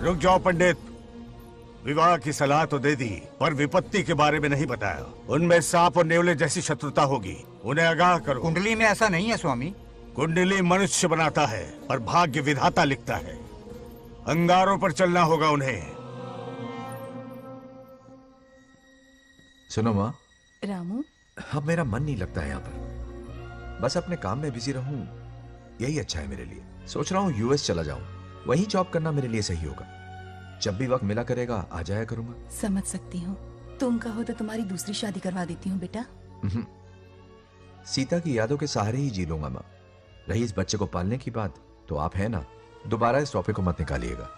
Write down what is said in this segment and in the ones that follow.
रुक जाओ पंडित। विवाह की सलाह तो दे दी, पर विपत्ति के बारे में नहीं बताया। उनमें सांप और नेवले जैसी शत्रुता होगी, उन्हें आगाह करो। कुंडली में ऐसा नहीं है स्वामी। कुंडली मनुष्य बनाता है पर भाग्य विधाता लिखता है। अंगारों पर चलना होगा उन्हें। सुनो माँ। रामू, अब मेरा मन नहीं लगता है यहाँ पर। बस अपने काम में बिजी रहूं, यही अच्छा है मेरे लिए। सोच रहा हूँ यूएस चला जाऊं, वहीं जॉब करना मेरे लिए सही होगा। जब भी वक्त मिला करेगा आ जाया करूंगा। समझ सकती हूँ। तुम कहो तो तुम्हारी दूसरी शादी करवा देती हूँ बेटा। सीता की यादों के सहारे ही जी लूंगा माँ। रही इस बच्चे को पालने की बात, तो आप है ना, दोबारा इस टॉपिक को मत निकालिएगा।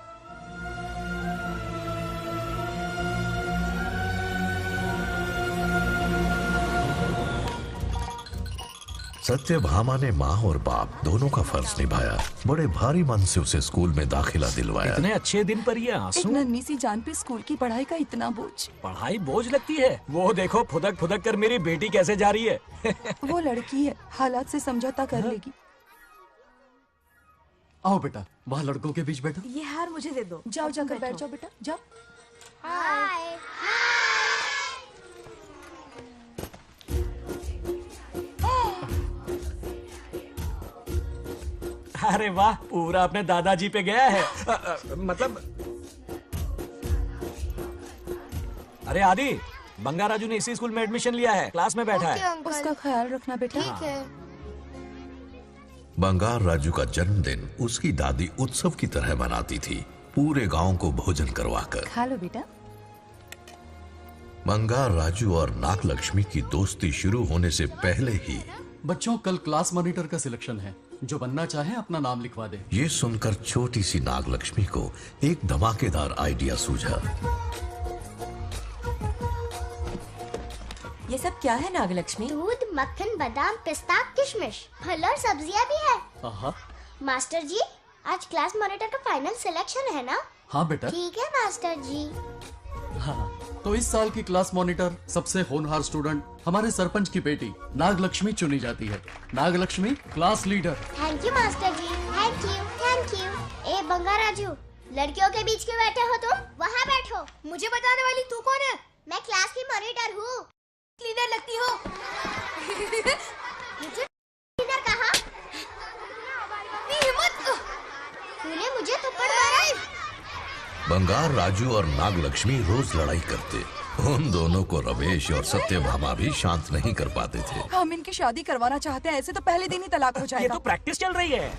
सत्यभामा ने माँ और बाप दोनों का फर्ज निभाया। बड़े भारी मन से उसे स्कूल में दाखिला दिलवाया। इतने अच्छे दिन पर ये आंसू। एक नन्ही सी जान पे स्कूल की पढ़ाई का इतना बोझ। पढ़ाई बोझ लगती है? वो देखो फुदक फुदक कर मेरी बेटी कैसे जा रही है। वो लड़की है, हालात से समझौता कर लेगी। आओ बेटा, वहाँ लड़कों के बीच बैठो। ये हार मुझे दे दो। जाओ जाकर बैठ जाओ बेटा, जाओ। हाय। अरे वाह, पूरा अपने दादाजी पे गया है। मतलब अरे आदि, बंगा राजू ने इसी स्कूल में एडमिशन लिया है, क्लास में बैठा है। उसका ख्याल रखना बेटा। ठीक है। बंगार राजू का जन्मदिन उसकी दादी उत्सव की तरह मनाती थी, पूरे गांव को भोजन करवाकर। खा लो बेटा। बंगार राजू और नागलक्ष्मी की दोस्ती शुरू होने से पहले ही बच्चों, कल क्लास मॉनिटर का सिलेक्शन है। जो बनना चाहे अपना नाम लिखवा दे। ये सुनकर छोटी सी नागलक्ष्मी को एक धमाकेदार आइडिया सूझा। ये सब क्या है नागलक्ष्मी? दूध, मक्खन, बादाम, पिस्ता, किशमिश, फल और सब्जियां भी है। आहा। मास्टर जी, आज क्लास मॉनिटर का फाइनल सिलेक्शन है ना? हाँ बेटा। ठीक है मास्टर जी। हाँ, तो इस साल की क्लास मॉनिटर सबसे होनहार स्टूडेंट हमारे सरपंच की बेटी नागलक्ष्मी चुनी जाती है। Nagalakshmi class leader. Thank you master ji, thank you, thank you. ए बंगा राजू, लड़कियों के बीच क्यों बैठे हो तुम? वहाँ बैठो। मुझे बताने वाली तू कौन है? मैं क्लास की मॉनिटर हूँ। लीडर लगती हो। मुझे लीडर कहा? तूने मुझे थप्पड़ मारा। बंगार राजू और नागलक्ष्मी रोज लड़ाई करते। उन दोनों को रमेश और सत्यभामा भी शांत नहीं कर पाते थे। हम इनकी शादी करवाना चाहते हैं, ऐसे तो पहले दिन ही तलाक हो जाएगा। ये तो प्रैक्टिस चल रही है।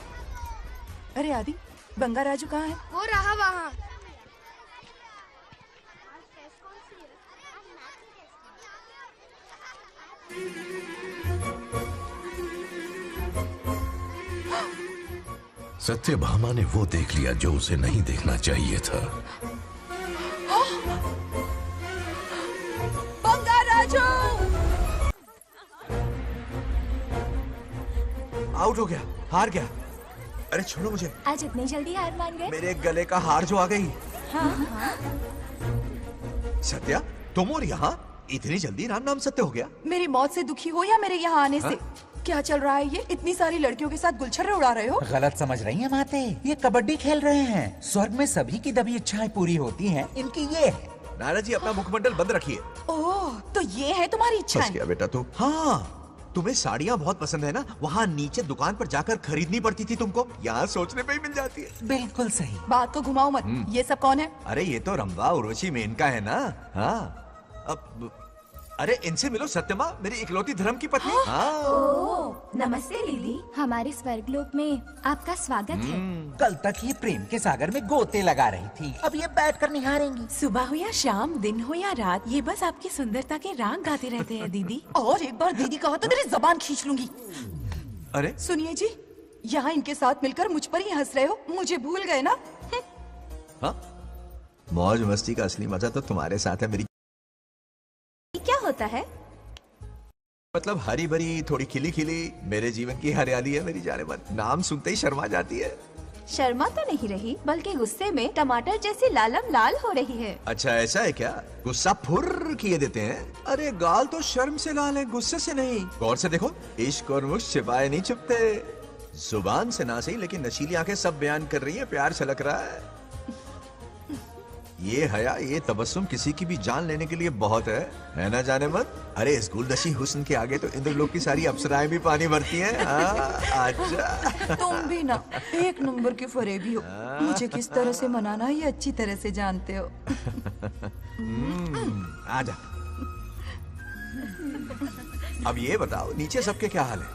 अरे आदि, बंगा राजू कहाँ है? वो रहा वहाँ। सत्यभामा ने वो देख लिया जो उसे नहीं देखना चाहिए था। बंगा राजू! आउट हो गया, हार गया। अरे छोड़ो मुझे। आज इतनी जल्दी हार मान गए? मेरे गले का हार जो आ गई। हाँ। सत्या, तुम और यहाँ इतनी जल्दी राम नाम सत्य हो गया? मेरी मौत से दुखी हो या मेरे यहाँ आने से? क्या चल रहा है ये? इतनी सारी लड़कियों के साथ गुलछर्रे उड़ा रहे हो? गलत समझ रही हैं माते। ये कबड्डी खेल रहे हैं। स्वर्ग में सभी की दबी इच्छाएं पूरी होती हैं, इनकी ये है। नारा जी, अपना मुखमंडल बंद रखिए। ओह, तो ये है तुम्हारी फंस इच्छाएं? गया बेटा तू। हाँ, तुम्हें साड़ियाँ बहुत पसंद है ना? वहाँ नीचे दुकान पर जाकर खरीदनी पड़ती थी तुमको, यहाँ सोचने पे ही मिल जाती है। बिल्कुल सही। बात को घुमाओ मत। ये सब कौन है? अरे ये तो रंभा, उर्वशी, मेनका है ना। हाँ, अब अरे इनसे मिलो सत्यमा, मेरी इकलौती धर्म की पत्नी। हाँ। नमस्ते दीदी, हमारे स्वर्गलोक में आपका स्वागत है। कल तक ये प्रेम के सागर में गोते लगा रही थी, अब ये बैठकर निहारेंगी। सुबह हो या शाम, दिन हो या रात, ये बस आपकी सुंदरता के राग गाते रहते हैं दीदी। और एक बार दीदी कहा तो तेरी जबान खींच लूंगी। अरे सुनिए जी, यहाँ इनके साथ मिलकर मुझ पर ही हंस रहे हो, मुझे भूल गए ना? हाँ, मौज मस्ती का असली मजा तो तुम्हारे साथ है मेरी। क्या होता है? मतलब हरी भरी, थोड़ी खिली खिली मेरे जीवन की हरियाली है मेरी जाने मन। नाम सुनते ही शर्मा जाती है। शर्मा तो नहीं रही, बल्कि गुस्से में टमाटर जैसी लालम लाल हो रही है। अच्छा ऐसा है क्या? गुस्सा फुर्र किए देते हैं। अरे गाल तो शर्म से लाल है, गुस्से से नहीं। गौर से देखो, इश्क और मुश्क छिपाए नहीं छुपते। जुबान से ना सही, लेकिन नशीली आंखें सब बयान कर रही है, प्यार छलक रहा है। ये हया, ये तबस्सुम किसी की भी जान लेने के लिए बहुत है ना जाने मन? अरे इस गुलदशी हुस्न के आगे तो इंद्रलोक की सारी अप्सराएं भी पानी भरती हैं। अच्छा तुम भी ना एक नंबर के फरेबी हो। मुझे किस तरह से मनाना ये अच्छी तरह से जानते हो। आजा। अब ये बताओ नीचे सबके क्या हाल है?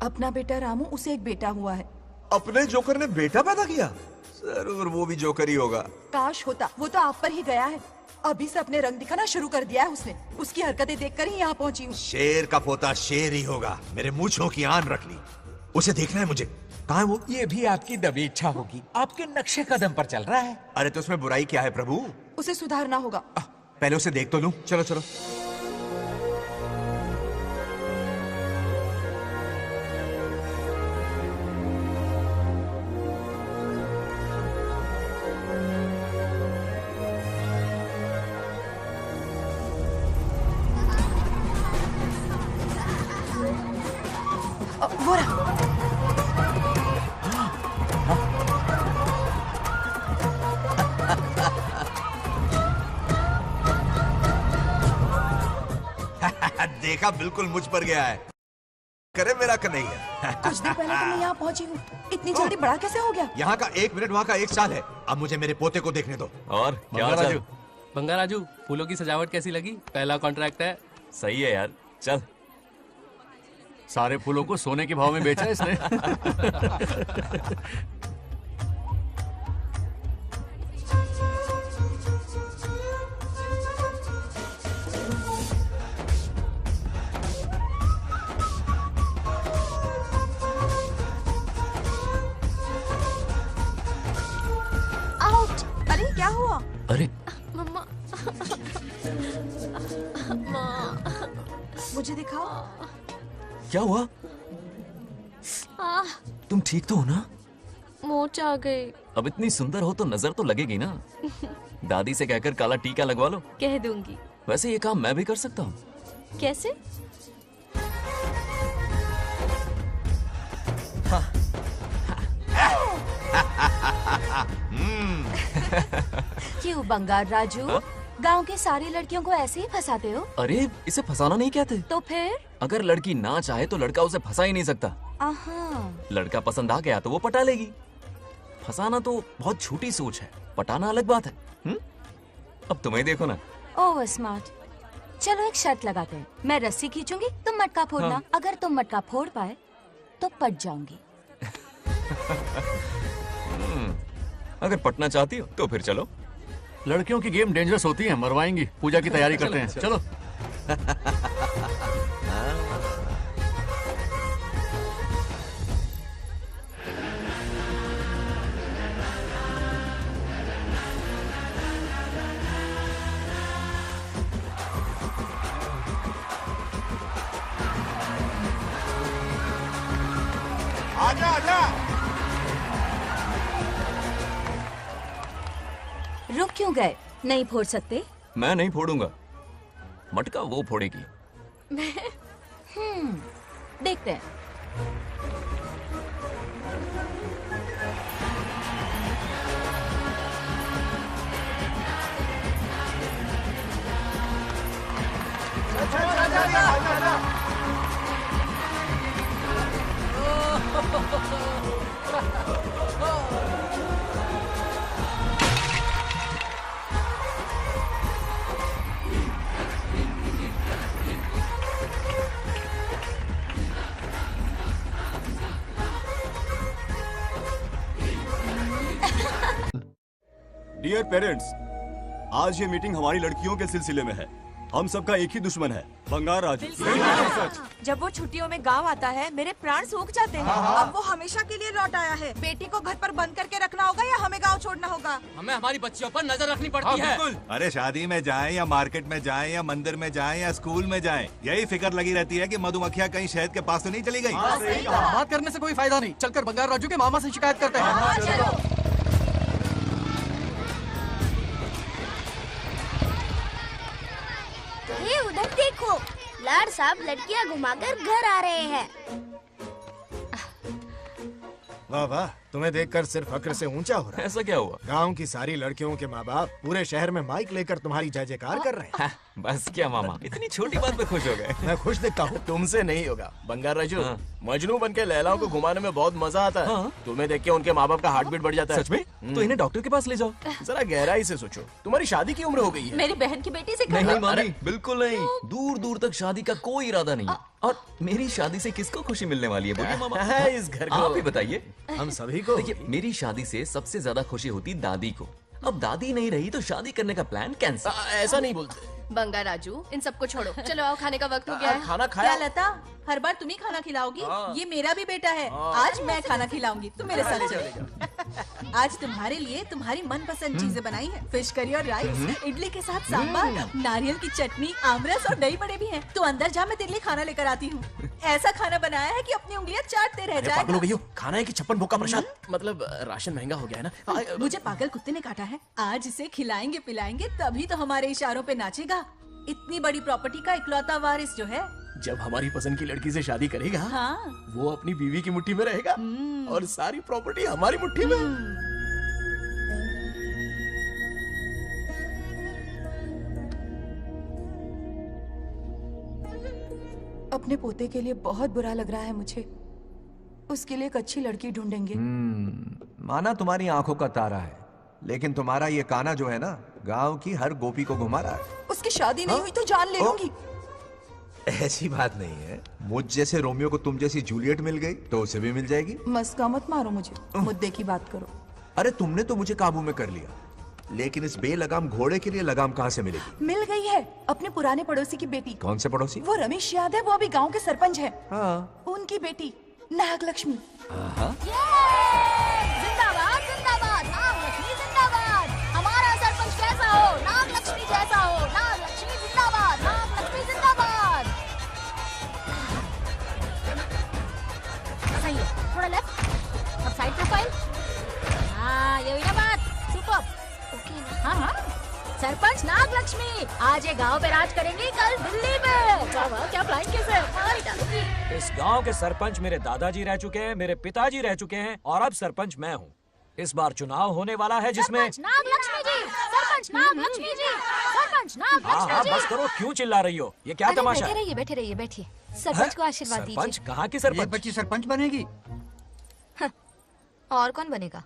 अपना बेटा रामू, उसे एक बेटा हुआ है। अपने जोकर ने बेटा पैदा किया? जरूर वो भी जोकर ही होगा। काश होता, वो तो आप पर ही गया है। अभी से अपने रंग दिखाना शुरू कर दिया है उसने। उसकी हरकतें देखकर ही यहाँ पहुँची हूँ। शेर का पोता शेर ही होगा। मेरे मूंछों की आन रख ली। उसे देखना है मुझे। कहाँ है वो? ये भी आपकी दबी इच्छा होगी, आपके नक्शे कदम पर चल रहा है। अरे तो उसमें बुराई क्या है प्रभु? उसे सुधारना होगा। पहले उसे देख तो लूं। चलो चलो। वो रहा। देखा, बिल्कुल मुझ पर गया है। करे मेरा कन्हैया। कुछ देर पहले तो मैं यहाँ पहुँची हूँ। इतनी जल्दी बड़ा कैसे हो गया? यहाँ का 1 मिनट, वहाँ का 1 साल है। अब मुझे मेरे पोते को देखने दो। और क्या हाल चाल? बंगा राजू, फूलों की सजावट कैसी लगी? पहला कॉन्ट्रैक्ट है। सही है यार, चल। सारे फूलों को सोने के भाव में बेचा इसने। आउट। अरे क्या हुआ? अरे मम्मा। मुझे दिखाओ। क्या हुआ? तुम ठीक तो हो ना? मोच आ गई। अब इतनी सुंदर हो तो नजर तो लगेगी ना। दादी से कहकर काला टीका लगवा लो। कह दूंगी। वैसे ये काम मैं भी कर सकता हूँ। कैसे? क्यों बंगार राजू, गांव के सारी लड़कियों को ऐसे ही फंसाते हो? अरे इसे फंसाना नहीं कहते। तो फिर? अगर लड़की ना चाहे तो लड़का उसे फंसा ही नहीं सकता। लड़का पसंद आ गया तो वो पटा लेगी। फंसाना तो बहुत छोटी सोच है, पटाना अलग बात है। अब तुम्हें देखो ना। Over smart. चलो एक शर्त लगाते हैं, मैं रस्सी खींचूंगी, तुम मटका फोड़ना। हाँ। अगर तुम मटका फोड़ पाए तो पट जाऊंगी। अगर पटना चाहती हो तो फिर चलो। लड़कियों की गेम डेंजरस होती है, मरवाएंगी। पूजा की तैयारी करते हैं, चलो। आजा आजा। रुक क्यों गए? नहीं फोड़ सकते? मैं नहीं फोड़ूंगा, मटका वो फोड़ेगी। देखते हैं। डियर पेरेंट्स, आज ये मीटिंग हमारी लड़कियों के सिलसिले में है। हम सबका एक ही दुश्मन है, बंगार राजू। जब वो छुट्टियों में गांव आता है मेरे प्राण सूख जाते हैं। अब वो हमेशा के लिए लौट आया है। बेटी को घर पर बंद करके रखना होगा या हमें गांव छोड़ना होगा? हमें हमारी बच्चियों पर नजर रखनी पड़ती है। अरे शादी में जाएं या मार्केट में जाएं या मंदिर में जाएं या स्कूल में जाएं, यही फिक्र लगी रहती है कि मधुमक्खियां कहीं शहद के पास तो नहीं चली गई। बात करने से कोई फायदा नहीं, चलकर बंगार राजू के मामा से शिकायत करते हैं। हे उधर देखो, लाड साहब लड़कियां घुमाकर घर आ रहे हैं। वाह वाह, तुम्हें देखकर सिर्फ फक्र से ऊंचा हो रहा है। ऐसा क्या हुआ? गांव की सारी लड़कियों के माँ बाप पूरे शहर में माइक लेकर तुम्हारी जय जयकार कर रहे हैं। बस क्या मामा, इतनी छोटी बात पे खुश हो गए। मैं खुश दिखता हूँ। तुमसे नहीं होगा बंगार राजू। मजनू बन के लैलाओं को घुमाने में बहुत मजा आता है। तुम्हें देख के उनके माँ बाप का हार्ट बीट बढ़ जाता है। सच में? तो इन्हें डॉक्टर के पास ले जाओ। जरा गहराई से सोचो, तुम्हारी शादी की उम्र हो गई है। मेरी बहन की बेटी से नहीं मामी, बिल्कुल नहीं। दूर दूर तक शादी का कोई इरादा नहीं है। और मेरी शादी से किसको खुशी मिलने वाली है बोलिए मामा? इस घर को आप ही बताइए। हम सभी को। देखिए, मेरी शादी से सबसे ज्यादा खुशी होती दादी को। अब दादी नहीं रही तो शादी करने का प्लान कैंसिल। ऐसा नहीं बोलते। बंगा राजू, इन सबको छोड़ो, चलो आओ, खाने का वक्त हो गया है। खाना खाया? क्या लता, हर बार तुम ही खाना खिलाओगी? ये मेरा भी बेटा है। आज मैं खाना खिलाऊंगी, तुम मेरे साथ चलो। आज तुम्हारे लिए तुम्हारी मनपसंद चीजें बनाई है। फिश करी और राइस, इडली के साथ सांभर, नारियल की चटनी, आमरस और दही बड़े भी हैं। तो अंदर जा, मैं तेरे लिए खाना लेकर आती हूँ। ऐसा खाना बनाया है कि अपनी उंगलियां चाटते रह पागल हो गई जाएगा। हो। खाना है कि 56 भोग का प्रसाद? मतलब राशन महंगा हो गया है ना। मुझे पागल कुत्ते ने काटा है। आज इसे खिलाएंगे पिलाएंगे तभी तो हमारे इशारों पे नाचेगा। इतनी बड़ी प्रॉपर्टी का इकलौता वारिस जो है। जब हमारी पसंद की लड़की से शादी करेगा, हाँ। वो अपनी बीवी की मुट्ठी में रहेगा और सारी प्रॉपर्टी हमारी मुट्ठी में। अपने पोते के लिए बहुत बुरा लग रहा है मुझे। उसके लिए एक अच्छी लड़की ढूंढेंगे। माना तुम्हारी आंखों का तारा है, लेकिन तुम्हारा ये काना जो है ना, गांव की हर गोपी को घुमा रहा है। उसकी शादी नहीं हुई तो जान ले लूंगी। ऐसी बात नहीं है। मुझ जैसे रोमियो को तुम जैसी जूलियट मिल गई तो उसे भी मिल जाएगी। मस्का मत मारो मुझे, मुद्दे की बात करो। अरे तुमने तो मुझे काबू में कर लिया, लेकिन इस बेलगाम घोड़े के लिए लगाम कहाँ से मिलेगी? मिल गई है, अपने पुराने पड़ोसी की बेटी। कौन से पड़ोसी? वो रमेश यादव, वो अभी गांव के सरपंच है। हाँ। उनकी बेटी नागलक्ष्मी। जिंदाबाद जिंदाबाद, नागलक्ष्मी जिंदाबाद। हमारा सरपंच कैसा हो? नागलक्ष्मी जैसा हो। नागलक्ष्मी जिंदाबाद, नागलक्ष्मी जिंदाबाद। सही है, थोड़ा लेफ्ट, अब साइड प्रोफाइल। हाँ, ये हुई ना बात। सुपर। ओके। हाँ हाँ, सरपंच नागलक्ष्मी आज ये गांव पे राज करेंगी, कल दिल्ली में। क्या फ्लाइंग किस है? मार डालूंगी। इस गांव के सरपंच मेरे दादाजी रह चुके हैं, मेरे पिताजी रह चुके हैं और अब सरपंच मैं हूँ। इस बार चुनाव होने वाला है जिसमें सरपंच नागलक्ष्मी जी, सरपंच नागलक्ष्मी जी, सरपंच नागलक्ष्मी जी। बस करो, क्यों चिल्ला रही हो? ये क्या तमाशा है? बैठे रहिए बैठिए। सरपंच को आशीर्वाद दीजिए। सरपंच? कहाँ की सरपंच? बच्ची सरपंच बनेगी। और कौन बनेगा?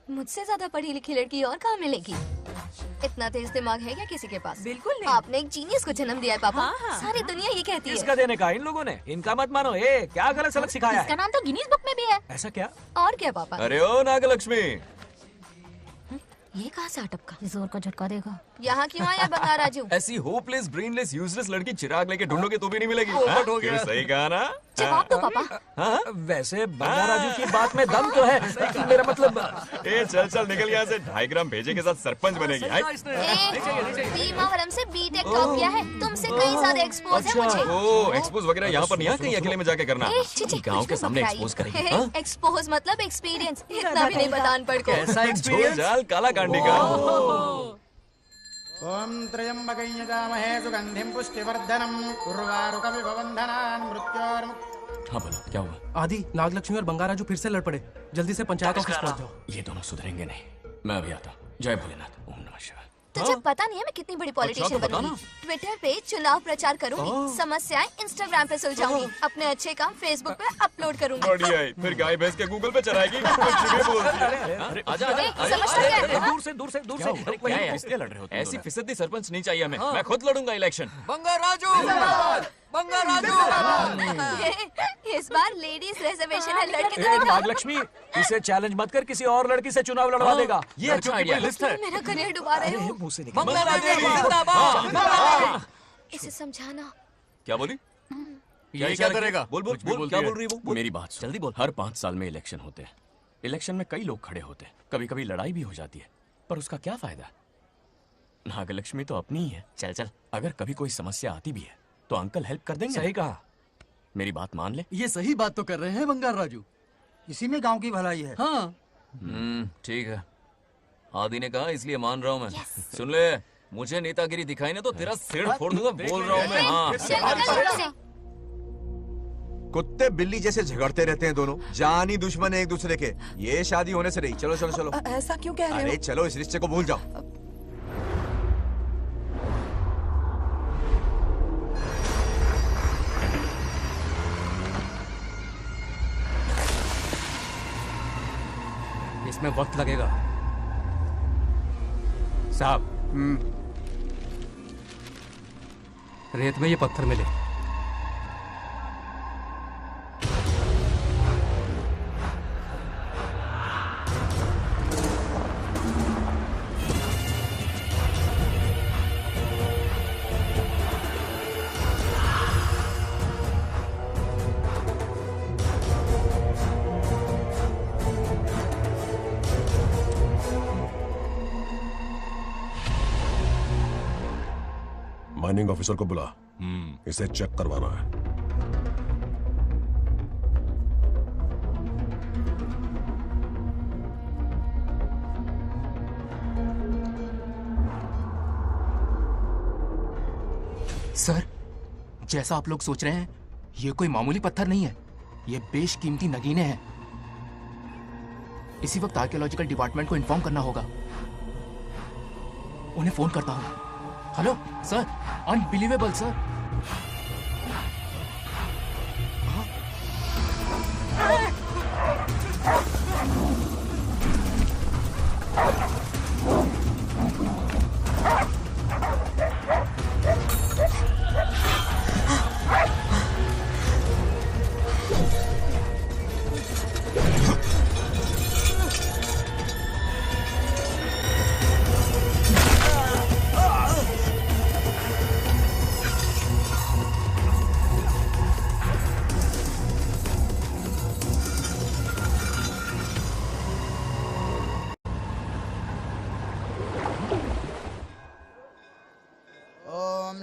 मुझसे ज्यादा पढ़ी लिखी लड़की और कहाँ मिलेगी? इतना तेज दिमाग है क्या किसी के पास? बिल्कुल नहीं। आपने एक जीनियस को जन्म दिया है पापा। हाँ। सारी दुनिया ये कहती है। किसका देने का? इन लोगों ने। इनका मत मानो। क्या गलत सलत सिखाया इसका है? नाम तो गिनीज बुक में भी है। ऐसा क्या? और क्या पापा? अरे ओ नागलक्ष्मी, ये कहाँ से अटपका? जोर का झटका देगा। यहाँ क्यों आया बंगार राजू? ऐसी होपलेस ब्रेनलेस यूजलेस लड़की चिराग लेके ढूंढोगे तो भी नहीं मिलेगी। पोपट हो गया। सही कहा ना? जवाब दो पापा। हाँ? वैसे बंगा राजू की बात में दम तो है, लेकिन मेरा मतलब। चल चल निकल यहाँ से। 2.5 ग्राम भेजे के साथ सरपंच बनेगी। भीमावरम से बीटेक टॉप किया है, तुमसे कई ज्यादा एक्सपोज है मुझे। ओ एक्सपोज वगैरह यहाँ पर नहीं है, कहीं अकेले में जाके करना। गाँव के सामने एक्सपोज करेंगे। एक्सपोज मतलब एक्सपीरियंस, इतना भी नहीं बतान पड़ को। ऐसा एक्सपीरियंस? जाल काला कांडी का। ओम त्र्यंबकं यजामहे सुगंधिं पुष्टिवर्धनम् उर्वारुकमिव बन्धनान् मृत्योर्मुक्तिः। हाँ बोलो, क्या हुआ? आदि, नागलक्ष्मी और बंगा राजू फिर से लड़ पड़े। जल्दी से पंचायत ऑफिस पहुंच जाओ। ये दोनों सुधरेंगे नहीं। मैं अभी आता हूँ। जय भोलेनाथ। ओम नमः शिवाय। तुझे पता नहीं है मैं कितनी बड़ी पॉलिटिशियन तो बनूंगी। ट्विटर पे चुनाव प्रचार करूंगी, समस्याएं इंस्टाग्राम पे सुलझाऊंगी, अपने अच्छे काम फेसबुक पे अपलोड करूंगी। बढ़िया है। फिर गाय भैंस के गूगल पे चराएगी। कुछ भी बोलती है। आजा, समझता क्या है? दूर से दूर से दूर से। क्या है? किसके लड़ रहे हो? ऐसी फिसदी सरपंच नहीं चाहिए हमें। मैं खुद लड़ूंगा इलेक्शन। बंगा राजू, बंगा राजू। इस बार लेडीज रिजर्वेशन है, लड़के तो ए, दिखाओ। नागलक्ष्मी, इसे चैलेंज मत कर, किसी और लड़की से चुनाव लड़वा देगा। ये अच्छा आइडिया लिस्ट है। मेरा करियर डुबा रहे हो। मुंह से बंगा राजू इसे समझाना। क्या बोली? ये क्या करेगा? बोल बोल बोल, क्या बोल रही है वो? मेरी बात सुन। जल्दी बोल। हर 5 साल में इलेक्शन होते हैं। इलेक्शन में कई लोग खड़े होते हैं, कभी कभी लड़ाई भी हो जाती है, पर उसका क्या फायदा? नागलक्ष्मी तो अपनी ही है। चल चल। अगर कभी कोई समस्या आती भी है तो अंकल हेल्प कर देंगे। सही कहा। मेरी बात मान ले। ये सही बात तो कर रहे हैं बंगार राजू। इसी में गांव की भलाई है। हाँ, ठीक है। आदि ने कहा इसलिए मान रहा हूँ मैं। सुन ले, मुझे नेतागिरी दिखाई ना तो तेरा सिर फोड़ दूंगा। बोल रहा हूँ मैं। हाँ। कुत्ते बिल्ली जैसे झगड़ते रहते हैं दोनों, जानी दुश्मन है एक दूसरे के। ये शादी होने से नहीं। चलो चलो चलो। ऐसा क्यों कह रहे हो? अरे चलो, इस रिश्ते को भूल जाओ। इसमें वक्त लगेगा साहब। रेत में ये पत्थर मिले। माइनिंग ऑफिसर को बुला, इसे चेक करवाना है। सर, जैसा आप लोग सोच रहे हैं, ये कोई मामूली पत्थर नहीं है। ये बेशकीमती नगीने हैं। इसी वक्त आर्कियोलॉजिकल डिपार्टमेंट को इन्फॉर्म करना होगा। उन्हें फोन करता हूं। Hello sir, unbelievable sir.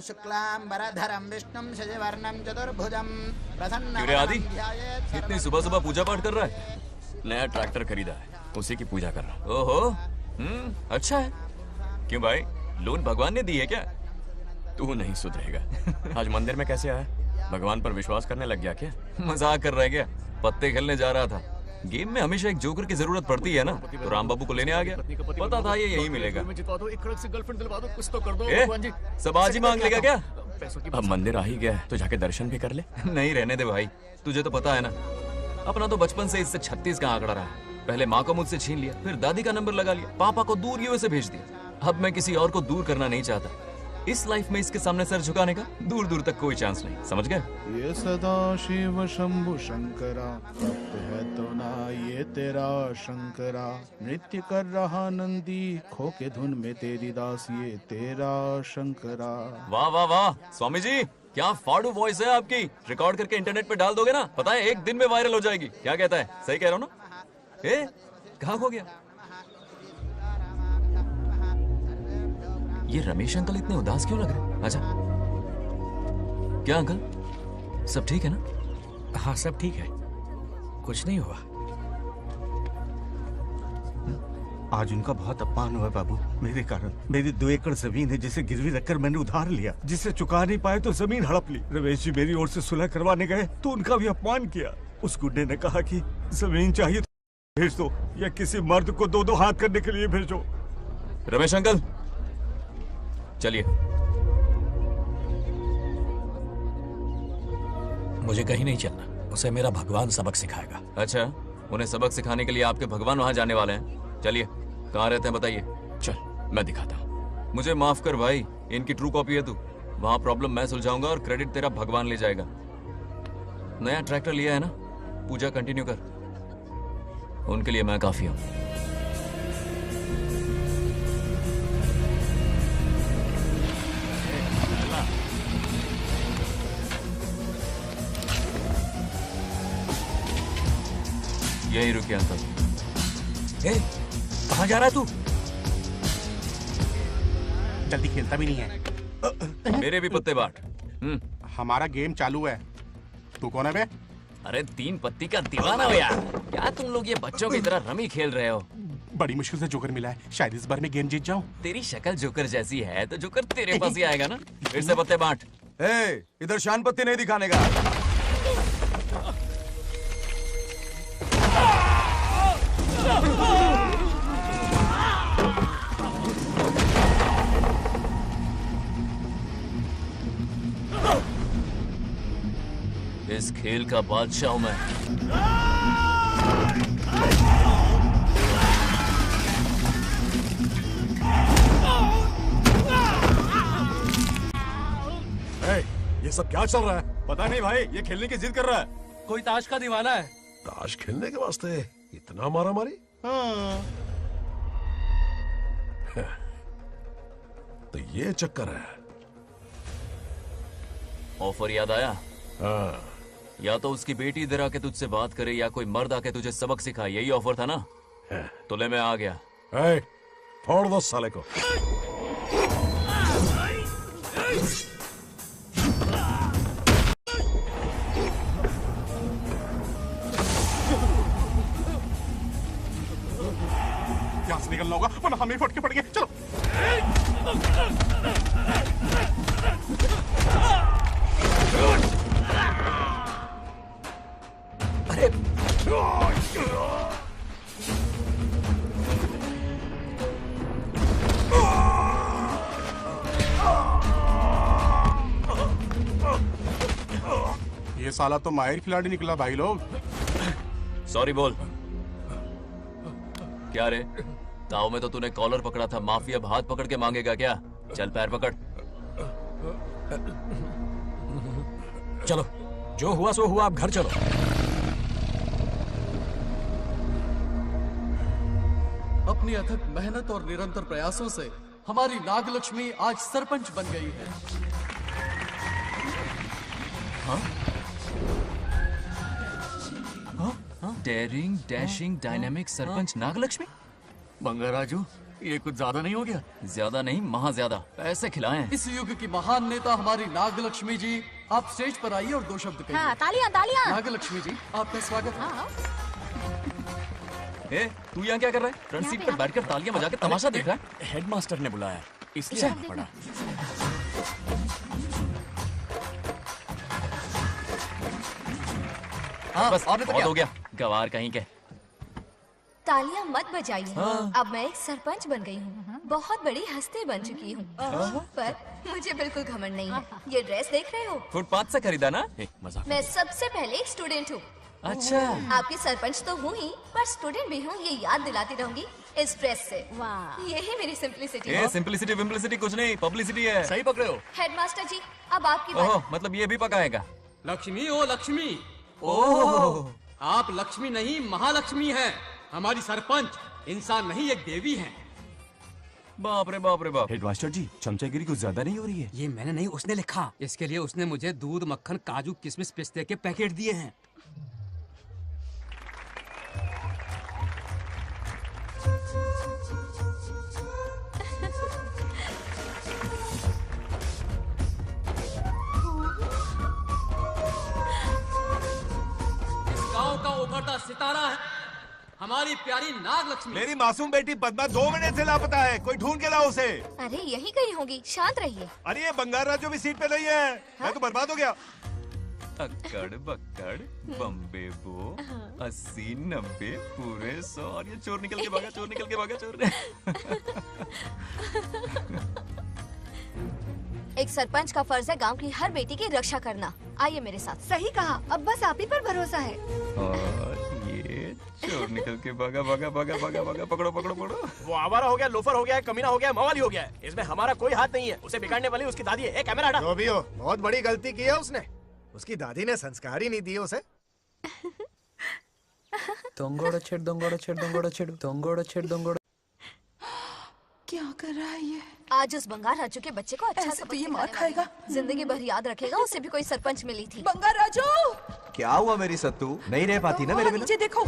शुक्लांबरधरं विष्णुं शशिवर्णं चतुर्भुजं प्रसन्नं क्यों रे आदि, इतनी सुबह सुबह पूजा पाठ कर रहा है? नया ट्रैक्टर खरीदा है, उसी की पूजा कर रहा। ओहो, अच्छा है। क्यों भाई, लोन भगवान ने दी है क्या? तू नहीं सुधरेगा। आज मंदिर में कैसे आया? भगवान पर विश्वास करने लग गया क्या? मजाक कर रहा है क्या? पत्ते खेलने जा रहा था। गेम में हमेशा एक जोकर की जरूरत पड़ती है ना, तो राम बाबू को लेने आ गया। पता था ये यही मिलेगा। सब आज ही मांग लेगा क्या? अब मंदिर आ ही गया है तो जाके दर्शन भी कर ले। नहीं रहने दे भाई, तुझे तो पता है ना, अपना तो बचपन से इससे 36 का आंकड़ा रहा है। पहले माँ को मुझसे छीन लिया, फिर दादी का नंबर लगा लिया, पापा को दूर यूएसए भेज दिया। अब मैं किसी और को दूर करना नहीं चाहता। इस लाइफ में इसके सामने सर झुकाने का दूर दूर तक कोई चांस नहीं, समझ गए? ये सदा शिव शंभु शंकरा, तप्त है तो ना ये तेरा शंकरा। नृत्य कर रहा नंदी, खो के धुन में तेरी दास, ये तेरा शंकरा। वाह वाह वाह स्वामी जी, क्या फाड़ू वॉइस है आपकी। रिकॉर्ड करके इंटरनेट पे डाल दोगे ना, पता है एक दिन में वायरल हो जाएगी। क्या कहता है? सही कह रहा हूँ ना? ए, कहाँ खो गया? ये रमेश अंकल इतने उदास क्यों लग रहे? अच्छा, क्या अंकल, सब ठीक है ना? हाँ सब ठीक है, कुछ नहीं हुआ। आज उनका बहुत अपमान हुआ बाबू, मेरे कारण। मेरी 2 एकड़ जमीन है जिसे गिरवी रखकर मैंने उधार लिया, जिसे चुका नहीं पाए तो जमीन हड़प ली। रमेश जी मेरी ओर से सुलह करवाने गए तो उनका भी अपमान किया। उस गुड्डे ने कहा कि जमीन चाहिए तो भेज दो, या किसी मर्द को 2-2 हाथ करने के लिए भेजो। रमेश अंकल चलिए। मुझे कहीं नहीं चलना, उसे मेरा भगवान सबक सिखाएगा। अच्छा, उन्हें सबक सिखाने के लिए आपके भगवान वहां जाने वाले हैं? चलिए, कहाँ रहते हैं बताइए। चल मैं दिखाता हूँ। मुझे माफ कर भाई, इनकी ट्रू कॉपी है तू। वहां प्रॉब्लम मैं सुलझाऊंगा और क्रेडिट तेरा भगवान ले जाएगा। नया ट्रैक्टर लिया है ना, पूजा कंटिन्यू कर। उनके लिए मैं काफी हूँ। यही रुके अंकल। कहाँ जा रहा है तू? जल्दी खेलता भी नहीं है। मेरे भी पत्ते बांट। हमारा गेम चालू है। तू कौन है बे? अरे 3 पत्ती का दीवाना हो यार। क्या तुम लोग ये बच्चों की तरह रमी खेल रहे हो? बड़ी मुश्किल से जोकर मिला है, शायद इस बार में गेम जीत जाऊं। तेरी शक्ल जोकर जैसी है तो जोकर तेरे पास ही आएगा ना। फिर से पत्ते बांट। इधर शान पत्ती नहीं दिखाने का। इस खेल का बादशाह हूं मैं। ये सब क्या चल रहा है? पता नहीं भाई, ये खेलने की जिद कर रहा है। कोई ताश का दीवाना है। ताश खेलने के वास्ते इतना मारा मारी? तो ये चक्कर है। ऑफर याद आया? हाँ। या तो उसकी बेटी इधर आके तुझसे बात करे या कोई मर्द आके तुझे सबक सिखाए, यही ऑफर था ना? तो ले मैं आ गया। फोड़ दो साले को। यहाँ से निकलना होगा वरना हम ही फट के पड़ेंगे। चलो। अरे ये साला तो माहिर खिलाड़ी निकला भाई लोग। सॉरी बोल। क्या रे, ताऊ में तो तूने कॉलर पकड़ा था, माफिया अब हाथ पकड़ के मांगेगा क्या? चल पैर पकड़। चलो, जो हुआ सो हुआ, अब घर चलो। अपनी अथक मेहनत और निरंतर प्रयासों से हमारी नागलक्ष्मी आज सरपंच बन गई है। Daring, dashing, dynamic sarpanch Nagalakshmi. Bangarraju, ये कुछ ज्यादा नहीं हो गया? ज्यादा नहीं, महा ज्यादा। पैसे खिलाए हैं। इस युग की महान नेता हमारी नागलक्ष्मी जी, आप स्टेज पर आइए और दो शब्द कहिए। हाँ, तालियां तालियां। नागलक्ष्मी जी, आपका स्वागत है। ए, तू यहाँ क्या कर रहा है? फ्रंट सीट पर बैठकर तालियां बजा के तमाशा देख रहा है? हेडमास्टर ने बुलाया, इसलिए आना पड़ा। हाँ, बस और बहुत हो गया, गवार कहीं के। तालियां मत बजाइए। हाँ। अब मैं एक सरपंच बन गई हूँ, बहुत बड़ी हस्ती बन चुकी हूँ। पर मुझे बिल्कुल घमंड नहीं है। ये ड्रेस देख रहे हो? फुटपाथ से खरीदा ना? मजाक। मैं सबसे पहले एक स्टूडेंट हूँ। अच्छा। आपकी सरपंच तो हूँ ही, पर स्टूडेंट भी हूँ, ये याद दिलाती रहूंगी इस ड्रेस से। वाह, यही मेरी सिंपलिसिटी है। सिंपलिसिटी विम्पलिसिटी कुछ नहीं, पब्लिसिटी है। सही पकड़े हो। हेडमास्टर जी, अब आपकी बारी। ओह, मतलब ये भी पकाएगा? लक्ष्मी, ओ लक्ष्मी। ओह, आप लक्ष्मी नहीं, महालक्ष्मी हैं। हमारी सरपंच इंसान नहीं, एक देवी हैं। बाप रे बाप रे बाप। हेडमास्टर जी, चमचागिरी कुछ ज्यादा नहीं हो रही है? ये मैंने नहीं, उसने लिखा। इसके लिए उसने मुझे दूध, मक्खन, काजू, किशमिश, पिस्ते के पैकेट दिए हैं। इस गांव का उभरता सितारा है हमारी प्यारी नागलक्ष्मी। मेरी मासूम बेटी पद्मा 2 महीने से लापता है, कोई ढूंढ के लाओ उसे। अरे यही कहीं होगी, शांत रहिए। अरे ये बंगार राजू भी सीट पे नहीं है। मैं तो बर्बाद हो गया। अक्कड़ बक्कड़ बम्बे बो 80 90 पूरे 100 और ये चोर निकल के भागा, चोर निकल के भागा, चोर। एक सरपंच का फर्ज है गांव की हर बेटी की रक्षा करना। आइए मेरे साथ। सही कहा, अब बस आप ही पर भरोसा है। और ये चोर निकल के भागा भागा भागा भागा भागा, पकड़ो पकड़ो पकड़ो। वो आवारा हो गया, लोफर हो गया, कमीना हो गया, मवाली हो गया। इसमें हमारा कोई हाथ नहीं है। उसे बिगाड़ने वाली उसकी दादी है। कैमरा हटा। जो भी हो, बहुत बड़ी गलती की है उसने। उसकी दादी ने संस्कार ही नहीं दिए उसे। क्या कर रहा है ये? आज उस बंगार राजू के बच्चे को अच्छा सबक ये मार खाएगा। जिंदगी भर याद रखेगा, उसे भी कोई सरपंच मिली थी। बंगार राजू, क्या हुआ मेरी सत्तू? नहीं रह पाती ना मेरे बिना? नीचे देखो।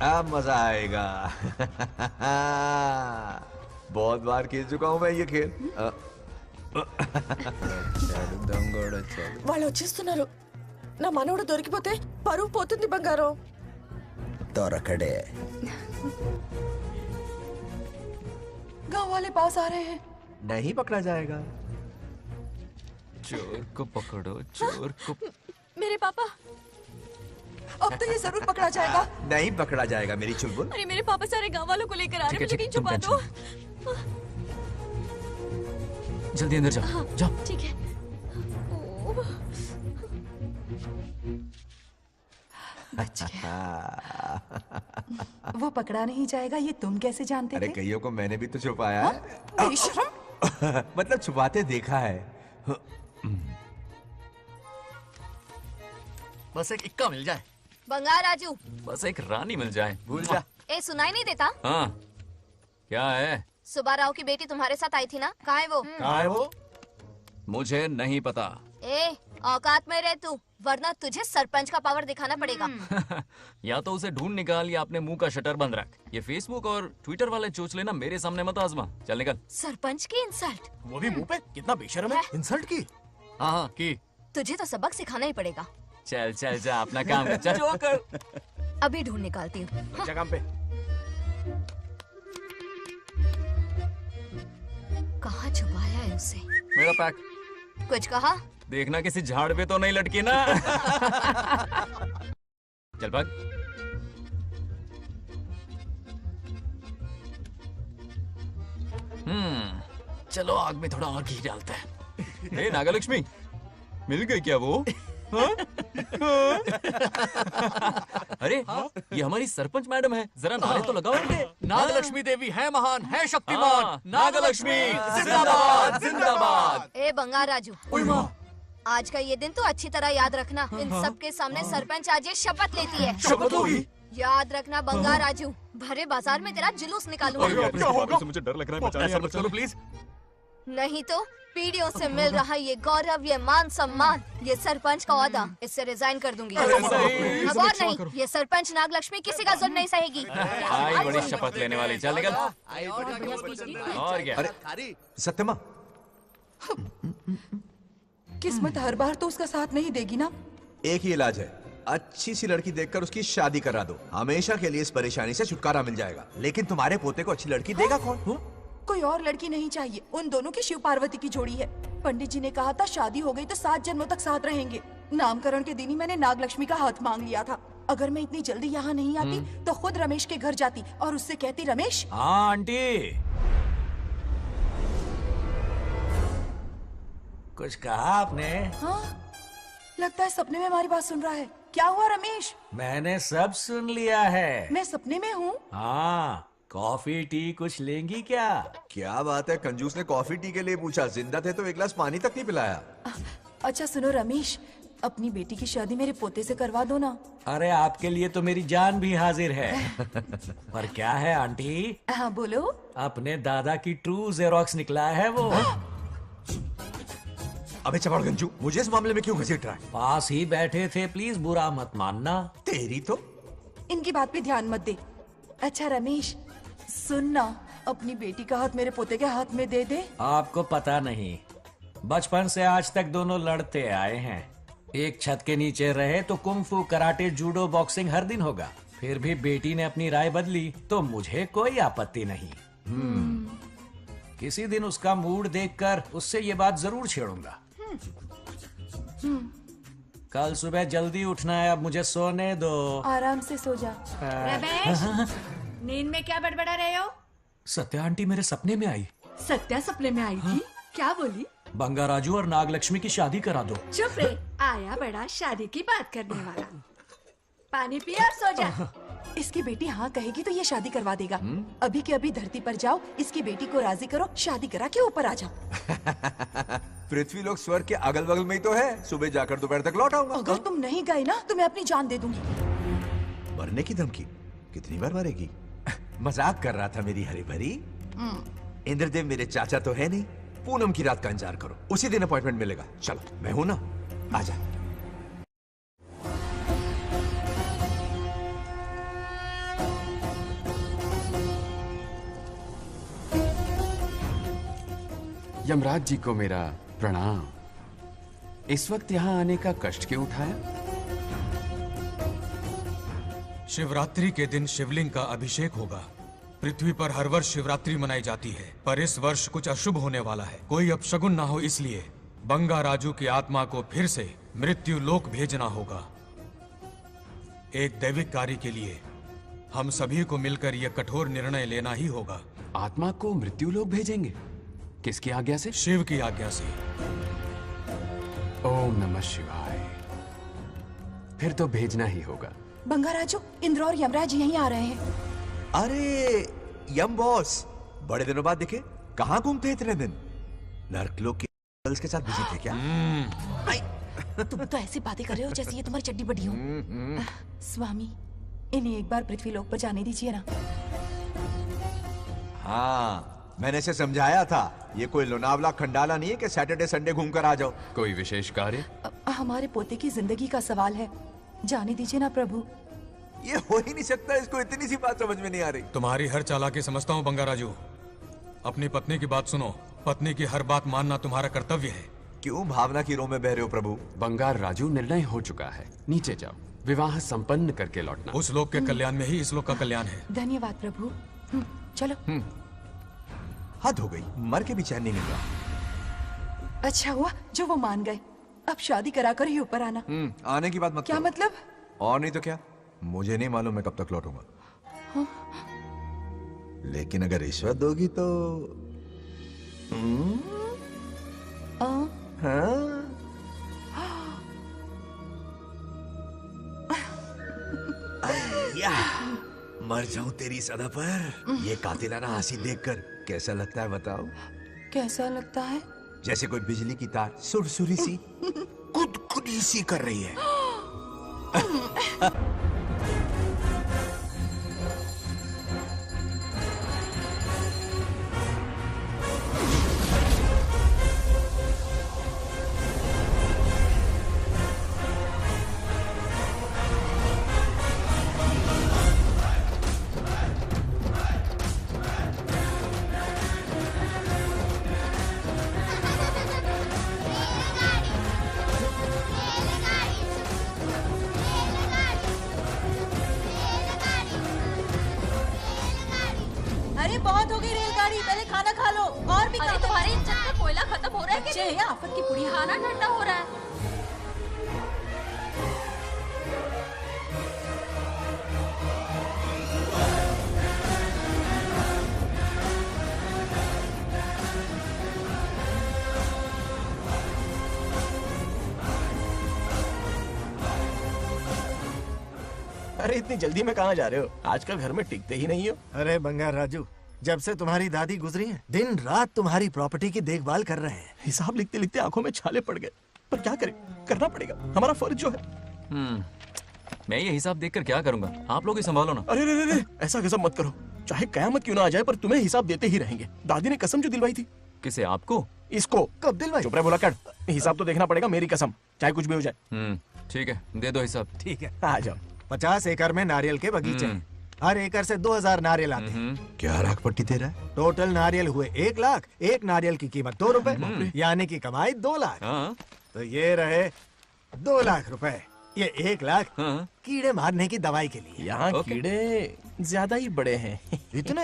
अब मजा आएगा। बहुत बार खेल चुका हूँ मैं ये खेल। వాళ్ళు వచ్చేస్తున్నారు. నా మనవడు దొరికిపోతే పరువు పోతుంది బంగారం. दौरकड़े गांव वाले पास आ रहे हैं. नहीं पकड़ा जाएगा। चोर को पकड़ो, चोर को। मेरे पापा, अब तो ये जरूर पकड़ा जाएगा। नहीं पकड़ा जाएगा मेरी चुलबुल। अरे मेरे पापा सारे गांव वालों को लेकर आ रहे हैं, मुझे कहीं छुपा दो। जल्दी अंदर जाओ, जाओ। ठीक है। वो पकड़ा नहीं जाएगा, ये तुम कैसे जानते अरे थे? कईयों को मैंने भी तो छुपाया है। बेशरम। मतलब छुपाते देखा है। बस एक इक्का मिल जाए। बंगार राजू, बस एक रानी मिल जाए। भूल जा। ए सुनाई नहीं देता? हाँ, क्या है? सुबह राव की बेटी तुम्हारे साथ आई थी ना, कहाँ है वो? कहाँ है वो? मुझे नहीं पता। ए औकात में रह तू, वरना तुझे सरपंच का पावर दिखाना पड़ेगा। या तो उसे ढूंढ निकाल या अपने मुंह का शटर बंद रख। ये फेसबुक और ट्विटर वाले चोचले ना मेरे सामने मत आजमा। चल निकल। सरपंच की इंसल्ट? वो भी मुंह पे? कितना बेशर्म है। इंसल्ट की? हाँ हाँ की। तुझे तो सबक सिखाना ही पड़ेगा। चल चल जा अपना काम कर। चल जो कर। अभी ढूंढ निकालती हूँ। अच्छा काम पे। कहाँ छुपाया है उसे? मेरा पैक। कुछ कहा? देखना किसी झाड़ पे तो नहीं लटकी ना। चल भाग। चलो आग में थोड़ा और घी डालते हैं। हे नागलक्ष्मी, मिल गई क्या वो? हाँ? अरे ये हमारी सरपंच मैडम है, जरा नारे तो लगाओ इनके। नागलक्ष्मी देवी है महान, है शक्तिमान। नागलक्ष्मी जिंदाबाद जिंदाबाद। ए बंगार राजू, आज का ये दिन तो अच्छी तरह याद रखना। इन सब के सामने सरपंच आज ये शपथ लेती है। शपथ होगी? याद रखना बंगार राजू, भरे बाजार में तेरा जुलूस निकालूंगा। क्या होगा? मुझे डर लग रहा है, बचाने मत चलो प्लीज। नहीं तो पीढ़ियों से मिल रहा ये गौरव, ये मान सम्मान, ये सरपंच का ओहदा, इससे रिजाइन कर दूंगी। अब और नहीं, ये सरपंच नागलक्ष्मी किसी का जुल्म नहीं सहेगी। आई बड़ी शपथ लेने वाली। चल निकल। और क्या? अरे सत्यमा, किस्मत हर बार तो उसका साथ नहीं देगी ना। एक ही इलाज है, अच्छी सी लड़की देखकर उसकी शादी करा दो। हमेशा के लिए इस परेशानी से छुटकारा मिल जाएगा। लेकिन तुम्हारे पोते को अच्छी लड़की देगा कौन? कोई और लड़की नहीं चाहिए, उन दोनों की शिव पार्वती की जोड़ी है। पंडित जी ने कहा था शादी हो गई तो 7 जन्मों तक साथ रहेंगे। नामकरण के दिन ही मैंने नागलक्ष्मी का हाथ मांग लिया था। अगर मैं इतनी जल्दी यहाँ नहीं आती तो खुद रमेश के घर जाती और उससे कहती, रमेश। हाँ आंटी, कुछ कहा आपने? हाँ, लगता है सपने में हमारी बात सुन रहा है। क्या हुआ रमेश? मैंने सब सुन लिया है। मैं सपने में हूँ? हाँ, कॉफी टी कुछ लेंगी क्या? क्या बात है, कंजूस ने कॉफी टी के लिए पूछा, जिंदा थे तो एक गिलास पानी तक नहीं पिलाया। अच्छा सुनो रमेश, अपनी बेटी की शादी मेरे पोते से करवा दो ना। अरे आपके लिए तो मेरी जान भी हाजिर है। पर क्या है आंटी? हाँ बोलो। अपने दादा की ट्रू जेरोक्स निकला है वो। अबे चमाड़ गंजू, मुझे इस मामले में क्यों घसीट रहा है? पास ही बैठे थे, प्लीज बुरा मत मानना। तेरी तो। इनकी बात पे ध्यान मत दे। अच्छा रमेश सुन ना, अपनी बेटी का हाथ मेरे पोते के हाथ में दे दे। आपको पता नहीं, बचपन से आज तक दोनों लड़ते आए हैं। एक छत के नीचे रहे तो कुंफू, कराटे, जूडो, बॉक्सिंग हर दिन होगा। फिर भी बेटी ने अपनी राय बदली तो मुझे कोई आपत्ति नहीं। किसी दिन उसका मूड देखकर उससे ये बात जरूर छेड़ूंगा। कल सुबह जल्दी उठना है, अब मुझे सोने दो। आराम से सो जा। रमेश, नींद में क्या बड़बड़ा रहे हो? सत्या आंटी मेरे सपने में आई। सत्या सपने में आई थी? क्या बोली? बंगाराजू और नागलक्ष्मी की शादी करा दो। चुप रे, आया बड़ा शादी की बात करने वाला। पानी पिया और सो जा। इसकी बेटी हाँ कहेगी तो ये शादी करवा देगा। अभी के अभी धरती पर जाओ, इसकी बेटी को राजी करो, शादी करा के ऊपर आ जाओ। पृथ्वी लोग स्वर्ग के अगल बगल में ही तो है, सुबह जाकर दोपहर तक लौट आऊंगा। अगर तुम नहीं गए ना तो मैं अपनी जान दे दूंगी। मरने की धमकी? कितनी बार मारेगी? मजाक कर रहा था मेरी हरी भरी। इंद्रदेव मेरे चाचा तो है नहीं। पूनम की रात का इंतजार करो, उसी दिन अपॉइंटमेंट मिलेगा। चलो मैं हूं ना, आजा। यमराज जी को मेरा प्रणाम। इस वक्त यहाँ आने का कष्ट क्यों उठाया? शिवरात्रि के दिन शिवलिंग का अभिषेक होगा। पृथ्वी पर हर वर्ष शिवरात्रि मनाई जाती है, पर इस वर्ष कुछ अशुभ होने वाला है। कोई अपशगुन ना हो, इसलिए बंगाराजू की आत्मा को फिर से मृत्यु लोक भेजना होगा। एक दैविक कार्य के लिए हम सभी को मिलकर यह कठोर निर्णय लेना ही होगा। आत्मा को मृत्यु लोक भेजेंगे? किसकी आज्ञा से? शिव की आज्ञा से। ओम नमः शिवाय। फिर तो भेजना ही होगा। बंगाराजू, इंद्र और यमराज यहीं आ रहे हैं। अरे यम बॉस, बड़े दिनों बाद दिखे। कहाँ घूमते इतने दिन? नर्कलोक के गर्ल्स के साथ बिजी थे क्या? तुम तो ऐसी बातें कर रहे हो जैसे ये तुम्हारी चड्डी बड़ी हो। स्वामी, इन्हें एक बार पृथ्वी लोक पर जाने दीजिए ना। हाँ, मैंने इसे समझाया था। ये कोई लोनावला खंडाला नहीं है कि सैटरडे संडे घूम कर आ जाओ। कोई विशेष कार्य? हमारे पोते की जिंदगी का सवाल है, जाने दीजिए ना प्रभु। ये हो ही नहीं सकता, इसको इतनी सी बात समझ में नहीं आ रही। तुम्हारी हर चालाकी समझता हूँ बंगाराजू। अपनी पत्नी की बात सुनो। पत्नी की हर बात मानना तुम्हारा कर्तव्य है। क्यों भावना की रो में बह रहे हो प्रभु? बंगार राजू, निर्णय हो चुका है। नीचे जाओ, विवाह संपन्न करके लौटना। उस लोक के कल्याण में ही इस लोक का कल्याण है। धन्यवाद प्रभु। चलो। हद हो गई, मर के भी चैन नहीं मिल रहा। अच्छा हुआ जो वो मान गए। अब शादी कराकर ही ऊपर आना। आने की बात मत क्या करो। मतलब? और नहीं तो क्या, मुझे नहीं मालूम मैं कब तक लौटूंगा। हाँ? लेकिन अगर रिश्वत दोगी तो या, मर जाऊं तेरी सदा पर। ये कातिलाना हंसी देखकर कैसा लगता है बताओ? कैसा लगता है? जैसे कोई बिजली की तार सुरसुरी सी गुदगुदी सी कर रही है। अरे बहुत हो गई रेलगाड़ी, पहले खाना खा लो। और भी अरे तुम्हारे इंजन का कोयला खत्म हो रहा है कि नहीं? आफत की पुड़ी। खाना ठंडा हो रहा है। अरे इतनी जल्दी में कहाँ जा रहे हो? आजकल घर में टिकते ही नहीं हो। अरे बंगार राजू, जब से तुम्हारी दादी गुजरी है, दिन रात तुम्हारी प्रॉपर्टी की देखभाल कर रहे हैं। हिसाब लिखते लिखते आंखों में छाले पड़ गए, पर क्या करें, करना पड़ेगा, हमारा फर्ज जो है। मैं ये हिसाब देखकर क्या करूंगा? आप लोग ही संभालो ना। अरे रे रे, ऐसा कसम मत करो। चाहे कयामत क्यों ना आ जाए, पर तुम्हें हिसाब देते ही रहेंगे। दादी ने कसम जो दिलवाई थी। किसे? आपको? इसको। कब दिलवाई? चुप रहे बोला कर। हिसाब तो देखना पड़ेगा, मेरी कसम, चाहे कुछ भी हो जाए। ठीक है, दे दो हिसाब। ठीक है, आ जाओ। 50 एकड़ में नारियल के बगीचे हैं। हर एकड़ से 2000 नारियल आते हैं। क्या राख पट्टी दे रहा है? टोटल नारियल हुए 1 लाख। एक नारियल की कीमत 2 रुपए, यानी कि कमाई 2 लाख। तो ये रहे 2 लाख रुपए। ये 1 लाख कीड़े मारने की दवाई के लिए। यहाँ कीड़े ज्यादा ही बड़े हैं। इतने?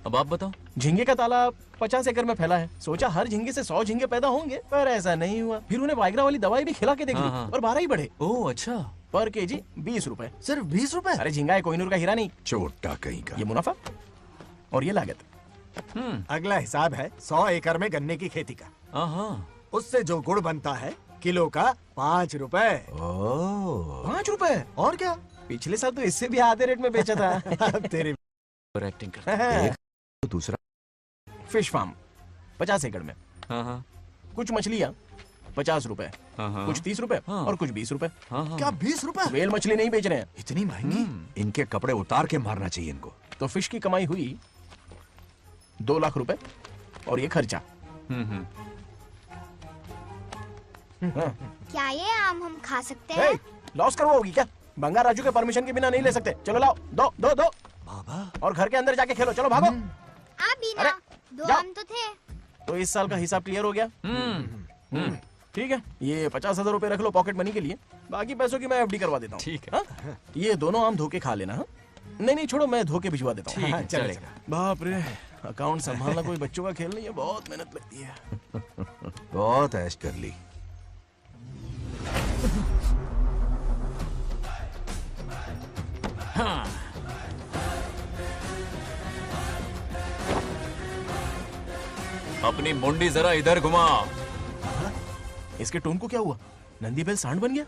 अब आप बताओ। झींगे का तालाब 50 एकड़ में फैला है। सोचा हर झींगे से 100 झींगे पैदा होंगे, पर ऐसा नहीं हुआ। फिर उन्हें वाइग्रा वाली दवाई भी खिला के देख ली, और 12 ही बढ़े। ओह अच्छा। पर केजी 20 रुपए। सिर्फ 20 रुपए? अरे झींगा है, कोहिनूर का हीरा नहीं। छोटा कहीं का। ये मुनाफा और ये लागत। अगला हिसाब है 100 एकड़ में गन्ने की खेती का। उससे जो गुड़ बनता है किलो का 5 रुपए। 5 रुपए? और क्या, पिछले साल तो इससे भी आधे रेट में बेचा था। तेरी एक्टिंग कर। दूसरा फिश फार्म 50 एकड़ में। कुछ मछलियाँ 50 रुपए, कुछ 30 रुपए और कुछ 20 रुपए। क्या 20 रुपए? वेल मछली नहीं बेच रहे हैं। इतनी महंगी? इनके कपड़े उतार के मारना चाहिए इनको। तो फिश की कमाई हुई 2 लाख रुपए, और ये खर्चा। क्या ये आम हम खा सकते हैं? लॉस करवाओगी क्या? बंगार राजू के परमिशन के बिना नहीं ले सकते। चलो लाओ, दो दो दो। बाबा। और घर के अंदर जाके खेलो, चलो भागो। आप भी ना, 2 आम तो थे। तो इस साल का हिसाब क्लियर हो गया? ठीक है, ये 50,000 रुपए रख लो पॉकेट मनी के लिए। बाकी पैसों की मैं एफडी करवा देता हूँ। ठीक है। ये दोनों आम धोके खा लेना। नहीं नहीं छोड़ो, मैं धोके भिजवा देता हूँ। ठीक है, चलेगा। बाप रे, अकाउंट संभालना कोई बच्चों का खेल नहीं है, बहुत मेहनत लगती है। बहुत ऐश कर ली। हाँ। अपनी मुंडी जरा इधर घुमा। इसके टोन को क्या हुआ? नंदी बैल सांड बन गया?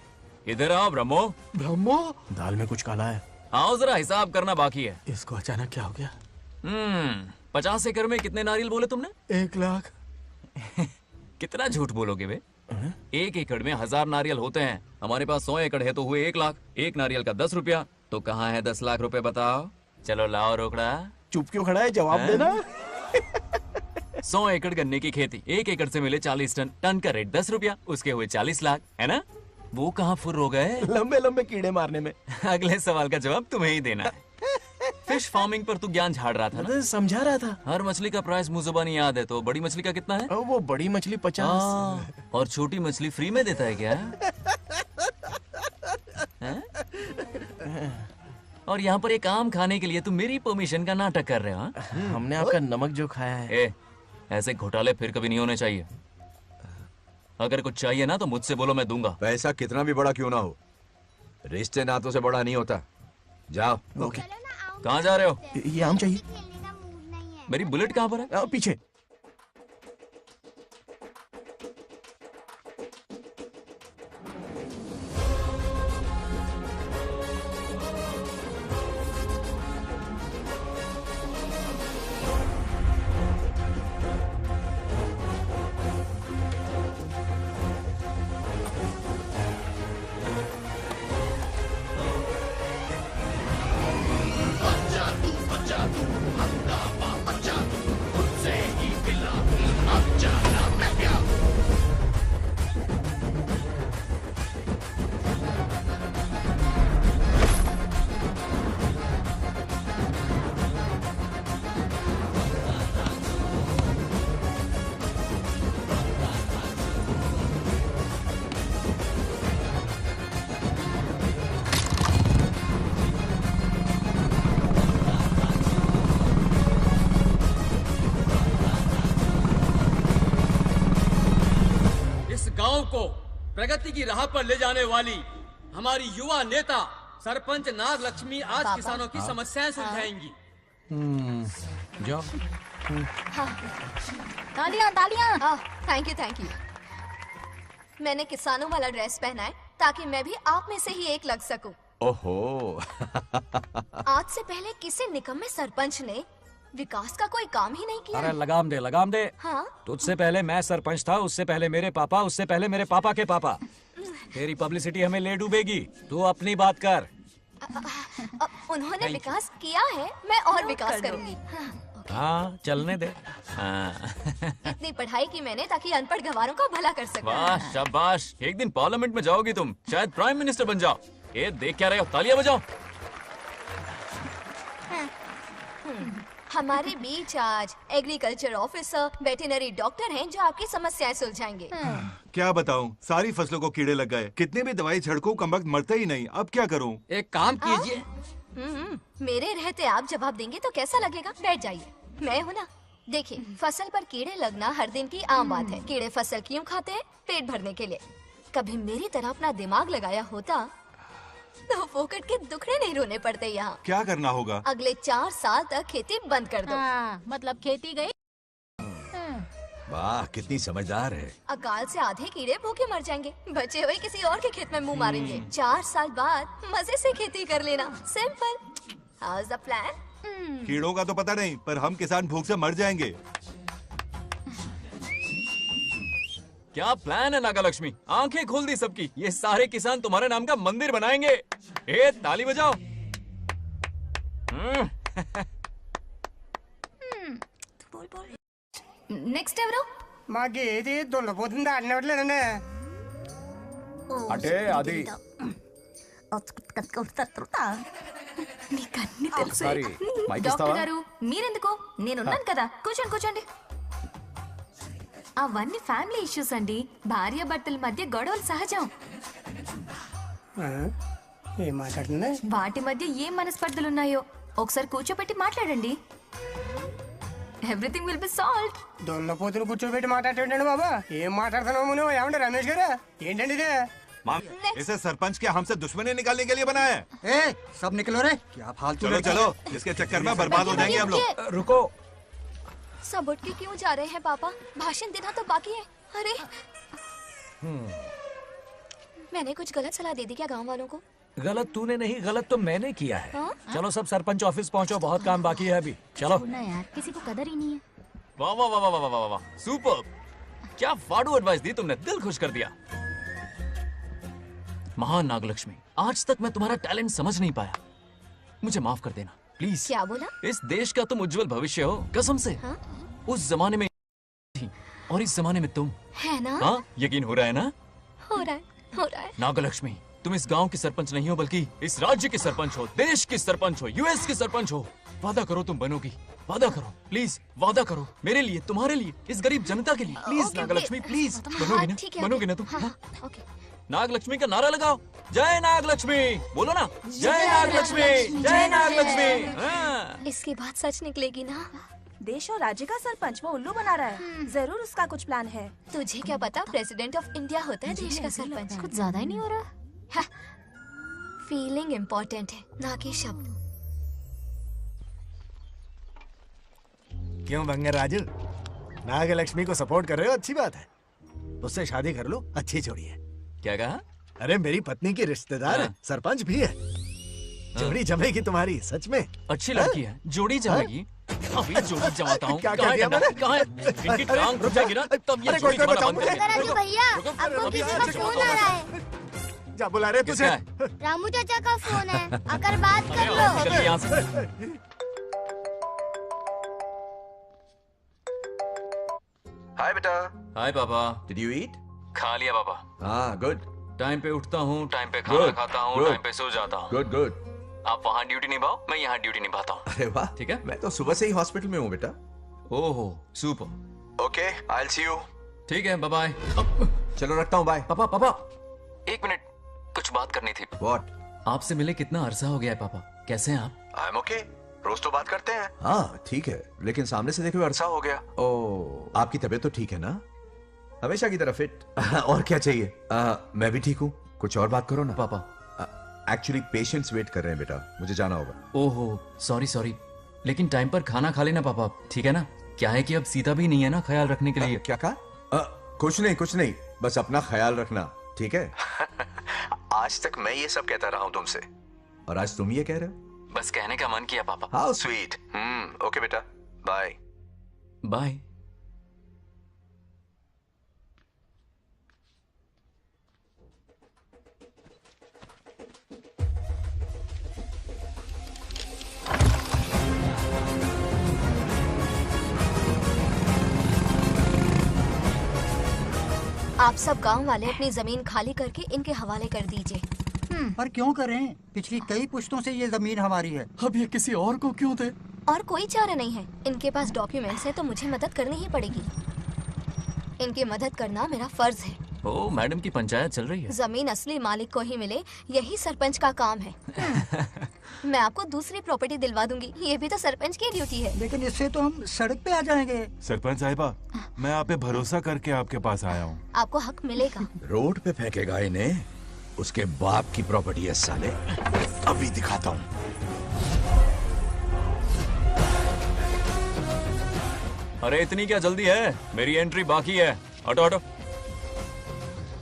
इधर आओ ब्रह्मो। ब्रह्मो, दाल में कुछ काला है। आओ जरा हिसाब करना बाकी है। इसको अचानक क्या हो गया? 50 एकड़ में कितने नारियल बोले तुमने? 1 लाख। कितना झूठ बोलोगे बे? 1 एकड़ में 1000 नारियल होते हैं। हमारे पास 100 एकड़ है तो हुए 1 लाख। एक नारियल का 10 रुपया, तो कहाँ है 10 लाख रुपए बताओ? चलो लाओ रोकड़ा। चुप क्यों खड़ा है, जवाब देना। 100 एकड़ गन्ने की खेती, 1 एकड़ से मिले 40 टन, टन का रेट 10 रुपया, उसके हुए 40 लाख, है ना? वो कहाँ फुर हो गए? लंबे लंबे कीड़े मारने में। अगले सवाल का जवाब तुम्हें ही देना है। फिश फार्मिंग पर तू ज्ञान झाड़ रहा था ना? समझा रहा था। हर मछली का प्राइस मुझे जुबानी याद है, तो बड़ी मछली का कितना है? वो बड़ी मछली 50। और छोटी मछली फ्री में देता है क्या? और यहाँ पर एक आम खाने के लिए तुम मेरी परमिशन का नाटक कर रहे हो? हमने आपका नमक जो खाया है। ऐसे घोटाले फिर कभी नहीं होने चाहिए। अगर कुछ चाहिए ना तो मुझसे बोलो, मैं दूंगा। पैसा कितना भी बड़ा क्यों ना हो, रिश्ते नातों से बड़ा नहीं होता। जाओ। ओके। कहाँ जा रहे हो? ये आम चाहिए। मेरी बुलेट कहाँ पर है? पीछे। गांव को प्रगति की राह पर ले जाने वाली हमारी युवा नेता सरपंच नाग लक्ष्मी आज किसानों की समस्याएं सुलझाएंगी। जाओ। तालियां तालियां। Thank you. मैंने किसानों वाला ड्रेस पहना है ताकि मैं भी आप में से ही एक लग सकूं। ओहो। आज से पहले किसी निकम्मे सरपंच ने विकास का कोई काम ही नहीं किया। अरे लगाम दे। हाँ? तुझसे पहले मैं सरपंच था, उससे पहले मेरे पापा, उससे पहले मेरे पापा के पापा। तेरी पब्लिसिटी हमें ले डूबेगी, तू अपनी बात कर। उन्होंने विकास किया है, मैं और विकास करूंगी। हाँ, चलने दे। इतनी पढ़ाई की मैंने ताकि अनपढ़ गंवारों का भला कर सकूं। वाह शाबाश, एक दिन पार्लियामेंट में जाओगी तुम, शायद प्राइम मिनिस्टर बन जाओ। ये देख क्या रहे हो, तालियां बजाओ। हमारे बीच आज एग्रीकल्चर ऑफिसर, वेटरनरी डॉक्टर हैं जो आपकी समस्याएं सुलझाएंगे। क्या बताऊं, सारी फसलों को कीड़े लग गए। कितने भी दवाई छिड़कूं कमबख्त मरते ही नहीं। अब क्या करूं? एक काम कीजिए। मेरे रहते आप जवाब देंगे तो कैसा लगेगा? बैठ जाइए, मैं हूँ ना। देखिए, फसल पर कीड़े लगना हर दिन की आम बात है। कीड़े फसल क्यों खाते हैं? पेट भरने के लिए। कभी मेरी तरह अपना दिमाग लगाया होता तो फोकट के दुखड़े नहीं रोने पड़ते यहाँ। क्या करना होगा? अगले 4 साल तक खेती बंद कर दो। मतलब खेती गई। वाह, कितनी समझदार है। अकाल से आधे कीड़े भूखे मर जाएंगे, बचे हुए किसी और के खेत में मुंह मारेंगे। 4 साल बाद मजे से खेती कर लेना। Simple. How is the plan? कीड़ों का तो पता नहीं, पर हम किसान भूख से मर जाएंगे। क्या प्लान है नागा लक्ष्मी? आंखें खोल दी सबकी। ये सारे किसान तुम्हारे नाम का मंदिर बनाएंगे। ए, ताली बजाओ। నెక్స్ట్ ఎవరు? మాకు ఏది దున్నపోతుంది ఆడినట్లేదండి. అంటే అది నీకన్నీ తెలుసు. సారీ, మైక్ డాక్టర్ ఇస్తావా? గారు మీరెందుకు? నేనున్నాను కదా. కూర్చోండి కూర్చోండి. అవన్నీ ఫ్యామిలీ ఇష్యూస్ అండి. భార్య భర్తల మధ్య గొడవలు సహజం. ఏం మాట్లాడుతుంది? వాటి మధ్య ఏం మనస్పర్ధలు ఉన్నాయో ఒకసారి కూర్చోబెట్టి మాట్లాడండి. Everything will be solved. దున్నపోతులు కూర్చోబెట్టి మాట్లాడేటండి బాబా. ఏం మాట్లాడుతున్నావు నువ్వు? ఏమండి రమేష్ గారు? ఏంటండి ఇదే? इसे सरपंच क्या हमसे दुश्मनी निकालने के लिए बनाया है? सब निकलो रे. क्या फालतू. चलो चलो, इसके चक्कर में बर्बाद हो जाएंगे हम लोग. रुको, सब उठ के क्यों जा रहे हैं पापा? भाषण देना तो बाकी है। अरे मैंने कुछ गलत सलाह दे दी क्या गांव वालों को? गलत तूने नहीं, गलत तो मैंने किया है। हाँ? चलो सब सरपंच ऑफिस पहुंचो, बहुत काम बाकी है अभी। चलो। ना यार, किसी को कदर ही नहीं है। वाह वाह वाह वाह वाह वाह वाह, सुपर! क्या फाड़ू एडवाइस दी तुमने, दिल खुश कर दिया। महान नागलक्ष्मी, आज तक मैं तुम्हारा टैलेंट समझ नहीं पाया, मुझे माफ कर देना प्लीज। क्या बोला? इस देश का तुम उज्जवल भविष्य हो, कसम से। हाँ? उस जमाने में थी और इस जमाने में तुम। है ना? हाँ, यकीन हो रहा है ना? हो रहा है। नागलक्ष्मी, तुम इस गांव की सरपंच नहीं हो, बल्कि इस राज्य की सरपंच हो, देश की सरपंच हो, यूएस की सरपंच हो। वादा करो तुम बनोगी, वादा करो प्लीज, वादा करो मेरे लिए, तुम्हारे लिए, इस गरीब जनता के लिए, प्लीज नागलक्ष्मी प्लीज। बनोगी ना? बनोगी ना तुम? नागलक्ष्मी का नारा लगाओ, जय नागलक्ष्मी, बोलो ना, जय नागलक्ष्मी, जय नागलक्ष्मी। इसकी बात सच निकलेगी ना? देश और राज्य का सरपंच वो उल्लू बना रहा है। जरूर उसका कुछ प्लान है। तुझे क्या पता, प्रेसिडेंट ऑफ इंडिया होता है देश का सरपंच। कुछ ज्यादा ही नहीं हो रहा? फीलिंग इम्पोर्टेंट है, ना कि शब्द। क्यों बंगर राजू, नागलक्ष्मी को सपोर्ट कर रहे हो? अच्छी बात है, उससे शादी कर लो, अच्छी जोड़ी है। क्या कहा? अरे मेरी पत्नी की रिश्तेदार है, सरपंच भी है, जोड़ी जमेगी तुम्हारी। सच में अच्छी लड़की है, जोड़ी जमेगी। अभी जोड़ी जमाता हूँ। क्या कह दिया मैंने? कहाँ है? इनकी टांग रुक जाएगी ना, तब ये जोड़ी जमाना बंद कर देंगे। राजू भैया, आपको किसी का फोन आ रहा है। जा बुला रहे तुझे। रामू चाचा का फोन है, आकर बात कर लो। यहाँ से। हाय बेटा। हाय पापा। Did you eat? खा लिया पापा। हाँ, गुड। टाइम पे उठता हूँ, टाइम पे खाना खाता हूँ, टाइम पे सो जाता हूँ। Good good. आप वहाँ ड्यूटी निभाओ, मैं यहाँ ड्यूटी निभाता हूँ। अरे वाह, ठीक है। मैं तो सुबह से ही हॉस्पिटल में हूँ बेटा। ओहो, super. Okay, I will see you. ठीक है, बाय बाय। चलो रखता हूँ, बाय। पापा पापा, एक मिनट, कुछ बात करनी थी। व्हाट? आपसे मिले कितना अरसा हो गया है पापा, कैसे हैं आप? आई एम ओके, रोज तो बात करते हैं। हाँ ठीक है, लेकिन सामने से देखे हुए अरसा हो गया। ओ, आपकी तबीयत तो ठीक है ना? हमेशा की तरह फिट। और क्या चाहिए? मैं भी ठीक हूँ, कुछ और बात करो ना। पापा एक्चुअली पेशेंट्स वेट कर रहे हैं बेटा, मुझे जाना होगा। ओहो, सॉरी सॉरी, लेकिन टाइम पर खाना खा लेना पापा, ठीक है ना? क्या है कि अब सीता भी नहीं है ना ख्याल रखने के लिए। क्या कहा? कुछ नहीं, बस अपना ख्याल रखना, ठीक है? आज तक मैं ये सब कहता रहा हूँ तुमसे, और आज तुम ये कह रहे हो? बस कहने का मन किया पापा। How sweet. ओके बेटा, बाय बाय। आप सब गांव वाले अपनी जमीन खाली करके इनके हवाले कर दीजिए। पर क्यों करें? पिछली कई पुश्तों से ये जमीन हमारी है। अब ये किसी और को क्यों दे? और कोई चारा नहीं है। इनके पास डॉक्यूमेंट्स है तो मुझे मदद करनी ही पड़ेगी। इनकी मदद करना मेरा फर्ज है। ओ, मैडम की पंचायत चल रही है। जमीन असली मालिक को ही मिले, यही सरपंच का काम है। मैं आपको दूसरी प्रॉपर्टी दिलवा दूंगी, ये भी तो सरपंच की ड्यूटी है। लेकिन इससे तो हम सड़क पे आ जाएंगे। सरपंच साहिबा, मैं आप पे भरोसा करके आपके पास आया हूँ। आपको हक मिलेगा। रोड पे फेंकेगा इन्हें, उसके बाप की प्रॉपर्टी है साले, अभी दिखाता हूँ। अरे इतनी क्या जल्दी है, मेरी एंट्री बाकी है। हटो हटो।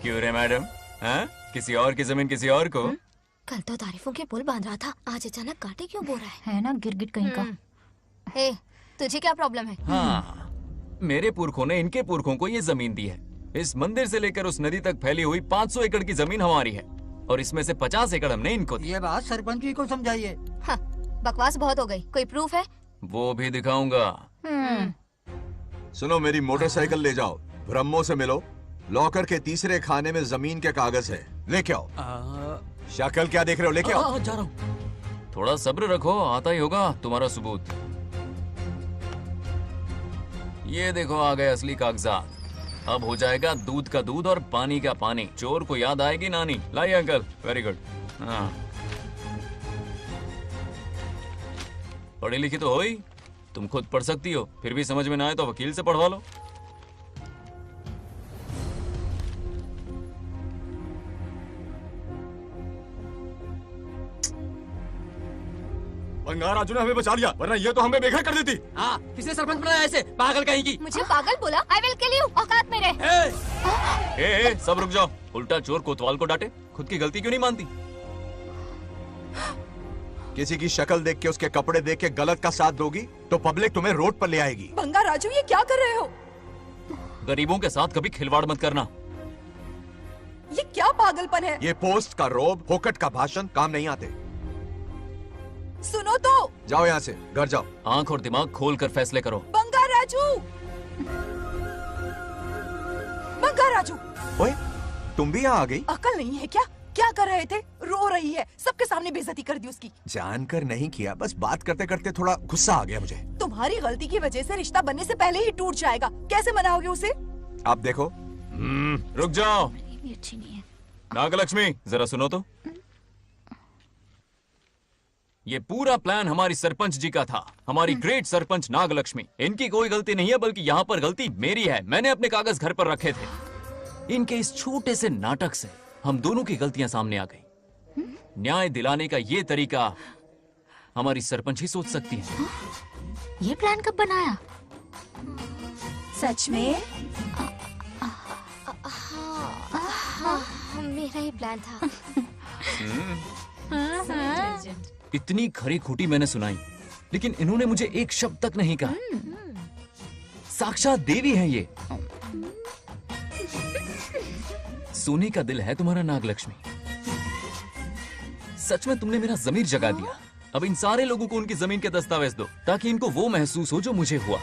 क्यों रे मैडम, हैं? किसी और की जमीन किसी और को? कल तो तारीफों के पुल बांध रहा था, आज अचानक कांटे क्यों बो रहा है ना गिरगिट कहीं का। हे, तुझे क्या प्रॉब्लम है? हाँ, मेरे पुरखों ने इनके पुरखों को ये जमीन दी है। इस मंदिर से लेकर उस नदी तक फैली हुई 500 एकड़ की जमीन हमारी है, और इसमें से 50 एकड़ हमने इनको दी। ये बात सरपंच जी को समझाइए। हाँ, बकवास बहुत हो गई। कोई प्रूफ है? वो भी दिखाऊंगा। सुनो, मेरी मोटरसाइकिल ले जाओ, ब्रह्मो से मिलो, लॉकर के तीसरे खाने में जमीन के कागज है, लेके आओ। शक्ल क्या देख रहे हो, लेके आओ। जा रहा हूँ। थोड़ा सब्र रखो, आता ही होगा तुम्हारा सबूत। ये देखो, आ गए असली कागजात। अब हो जाएगा दूध का दूध और पानी का पानी। चोर को याद आएगी नानी। लाइए अंकल, वेरी गुड। हाँ, पढ़ी लिखी तो हो ही, तुम खुद पढ़ सकती हो, फिर भी समझ में ना आए तो वकील से पढ़वा लो। बंगार राजू ने हमें बचा लिया, वरना ये तो हमें बेघर कर देती। हाँ, किसने सरपंच बनाया ऐसे पागल कहीं की? मुझे पागल बोला? आई विल किल यू, औकात में रहे। ए, सब रुक जाओ। उल्टा चोर कोतवाल को डांटे, खुद की गलती क्यों नहीं मानती? किसी की शक्ल देख के, उसके कपड़े देख के गलत का साथ दोगी तो पब्लिक तुम्हें रोड पर ले आएगी। बंगा राजू, ये क्या कर रहे हो? गरीबों के साथ कभी खिलवाड़ मत करना। ये क्या पागलपन है? ये पोस्ट का रोब, फोकट का भाषण काम नहीं आते। सुनो तो। जाओ यहाँ से, घर जाओ। आंख और दिमाग खोल कर फैसले करो। बंगा राजू, बंगा राजू। ओए, तुम भी यहाँ आ गई? अकल नहीं है क्या? क्या कर रहे थे? रो रही है, सबके सामने बेइज्जती कर दी उसकी। जानकर नहीं किया, बस बात करते करते थोड़ा गुस्सा आ गया मुझे। तुम्हारी गलती की वजह से रिश्ता बनने से पहले ही टूट जाएगा। कैसे मनाओगे उसे? आप देखो। रुक जाओ। नागलक्ष्मी, जरा सुनो तो। ये पूरा प्लान हमारी सरपंच जी का था, हमारी ग्रेट सरपंच नागलक्ष्मी। इनकी कोई गलती नहीं है, बल्कि यहाँ पर गलती मेरी है। मैंने अपने कागज घर पर रखे थे। इनके इस छोटे से नाटक से हम दोनों की गलतियां सामने आ गई। न्याय दिलाने का ये तरीका हमारी सरपंच ही सोच सकती है। ये प्लान कब बनाया? सच में? हाँ, मेरा ही प्लान था। इतनी खरी खोटी मैंने सुनाई, लेकिन इन्होंने मुझे एक शब्द तक नहीं कहा। साक्षात देवी है ये। सोने का दिल है तुम्हारा नागलक्ष्मी। सच में तुमने मेरा जमीर जगा दिया। अब इन सारे लोगों को उनकी जमीन के दस्तावेज दो, ताकि इनको वो महसूस हो जो मुझे हुआ।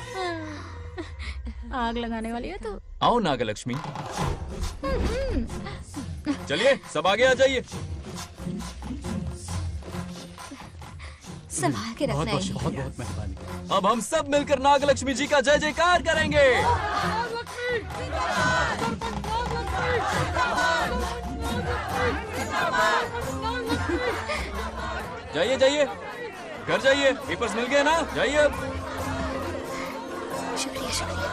आग लगाने वाली है तो। आओ नागलक्ष्मी, चलिए सब आगे आ जाइए। संभाल के रखना है। बहुत बहुत मेहरबानी। अब हम सब मिलकर नागलक्ष्मी जी का जय जयकार करेंगे। जाइए जाइए, घर जाइए। पेपर्स मिल गए ना? जाइए अब। शुक्रिया शुक्रिया।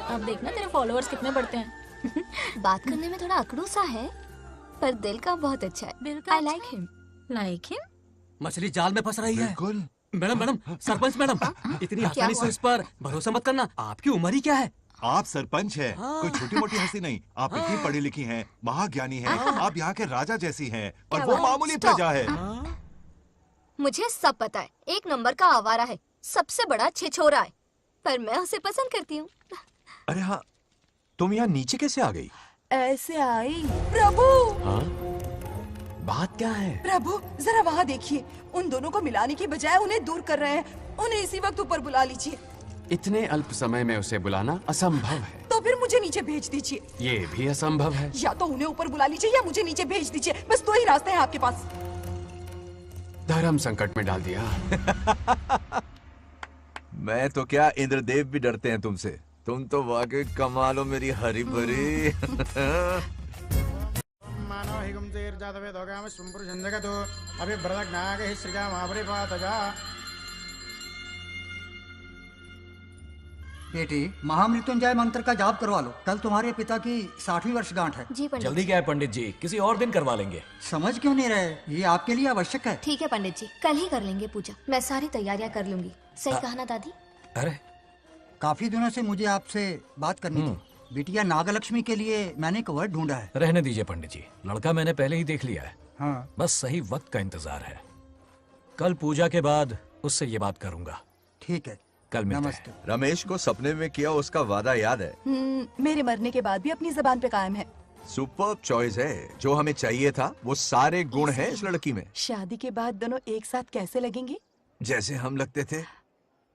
अब देखना तेरे फॉलोअर्स कितने बढ़ते हैं। बात करने में थोड़ा अकड़ू सा है, पर दिल का बहुत अच्छा है। I like him. Like him? मछली जाल में फंस रही है। बिल्कुल। मैडम मैडम, सरपंच मैडम, इतनी आसानी से उस पर भरोसा मत करना। आपकी उम्र ही क्या है? आप सरपंच हैं, कोई छोटी मोटी हस्ती नहीं। आप इतनी पढ़ी लिखी हैं, महाज्ञानी हैं, आप यहाँ के राजा जैसी हैं, और वो मामूली प्रजा है। मुझे सब पता है, एक नंबर का आवारा है, सबसे बड़ा छिछोरा है, पर मैं उसे पसंद करती हूँ। अरे हाँ, तुम यहाँ नीचे कैसे आ गई? ऐसे आई। प्रभु, हाँ? बात क्या है? प्रभु जरा वहाँ देखिए, उन दोनों को मिलाने की बजाय उन्हें दूर कर रहे हैं। उन्हें इसी वक्त ऊपर बुला लीजिए। इतने अल्प समय में उसे बुलाना असंभव है। तो फिर मुझे नीचे भेज दीजिए। ये भी असंभव है। या तो उन्हें ऊपर बुला लीजिए या मुझे नीचे भेज दीजिए। बस दो ही रास्ते हैं आपके पास। धर्म संकट में डाल दिया। मैं तो क्या, इंद्रदेव भी डरते हैं तुमसे। तुम तो वाकई कमाल हो मेरी हरी भरी। मानव हिगम तेर जातवे दोगाम सुंपुर जंदगतो अभी ब्रदक नागे श्रीगा महाबरी पातजा। बेटी, महामृत्युंजय मंत्र का जाप करवा लो। कल तुम्हारे पिता की 60वीं वर्षगांठ है। जी पंडित। जल्दी क्या है पंडित जी, किसी और दिन करवा लेंगे। समझ क्यों नहीं रहे? ये आपके लिए आवश्यक है। ठीक है पंडित जी, कल ही कर लेंगे पूजा। मैं सारी तैयारियां कर लूंगी। सही कहा ना दादी? अरे काफी दिनों से मुझे आपसे बात करनी थी। बिटिया नागलक्ष्मी के लिए मैंने एक वर्ड ढूंढा है। रहने दीजिए पंडित जी, लड़का मैंने पहले ही देख लिया है। हाँ। बस सही वक्त का इंतजार है। कल पूजा के बाद उससे ये बात करूंगा। ठीक है, कल मिलते नमस्ते। हैं। रमेश को सपने में किया उसका वादा याद है? मेरे मरने के बाद भी अपनी जबान पे कायम है। सुपर्ब चॉइस है। जो हमें चाहिए था वो सारे गुण हैं इस लड़की में। शादी के बाद दोनों एक साथ कैसे लगेंगे? जैसे हम लगते थे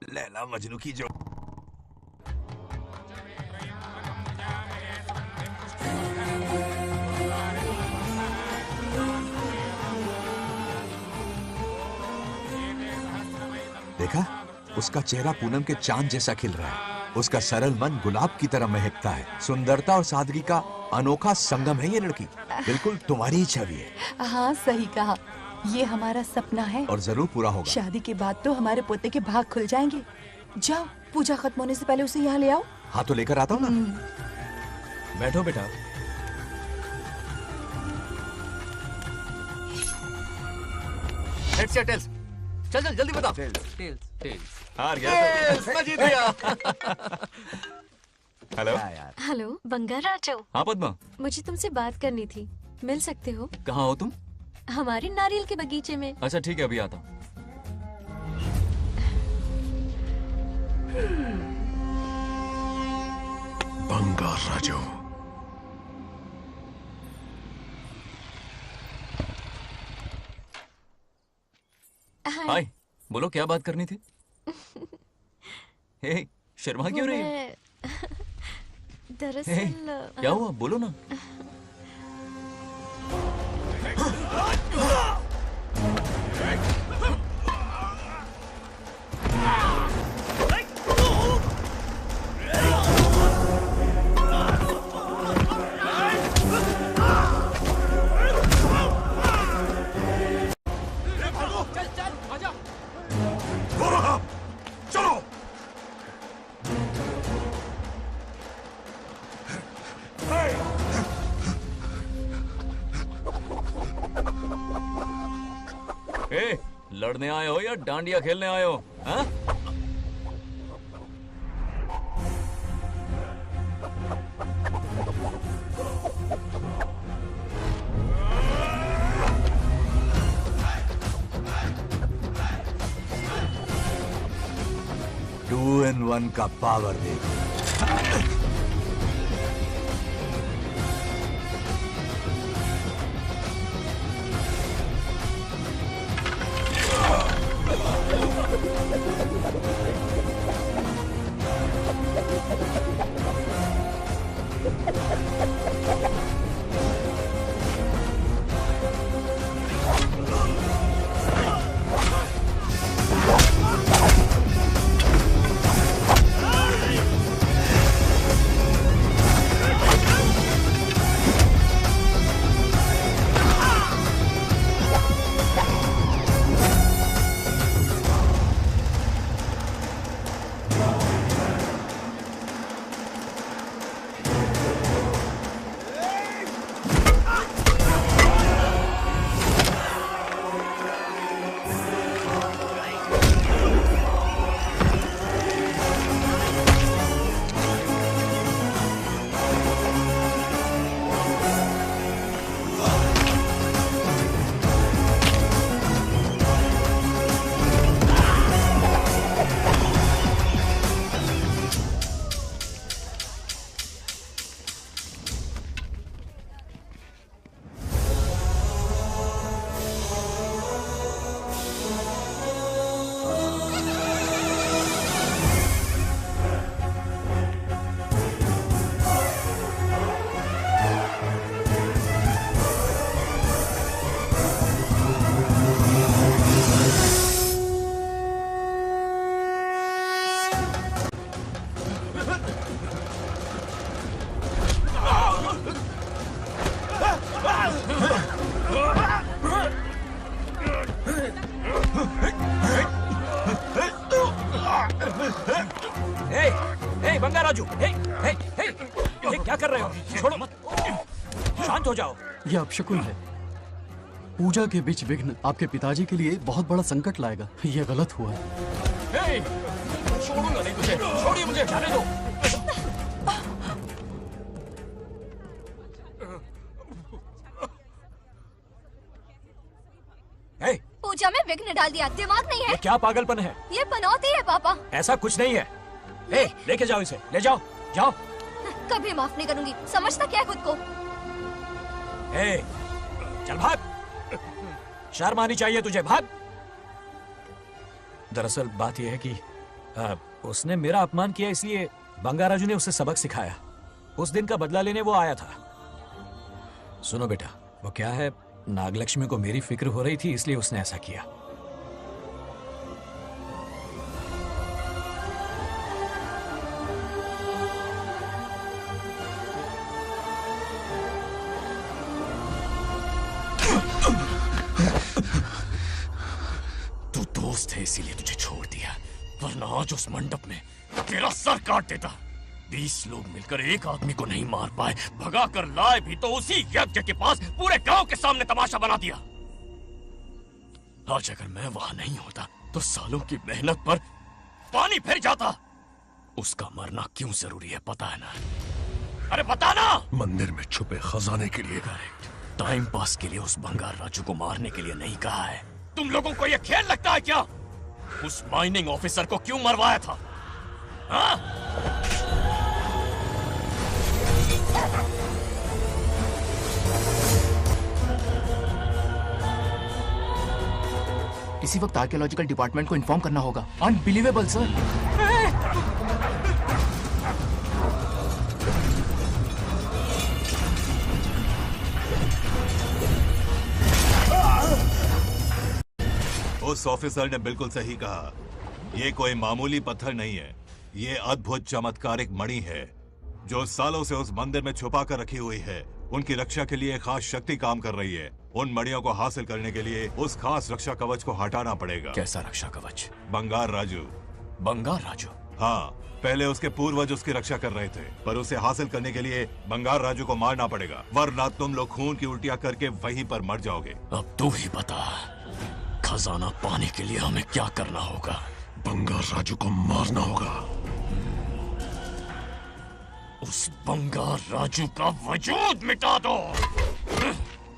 लैला मजनू की जो। देखा, उसका चेहरा पूनम के चांद जैसा खिल रहा है। उसका सरल मन गुलाब की तरह महकता है। सुंदरता और सादगी का अनोखा संगम है ये लड़की। बिल्कुल तुम्हारी ही छवि है। हाँ सही कहा, ये हमारा सपना है और जरूर पूरा होगा। शादी के बाद तो हमारे पोते के भाग खुल जाएंगे। जाओ, पूजा खत्म होने से पहले उसे यहाँ ले आओ। हाँ तो लेकर आता हूँ ना। बैठो बेटा। हेड्स या टेल्स? चल चल जल्दी बता। टेल्स। हार गया। मैं जीत गया। हेलो। हेलो बंगाराजू। हाँ पद्मा। मुझे तुमसे बात करनी थी, मिल सकते हो? कहाँ हो तुम? हमारे नारियल के बगीचे में। अच्छा ठीक है, अभी आता हूँ। बंगाराजू। हाय, बोलो क्या बात करनी थी? हे, शर्मा क्यों रही हो? हे, दरअसल क्या हुआ बोलो ना। ए, लड़ने आए हो या डांडिया खेलने आए हो? हाँ? टू इन वन का पावर देखो। बंगाराजू, ये क्या कर रहे हो? छोड़ो मत, शांत हो जाओ। ये अपशकुन है। पूजा के बीच विघ्न आपके पिताजी के लिए बहुत बड़ा संकट लाएगा। ये गलत हुआ। छोड़ूंगा नहीं तुझे, छोड़िए मुझे, जाने दो। पूजा में विघ्न डाल दिया, दिमाग नहीं है? ये क्या पागलपन है? ये पनौती है पापा। ऐसा कुछ नहीं है। लेके जाओ इसे, ले जाओ, जाओ। कभी माफ नहीं करूंगी, समझता क्या है खुद को? चल भाग, शर्म आनी चाहिए तुझे, भाग। दरअसल बात यह है कि उसने मेरा अपमान किया, इसलिए बंगाराजू ने उसे सबक सिखाया। उस दिन का बदला लेने वो आया था। सुनो बेटा, वो क्या है, नागलक्ष्मी को मेरी फिक्र हो रही थी, इसलिए उसने ऐसा किया। तू दोस्त है इसीलिए तुझे छोड़ दिया, वरना आज उस मंडप में तेरा सर काट देता। 20 लोग मिलकर एक आदमी को नहीं मार पाए, भगा कर लाए भी तो उसी यज्ञ के पास पूरे गांव के सामने तमाशा बना दिया। आज अगर मैं वहां नहीं होता तो सालों की मेहनत पर पानी फिर जाता। उसका मरना क्यों जरूरी है पता है ना? अरे बता ना। मंदिर में छुपे खजाने के लिए। टाइम पास के लिए उस बंगार राजू को मारने के लिए नहीं कहा है। तुम लोगों को यह खेल लगता है क्या? उस माइनिंग ऑफिसर को क्यों मरवाया था? हाँ? इसी वक्त आर्कियोलॉजिकल डिपार्टमेंट को इन्फॉर्म करना होगा। Unbelievable sir. उस ऑफिसर ने बिल्कुल सही कहा। ये कोई मामूली पत्थर नहीं है, ये अद्भुत चमत्कारिक मणि है जो सालों से उस मंदिर में छुपा कर रखी हुई है। उनकी रक्षा के लिए खास शक्ति काम कर रही है। उन मणियों को हासिल करने के लिए उस खास रक्षा कवच को हटाना पड़ेगा। कैसा रक्षा कवच? बंगार राजू। बंगार राजू? हाँ, पहले उसके पूर्वज उसकी रक्षा कर रहे थे, पर उसे हासिल करने के लिए बंगार राजू को मारना पड़ेगा, वरना तुम लोग खून की उल्टियां करके वहीं पर मर जाओगे। अब तू ही बता, खजाना पाने के लिए हमें क्या करना होगा? बंगार राजू को मारना होगा। उस बंगार राजू का वजूद मिटा दो।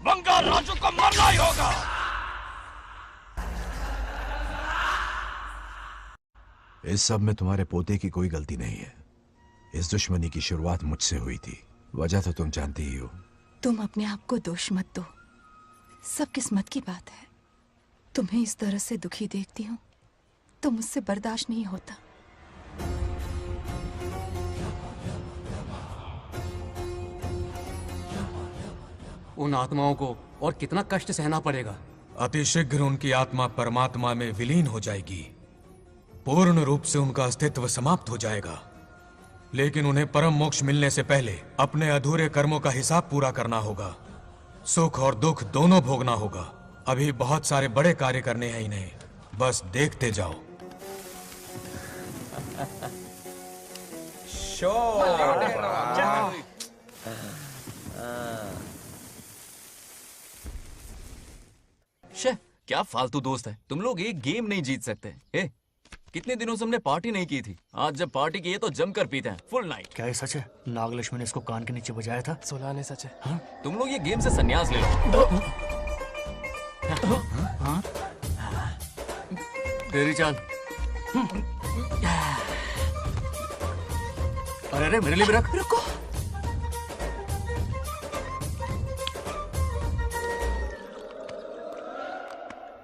बंगार राजू को मरना ही होगा। इस सब में तुम्हारे पोते की कोई गलती नहीं है। इस दुश्मनी की शुरुआत मुझसे हुई थी, वजह तो तुम जानती ही हो। तुम अपने आप को दोष मत दो, सब किस्मत की बात है। तुम्हें इस तरह से दुखी देखती हूँ तो मुझसे बर्दाश्त नहीं होता। उन आत्माओं को और कितना कष्ट सहना पड़ेगा। अतिशीघ्र उनकी आत्मा परमात्मा में विलीन हो जाएगी, पूर्ण रूप से उनका अस्तित्व समाप्त हो जाएगा। लेकिन उन्हें परम मोक्ष मिलने से पहले अपने अधूरे कर्मों का हिसाब पूरा करना होगा। सुख और दुख दोनों भोगना होगा। अभी बहुत सारे बड़े कार्य करने हैं इन्हें, बस देखते जाओ। शे, क्या फालतू दोस्त है तुम लोग। एक गेम नहीं जीत सकते। कितने दिनों से हमने पार्टी नहीं की थी, आज जब पार्टी की है तो जमकर पीते हैं, फुल नाइट। क्या ये सच है? नागलक्ष्मी ने इसको कान के नीचे बजाया था। सुलाने सच है। हाँ? तुम लोग ये गेम से संन्यास ले लो। हाँ? तेरी चाल। अरे अरे मेरे लिए भी रख। रुको।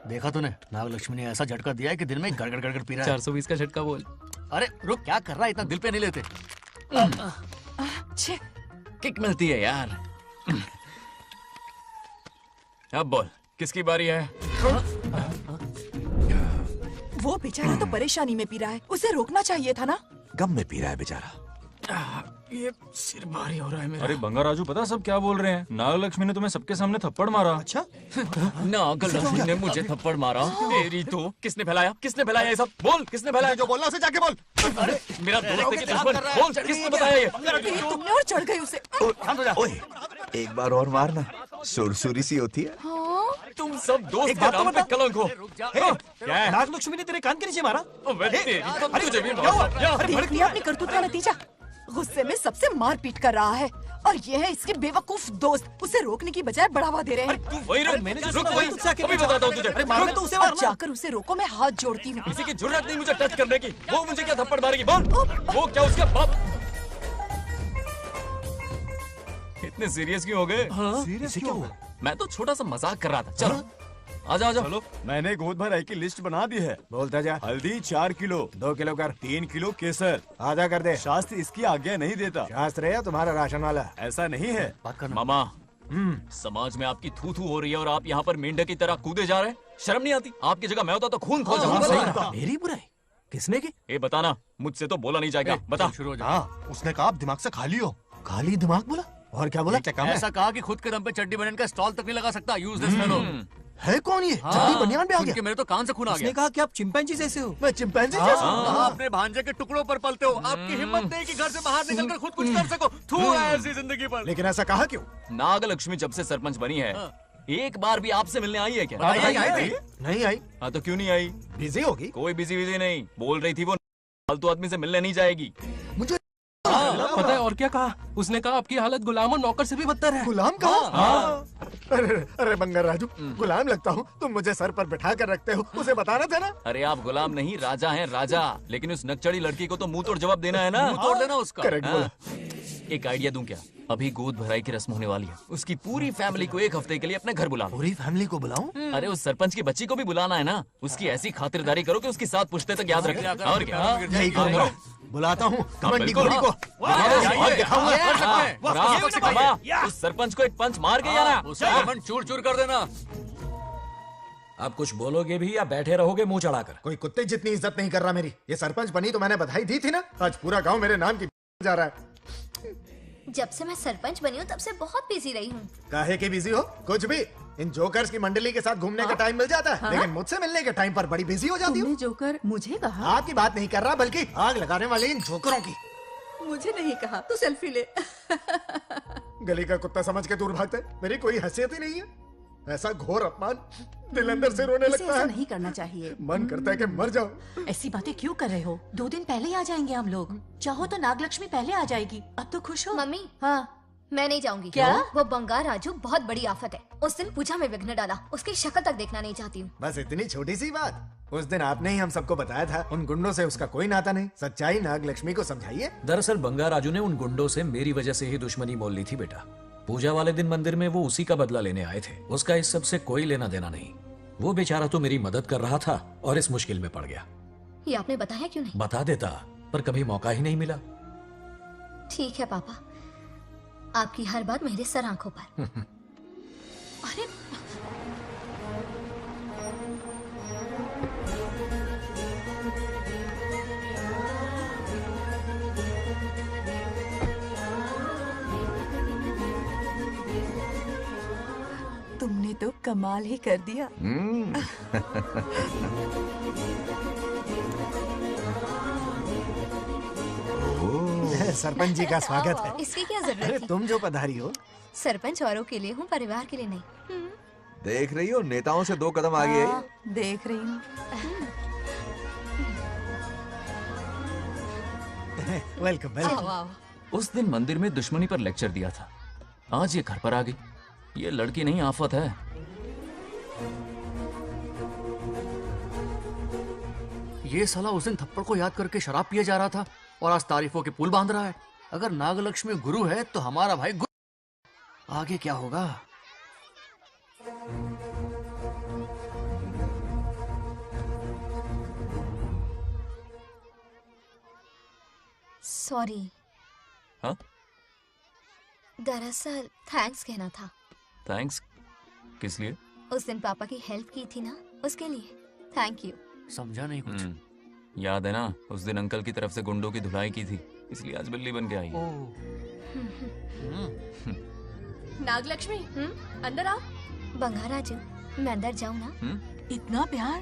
देखा तूने, नागलक्ष्मी ने ऐसा झटका दिया है कि दिल में गड़गड़ गड़गड़ पी रहा है। 420 का झटका बोल। अरे रुक, क्या कर रहा है? इतना दिल पे नहीं लेते। किक मिलती है यार। अब बोल, किसकी बारी है? वो बेचारा तो परेशानी में पी रहा है, उसे रोकना चाहिए था ना। गम में पी रहा है बेचारा। ये सिर भारी हो रहा है मेरा। अरे बंगार राजू, पता सब क्या बोल रहे हैं? नागलक्ष्मी ने तुम्हें सबके सामने थप्पड़ मारा। अच्छा? नागलक्ष्मी ने मुझे थप्पड़ मारा? तेरी तो किसने फैलाया? किसने फैलाया ये सब? बोल, किसने फैलाया? जो बोलना उसे जाके बोल। अरे मेरा दोस्त है कि दुश्मन? बोल, किसने बताया ये? तुमने और चढ़ गई उसे। ओए, एक बार और मारना, सुरसुरी सी होती है। तुम सब दोस्त के नाम पे कलंक हो। क्या है? नागलक्ष्मी ने तेरे कान के नीचे मारा? तुझे भी मारा। देख लिया अपनी करतूत का नतीजा। गुस्से में सबसे मारपीट कर रहा है और ये है इसके बेवकूफ दोस्त, उसे रोकने की बजाय बढ़ावा दे रहे हैं। वही रुक, अभी बताता हूँ तुझे। तो उसे जाकर उसे रोको, मैं हाथ जोड़ती हूँ। किसी की जुर्रत नहीं मुझे टच करने की। वो मुझे क्या थप्पड़ मारेगी? बोल, वो क्या उसका बाप? इतने सीरियस क्यों हो गए? सीरियस क्यों हुआ? मैं तो छोटा सा मजाक कर रहा था। चलो आजा। चलो, मैंने गोद भराई की लिस्ट बना दी है। बोलता जा। हल्दी 4 किलो, 2 किलो कर, 3 किलो केसर। आधा कर दे। शास्त्र इसकी आज्ञा नहीं देता। शास्त्र है या तुम्हारा राशन वाला? ऐसा नहीं है मामा। समाज में आपकी थू थू हो रही है और आप यहाँ पर मेंढक की तरह कूदे जा रहे हैं। शर्म नहीं आती? आपकी जगह मैं होता तो खून खोल जाऊंगा। मेरी बुराई किसने की? ये बताना, मुझसे तो बोला नहीं जाएगा। बता। शुरू हो जा। हाँ, उसने कहा आप दिमाग से खाली हो। खाली दिमाग बोला? और क्या बोला? ऐसा कहा कि खुद के दम पे चड्डी बनियान का स्टॉल तक नहीं लगा सकता। Use this fellow. है कौन ये? चड्डी बनियान पे आ गया? मेरे तो कान से खून आ गया। उसने कहा कि आप चिंपैंजी जैसे हो। मैं चिंपैंजी जैसा हूँ? आप अपने भांजे के टुकड़ों पर पलते हो। आपकी हिम्मत नहीं कि घर से बाहर निकलकर खुद कुछ कर सको। थू है ऐसी जिंदगी पर। लेकिन ऐसा कहा क्यों? नागलक्ष्मी जब से सरपंच बनी है, एक बार भी आपसे मिलने आई है क्या? नहीं आई। हाँ तो क्यों नहीं आई? बिजी होगी। कोई बिजी नहीं, बोल रही थी वो फालतू आदमी से मिलने नहीं जाएगी। मुझे पता है और क्या कहा? उसने कहा आपकी हालत गुलाम और नौकर से भी बदतर है। गुलाम कहा? अरे बंगर राजू, गुलाम लगता हूँ? तुम मुझे सर पर बिठा कर रखते हो, उसे बताना था ना। अरे आप गुलाम नहीं राजा हैं, राजा। लेकिन उस नकचड़ी लड़की को तो मुंह तोड़ जवाब देना है ना। मुंह तोड़ देना उसका। करेक्ट बोला। एक आइडिया दूं क्या? अभी गोद भराई की रस्म होने वाली है, उसकी पूरी फैमिली को एक हफ्ते के लिए अपने घर बुला लो। पूरी फैमिली को बुलाऊं? अरे उस सरपंच की बच्ची को भी बुलाना है ना। उसकी ऐसी खातिरदारी करो कि उसकी 7 पुश्ते तक याद रखे। और क्या? यही करूंगा। बुलाता हूँ कबड्डी घोड़ी को। उस सरपंच को एक पंच मार के जाना। चूर चूर कर देना। आप कुछ बोलोगे भी या बैठे रहोगे मुंह चढ़ाकर? कोई कुत्ते जितनी इज्जत नहीं कर रहा मेरी। ये सरपंच बनी तो मैंने बधाई दी थी ना। आज पूरा गांव मेरे नाम की जा रहा है। जब से मैं सरपंच बनी हूँ तब से बहुत बिजी रही हूँ। काहे के बिजी हो? कुछ भी। इन जोकर्स की मंडली के साथ घूमने का टाइम मिल जाता है, लेकिन मुझसे मिलने के टाइम पर बड़ी बिजी हो जाती हूँ। जोकर मुझे कहा? आपकी बात नहीं कर रहा, बल्कि आग लगाने वाले इन जोकरों की। मुझे नहीं कहा। तू सेल्फी ले। गली का कुत्ता समझ के दूर भागता है। मेरी कोई हैसियत ही नहीं है। ऐसा घोर अपमान, दिल अंदर से रोने लगता है। नहीं करना चाहिए। मन करता है कि मर जाओ। ऐसी बातें क्यों कर रहे हो? 2 दिन पहले ही आ जाएंगे हम लोग। चाहो तो नागलक्ष्मी पहले आ जाएगी। अब तो खुश हो? मम्मी, हाँ मैं नहीं जाऊंगी। क्या? वो बंगार राजू बहुत बड़ी आफत है। उस दिन पूजा में विघ्न डाला, उसकी शक्ल तक देखना नहीं चाहती हूँ। बस इतनी छोटी सी बात। उस दिन आपने ही हम सबको बताया था उन गुंडों से उसका कोई नाता नहीं। सच्चाई नागलक्ष्मी को समझाइए। दरअसल बंगार राजू ने उन गुंडों से मेरी वजह से ही दुश्मनी मोल ली थी बेटा। पूजा वाले दिन मंदिर में वो उसी का बदला लेने आए थे। उसका इस सब से कोई लेना देना नहीं। वो बेचारा तो मेरी मदद कर रहा था और इस मुश्किल में पड़ गया। ये आपने बताया क्यों नहीं? बता देता, पर कभी मौका ही नहीं मिला। ठीक है पापा, आपकी हर बात मेरे सर आंखों पर। अरे तुमने तो कमाल ही कर दिया। सरपंच जी का स्वागत है। इसकी क्या जरूरत अरे थी? तुम जो पधारी हो। सरपंच औरों के लिए हूँ, परिवार के लिए नहीं। देख रही हो, नेताओं से 2 कदम आगे आई। देख रही हूँ। Welcome welcome. उस दिन मंदिर में दुश्मनी पर लेक्चर दिया था, आज ये घर पर आ गई। ये लड़की नहीं आफत है। ये साला उस दिन थप्पड़ को याद करके शराब पिए जा रहा था और आज तारीफों के पुल बांध रहा है। अगर नागलक्ष्मी गुरु है तो हमारा भाई गुरु। आगे क्या होगा? सॉरी। हाँ? दरअसल थैंक्स कहना था। थैंक्स किस लिए? उस दिन पापा की हेल्प की थी ना, उसके लिए थैंक यू। समझा नहीं कुछ। याद है ना, उस दिन अंकल की तरफ से गुंडों की धुलाई की थी, इसलिए आज बिल्ली बन के आई है। नागलक्ष्मी, अंदर आओ। बंगार राजू, मैं अंदर जाऊँ ना? इतना प्यार,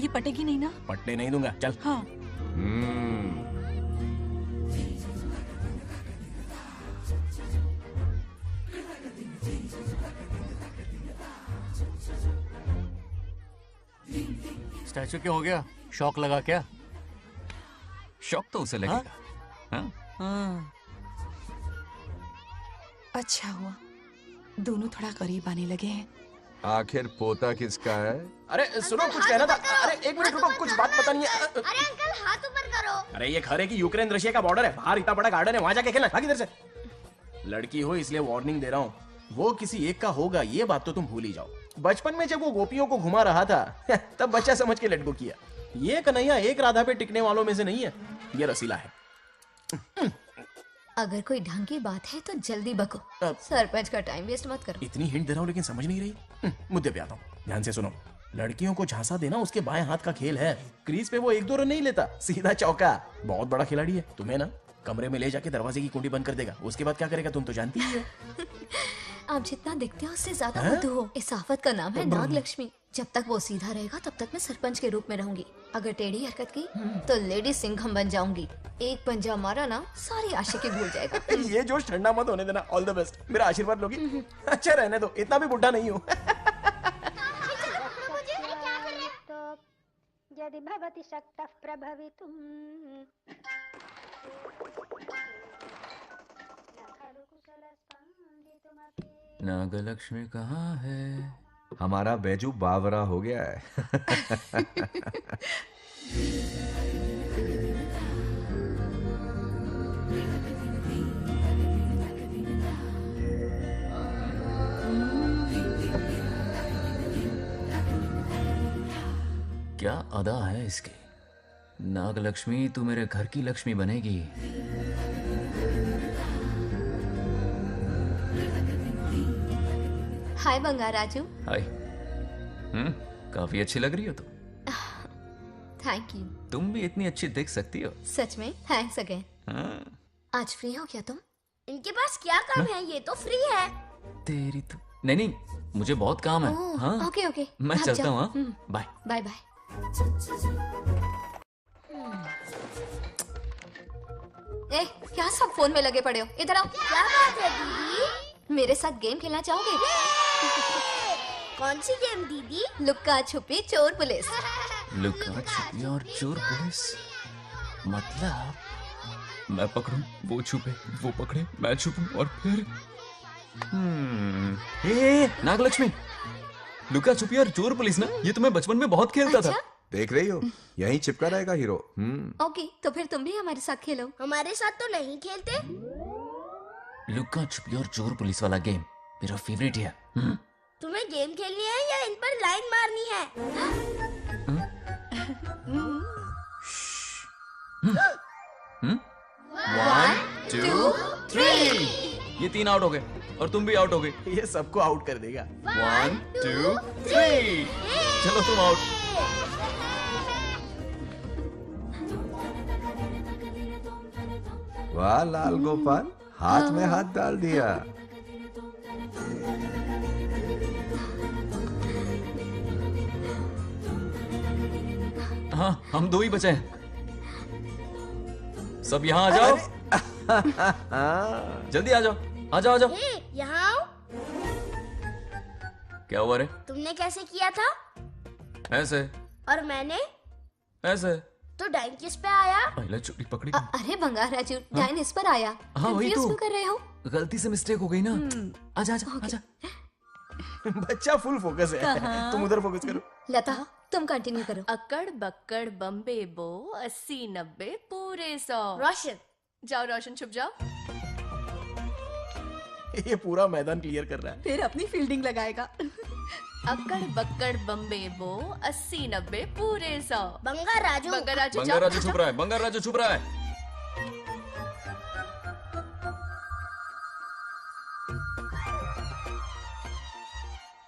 ये पटेगी नहीं ना? पटने नहीं दूंगा, चल। हाँ। स्टैचू क्यों हो गया? शौक लगा क्या? शौक तो उसे लगेगा। हाँ? हाँ। अच्छा हुआ दोनों थोड़ा करीब आने लगे हैं। आखिर पोता किसका है? अरे सुनो, कुछ कहना था। अरे 1 मिनट रुको, कुछ बात बतानी है। अरे अंकल, हाथ ऊपर करो। अरे ये घर है कि यूक्रेन रशिया का बॉर्डर है? बाहर इतना बड़ा गार्डन है, वहां जाके खेलना। भाग इधर से। लड़की हो इसलिए वार्निंग दे रहा हूँ, वो किसी एक का होगा ये बात तो तुम भूल ही जाओ। बचपन में जब वो गोपियों को घुमा रहा था तब बच्चा समझ के लटको किया। ये कन्हैया एक राधा पे टिकने वालों में से नहीं है, ये रसीला है। अगर कोई ढंग की बात है तो जल्दी बको, सरपंच का टाइम वेस्ट मत करो। इतनी हिंट दे रहा हूँ लेकिन समझ नहीं रही। मुद्दे पे आता हूँ, ध्यान से सुनो। लड़कियों को झांसा देना उसके बाएं हाथ का खेल है। क्रीज पे वो 1-2 रन नहीं लेता, सीधा चौका। बहुत बड़ा खिलाड़ी है। तुम्हें ना कमरे में ले जाके दरवाजे की कुंडी बंद कर देगा, उसके बाद क्या करेगा तुम तो जानती ही हो। आप जितना दिखते हो उससे ज्यादा बुद्धू हो। इस आफत का नाम है नागलक्ष्मी। जब तक वो सीधा रहेगा तब तक मैं सरपंच के रूप में रहूंगी। अगर टेढ़ी हरकत की तो लेडी सिंघम बन जाऊंगी। एक पंजा मारा ना सारी आशिकी भूल जाएगा। ये जोश ठंडा मत होने देना। All the best. मेरा आशीर्वाद लोगी? अच्छा रहने दो, इतना भी बुढ़ा नहीं हूँ। यदि भवति शक्तः प्रभवितुम् नागलक्ष्मी कहाँ है? हमारा बैजू बावरा हो गया है। क्या अदा है इसकी। नागलक्ष्मी तू मेरे घर की लक्ष्मी बनेगी। हाय बंगार राजू। हाय। काफी अच्छी लग रही हो तुम। Thank you. तुम भी इतनी अच्छी दिख सकती हो। सच में थैंक्स अगेन। हाँ। आज फ्री हो क्या तुम? इनके पास क्या काम है? ये तो फ्री है। तेरी तो नहीं, मुझे बहुत काम है। ओह, हाँ ओके ओके। मैं भाग चलता जाओ। हूँ। हाँ? Bye bye bye. ए, क्या सब फोन में लगे पड़े हो? इधर आओ। क्या बात है दीदी? मेरे साथ गेम खेलना चाहोगे? कौन सी गेम दीदी? लुक्का छुपी चोर पुलिस। लुका छुपी और चोर पुलिस मतलब मैं पकड़ूं, वो छुपे, वो पकड़े, मैं छुपूं और फिर नागलक्ष्मी, लुका छुपी और चोर पुलिस ना, ये तो मैं बचपन में बहुत खेलता था। देख रही हो, यहीं चिपका रहेगा हीरो। ओके, तो फिर तुम भी हमारे साथ खेलो। हमारे साथ तो नहीं खेलते। लुका छुपी और चोर पुलिस वाला गेम मेरा फेवरेट है। तुम्हें गेम खेलनी है या इन पर लाइन मारनी है? 1 2 3 ये 3 आउट हो गए और तुम भी आउट हो गए। ये सबको आउट कर देगा। 1 2 3 चलो तुम आउट। वाह लाल गोपाल, हाथ में हाथ डाल दिया। हाँ, हम 2 ही बचे हैं। सब यहाँ आ जाओ। जल्दी आ जाओ, आ जाओ, आ जाओ। यहाँ आओ। क्या हुआ रे? तुमने कैसे किया था? ऐसे। और मैंने? ऐसे। तो डाइन किस पे आया? पहले चोरी पकड़ी। अरे बंगार राजू, डाइन इस पर आया। हाँ वही Confuse तो। क्यों कर रहे हो? गलती से मिस्टेक हो गई ना। आजा आजा आजा। बच्चा फुल फोकस है। कहाँ? तुम उधर फोकस करो। लता, तुम कंटिन्यू करो। अकड़ बक्कड़ बम्बे बो 80 90 पूरे 100। रोशन जाओ, रोशन छुप जाओ। ये पूरा मैदान क्लियर कर रहा है। फिर अपनी फील्डिंग लगाएगा। अकड़ बक्कड़ बम्बे बो 80 90 पूरे 100। बंगार राजू। बंगार राजू बंगार राजू छुप रहा है, बंगार राजू छुप रहा है।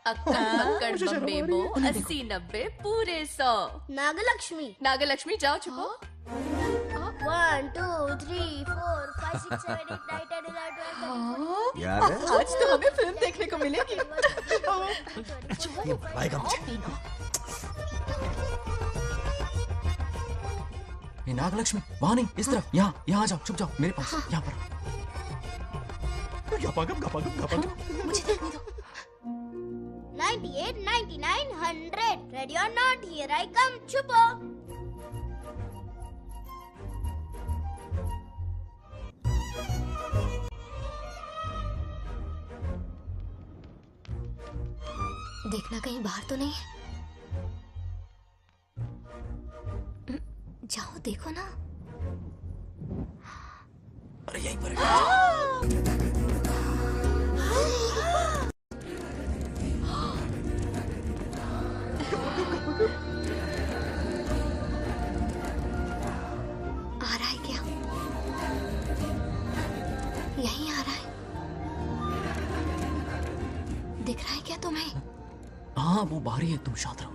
अक्कड़ बक्कड़ बम्बे बो 80 90 पूरे 100। नागलक्ष्मी। नागलक्ष्मी जाओ छुपो। 1 2 3 4 5 6 7 8 9 10 11 12 याद है? आज तो हमें फिल्म देखने को मिलेगी। ये आएगा मुझे। ये नागलक्ष्मी वहां नहीं, इस तरफ, यहाँ यहाँ आ जाओ, छुप जाओ मेरे पास, यहाँ पर। मुझे देखने दो। 98 99 100 ready or not here I come छुपो। देखना कहीं बाहर तो नहीं है। जाओ देखो ना। अरे यहीं पर है। आ रहा है क्या? यहीं आ रहा है। दिख रहा है क्या तुम्हें? हाँ वो बाहर ही है, तुम शांत रहो।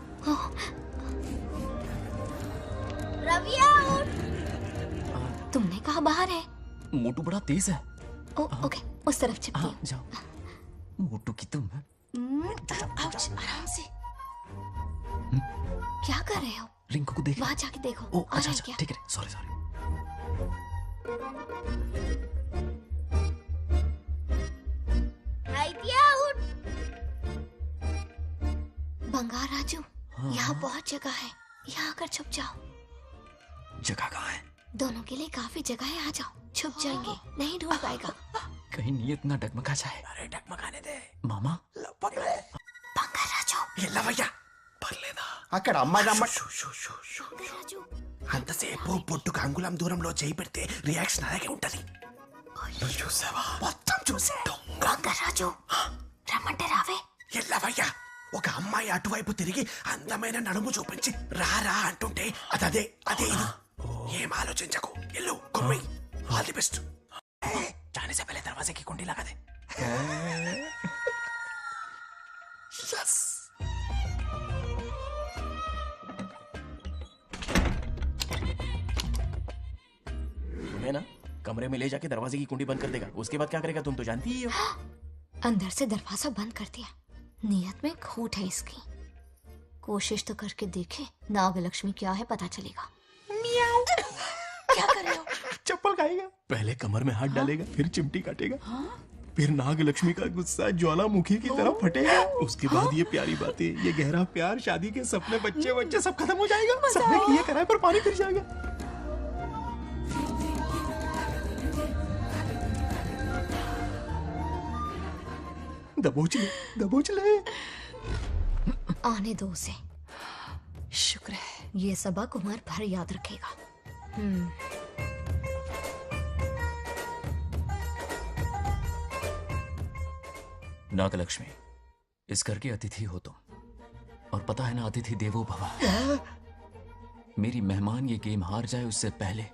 रवि आउट। तुमने कहा बाहर है? मोटू बड़ा तेज है। ओके, उस तरफ छिपती हूँ। जाओ। मोटू की तुम। आराम से। क्या कर रहे हो? रिंकू को देख। वहाँ जाके देखो। ओ आ अच्छा रहा है अच्छा क्या? ठीक है, सॉरी सॉरी। आइडिया उठ। बंगार राजू, यहाँ बहुत जगह है, यहाँ आकर छुप जाओ। जगह कहाँ है? दोनों के लिए काफी जगह है, आ जाओ। छुप जाएंगे, नहीं ढूंढ पाएगा। कहीं नीयत ना डगमगा जाए। अरे डगमगाने दे मामा पगले बंगार राजू ये लवయ్య పర్లేదా అక్కడ అమ్మాయి రమ్మ రాజు అంతసేపు పొట్టుకు అంగుళం దూరంలో చేయి పెడితే రియాక్షన్ అలాగే ఉంటది. నువ్వు చూసావా? మొత్తం చూసా. బొంగ రాజు రమ్మంటే రావే. ఎల్లవయ్యా ఒక అమ్మాయి అటువైపు తిరిగి అందమైన నడుము చూపించి రారా అంటుంటే అదే అదే ఇది. ఏం ఆలోచించకు. ఎల్లు కొమ్మి. All the best. जाने से पहले दरवाजे की कुंडी लगा दे. यस. तुम्हें ना कमरे में ले जाके दरवाजे की कुंडी बंद कर देगा. उसके बाद क्या करेगा तुम तो जानती ही हो. अंदर से दरवाजा बंद कर दिया. नियत में खोट है इसकी. कोशिश तो करके देखे. नागलक्ष्मी क्या है पता चलेगा. क्या कर रहे हो? चप्पल खाएगा. पहले कमर में हाथ डालेगा, फिर चिमटी काटेगा, फिर नागलक्ष्मी का गुस्सा ज्वालामुखी की तरह फटेगा. उसके बाद ये प्यारी बातें, ये गहरा प्यार, शादी के सपने, बच्चे बच्चे सब खत्म हो जाएगा. सबने किए कराए पर पानी फिर जाएगा. दबोच ले. आने दो उसे. शुक्र है ये सबक उम्र भर याद रखेगा. नागलक्ष्मी, इस घर के अतिथि हो तुम, और पता है ना अतिथि देवो भव. मेरी मेहमान ये गेम हार जाए उससे पहले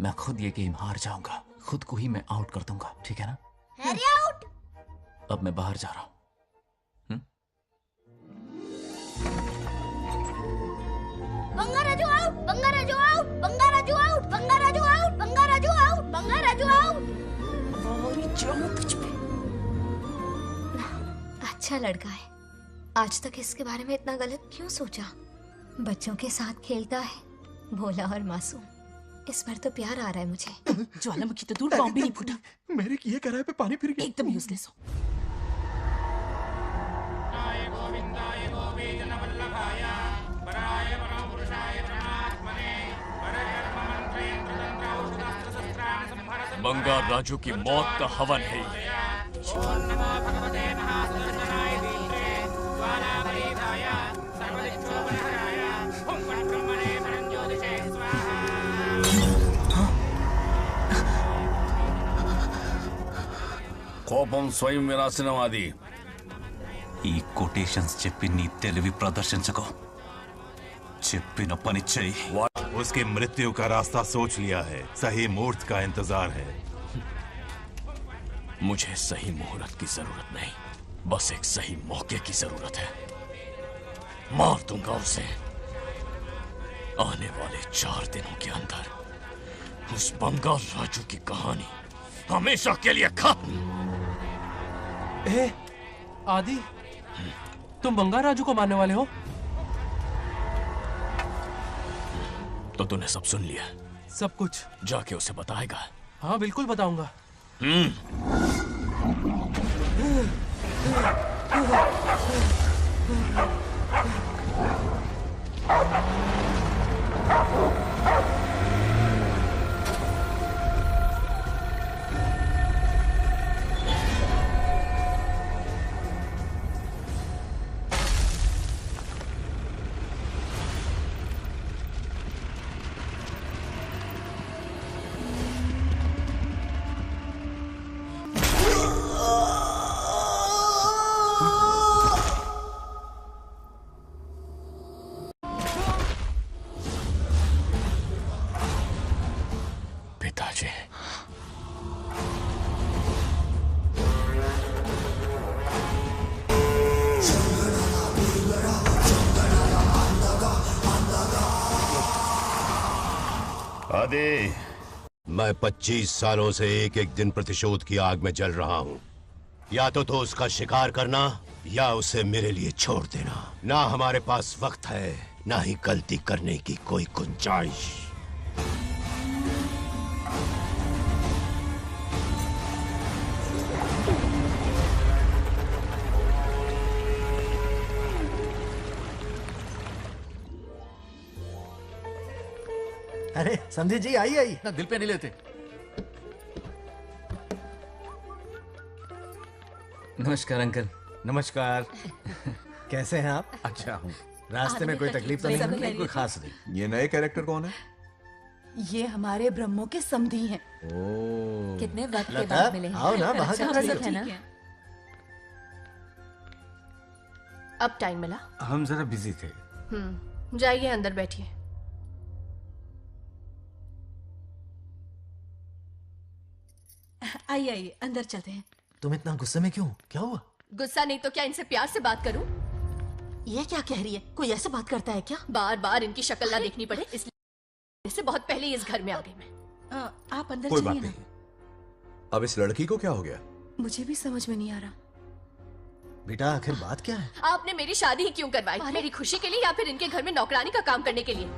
मैं खुद ये गेम हार जाऊंगा. खुद को ही मैं आउट कर दूंगा, ठीक है ना? Harry out. अब मैं बाहर जा रहा हूं. Bangarraju out. Bangarraju out. Bangarraju out. Bangarraju out. Bangarraju out. Bangarraju out. अच्छा लड़का है. आज तक इसके बारे में इतना गलत क्यों सोचा? बच्चों के साथ खेलता है, भोला और मासूम. इस पर तो प्यार आ रहा है मुझे. ज्वालामुखी तो दूर, बॉम्ब भी नहीं फूटा. मेरे किए कराए पे पानी फिर गया. एकदम यूजलेस हो. बंगार राजू की मौत का हवन है ये. కోపం స్వయం వినాశనవాది. ఈ కొటేషన్స్ చెప్పి నీ తెలివి ప్రదర్శించకో. చెప్పిన పని చెయ్యి. उसकी मृत्यु का रास्ता सोच लिया है. सही मुहूर्त का इंतजार है. मुझे सही मुहूर्त की जरूरत नहीं, बस एक सही मौके की जरूरत है. मार दूंगा उसे. आने वाले 4 दिनों के अंदर उस बंगाल राजू की कहानी हमेशा के लिए खत्म. आदि, तुम बंगार राजू को मारने वाले हो? तो तूने सब सुन लिया? सब कुछ. जाके उसे बताएगा? हाँ बिल्कुल बताऊंगा. पिताजी, आदि, मैं 25 सालों से एक एक दिन प्रतिशोध की आग में जल रहा हूं. या तो उसका शिकार करना या उसे मेरे लिए छोड़ देना। ना हमारे पास वक्त है, ना ही गलती करने की कोई गुंजाइश। अरे समझी जी, आई आई। ना दिल पे नहीं लेते। नमस्कार अंकल। नमस्कार। कैसे हैं आप? अच्छा हूँ। रास्ते में कोई तकलीफ तो नहीं हुई? कोई खास नहीं। ये नए कैरेक्टर कौन है? ये हमारे ब्रह्मों के समधी हैं। ओ, कितने वक्त के लता, बाद मिले हैं। आओ ना, बाहर अच्छा, खड़ी सब हो। है ना? अब टाइम मिला? हम जरा बिजी थे। जाइए अंदर बैठिए। आइए आइए, अंदर चलते हैं। तुम इतना गुस्से में क्यों? क्या हुआ? गुस्सा नहीं तो क्या इनसे प्यार से बात करूं? ये क्या कह रही है? कोई ऐसे बात करता है क्या? बार बार इनकी शक्ल ना देखनी पड़े इसलिए से बहुत पहले ही इस घर में आ गई मैं। आप अंदर कोई चलिए बात ना। नहीं। अब इस लड़की को क्या हो गया? मुझे भी समझ में नहीं आ रहा। बेटा आखिर बात क्या है? आपने मेरी शादी ही क्यों करवाई? मेरी खुशी के लिए या फिर इनके घर में नौकरानी का काम करने के लिए?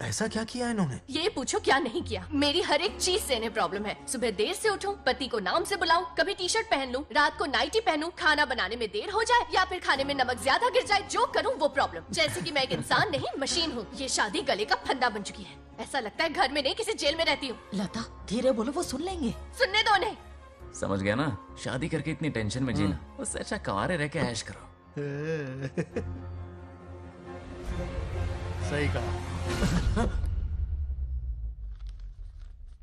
ऐसा क्या किया इन्होंने? ये पूछो क्या नहीं किया। मेरी हर एक चीज से इन्हें प्रॉब्लम है। सुबह देर से उठूं, पति को नाम से बुलाऊं, कभी टी शर्ट पहन लूं, रात को नाइटी पहनूं, खाना बनाने में देर हो जाए या फिर खाने में नमक ज्यादा गिर जाए, जो करूं वो प्रॉब्लम। जैसे कि मैं एक इंसान नहीं मशीन हूँ। ये शादी गले का फंदा बन चुकी है। ऐसा लगता है घर में नहीं किसी जेल में रहती हूँ। लता धीरे बोलो, वो सुन लेंगे। सुनने दो उन्हें। समझ गया ना? शादी करके इतनी टेंशन में जीना, उससे अच्छा कुंवारे रह के ऐश करो। सही कहा।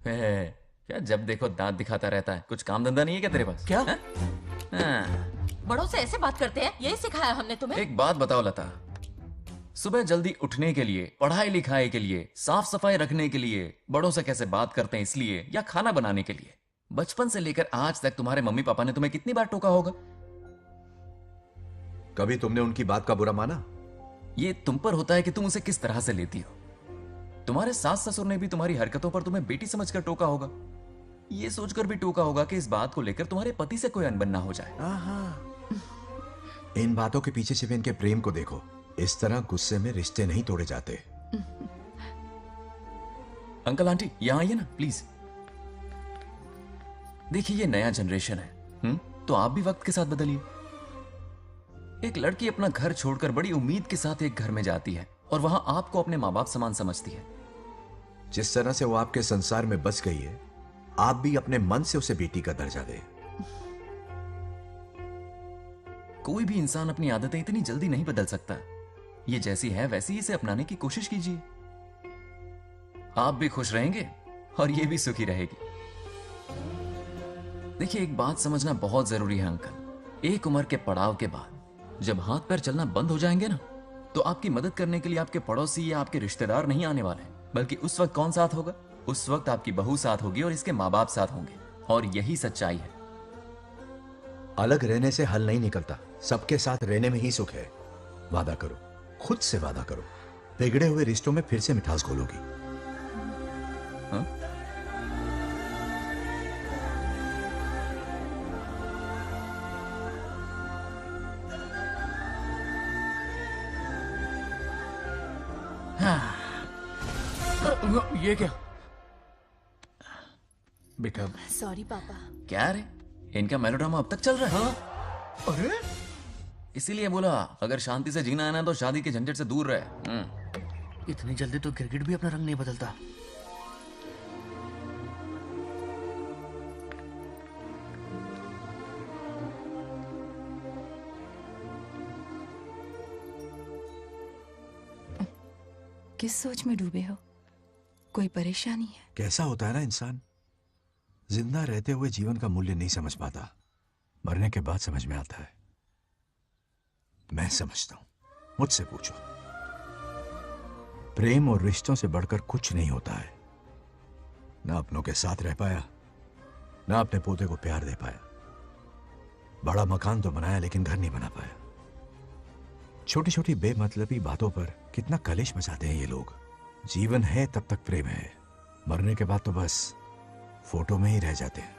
क्या जब देखो दांत दिखाता रहता है? कुछ काम धंधा नहीं है क्या तेरे पास? क्या? बड़ों से ऐसे बात करते हैं? यही सिखाया हमने तुम्हें? एक बात बताओ लता, सुबह जल्दी उठने के लिए, पढ़ाई लिखाई के लिए, साफ सफाई रखने के लिए बड़ों से कैसे बात करते हैं इसलिए, या खाना बनाने के लिए? बचपन से लेकर आज तक तुम्हारे मम्मी पापा ने तुम्हें कितनी बार टोका होगा? कभी तुमने उनकी बात का बुरा माना? ये तुम पर होता है कि तुम उसे किस तरह से लेती हो। तुम्हारे सास ससुर ने भी तुम्हारी हरकतों पर तुम्हें बेटी समझकर टोका होगा। ये सोचकर भी टोका होगा कि इस बात को लेकर तुम्हारे पति से कोई अनबन ना हो जाए। इन बातों के पीछे सिर्फ इनके प्रेम को देखो। इस तरह गुस्से में रिश्ते नहीं तोड़े जाते। अंकल आंटी यहां आइए ना प्लीज। देखिए ये नया जनरेशन है, तो आप भी वक्त के साथ बदलिए। एक लड़की अपना घर छोड़कर बड़ी उम्मीद के साथ एक घर में जाती है और वहां आपको अपने माँ बाप समान समझती है। जिस तरह से वो आपके संसार में बस गई है, आप भी अपने मन से उसे बेटी का दर्जा दें। कोई भी इंसान अपनी आदतें इतनी जल्दी नहीं बदल सकता। ये जैसी है वैसी इसे अपनाने की कोशिश कीजिए। आप भी खुश रहेंगे और ये भी सुखी रहेगी। देखिए एक बात समझना बहुत जरूरी है अंकल। एक उम्र के पड़ाव के बाद जब हाथ पैर चलना बंद हो जाएंगे ना, तो आपकी मदद करने के लिए आपके पड़ोसी या आपके रिश्तेदार नहीं आने वाले, बल्कि उस वक्त कौन साथ होगा? उस वक्त आपकी बहू साथ होगी और इसके माँ बाप साथ होंगे। और यही सच्चाई है। अलग रहने से हल नहीं निकलता, सबके साथ रहने में ही सुख है। वादा करो, खुद से वादा करो, बिगड़े हुए रिश्तों में फिर से मिठास घोलोगी। हाँ? ये क्या? बेटा सॉरी पापा। क्या रे, इनका मेलोड्रामा अब तक चल रहा है? अरे इसीलिए बोला अगर शांति से जीना है ना तो शादी के झंझट से दूर रहे। इतनी जल्दी तो क्रिकेट भी अपना रंग नहीं बदलता। किस सोच में डूबे हो? कोई परेशानी है? कैसा होता है ना इंसान, जिंदा रहते हुए जीवन का मूल्य नहीं समझ पाता, मरने के बाद समझ में आता है। मैं समझता हूं, मुझसे पूछो। प्रेम और रिश्तों से बढ़कर कुछ नहीं होता है। ना अपनों के साथ रह पाया, ना अपने पोते को प्यार दे पाया। बड़ा मकान तो बनाया लेकिन घर नहीं बना पाया। छोटी छोटी बेमतलबी बातों पर कितना कलेश मचाते हैं ये लोग। जीवन है तब तक प्रेम है, मरने के बाद तो बस फोटो में ही रह जाते हैं।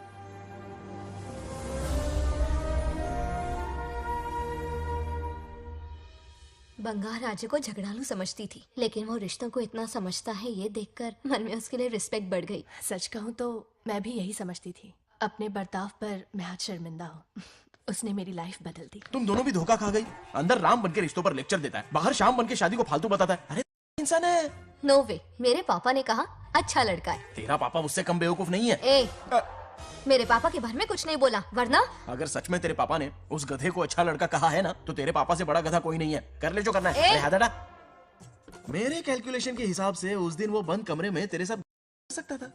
बंगार राजू को झगड़ालू समझती थी, लेकिन वो रिश्तों को इतना समझता है ये देखकर मन में उसके लिए रिस्पेक्ट बढ़ गई। सच कहूँ तो मैं भी यही समझती थी। अपने बर्ताव पर मैं आज शर्मिंदा हूँ। उसने मेरी लाइफ बदल दी। तुम दोनों भी धोखा खा गई। अंदर राम बनके रिश्तों पर लेक्चर देता है, बाहर शाम बनके शादी को फालतू बताता है। अरे इंसान है। नो वे, मेरे पापा ने कहा अच्छा लड़का है। तेरा पापा मुझसे कम बेवकूफ नहीं है। मेरे पापा के बारे में कुछ नहीं बोला, वरना अगर सच में तेरे पापा ने उस गधे को अच्छा लड़का कहा है ना, तो तेरे पापा से बड़ा गधा कोई नहीं है। कर ले जो करना है। अरे मेरे कैलकुलेशन के हिसाब से उस दिन वो बंद कमरे में तेरे साथ कर सकता था।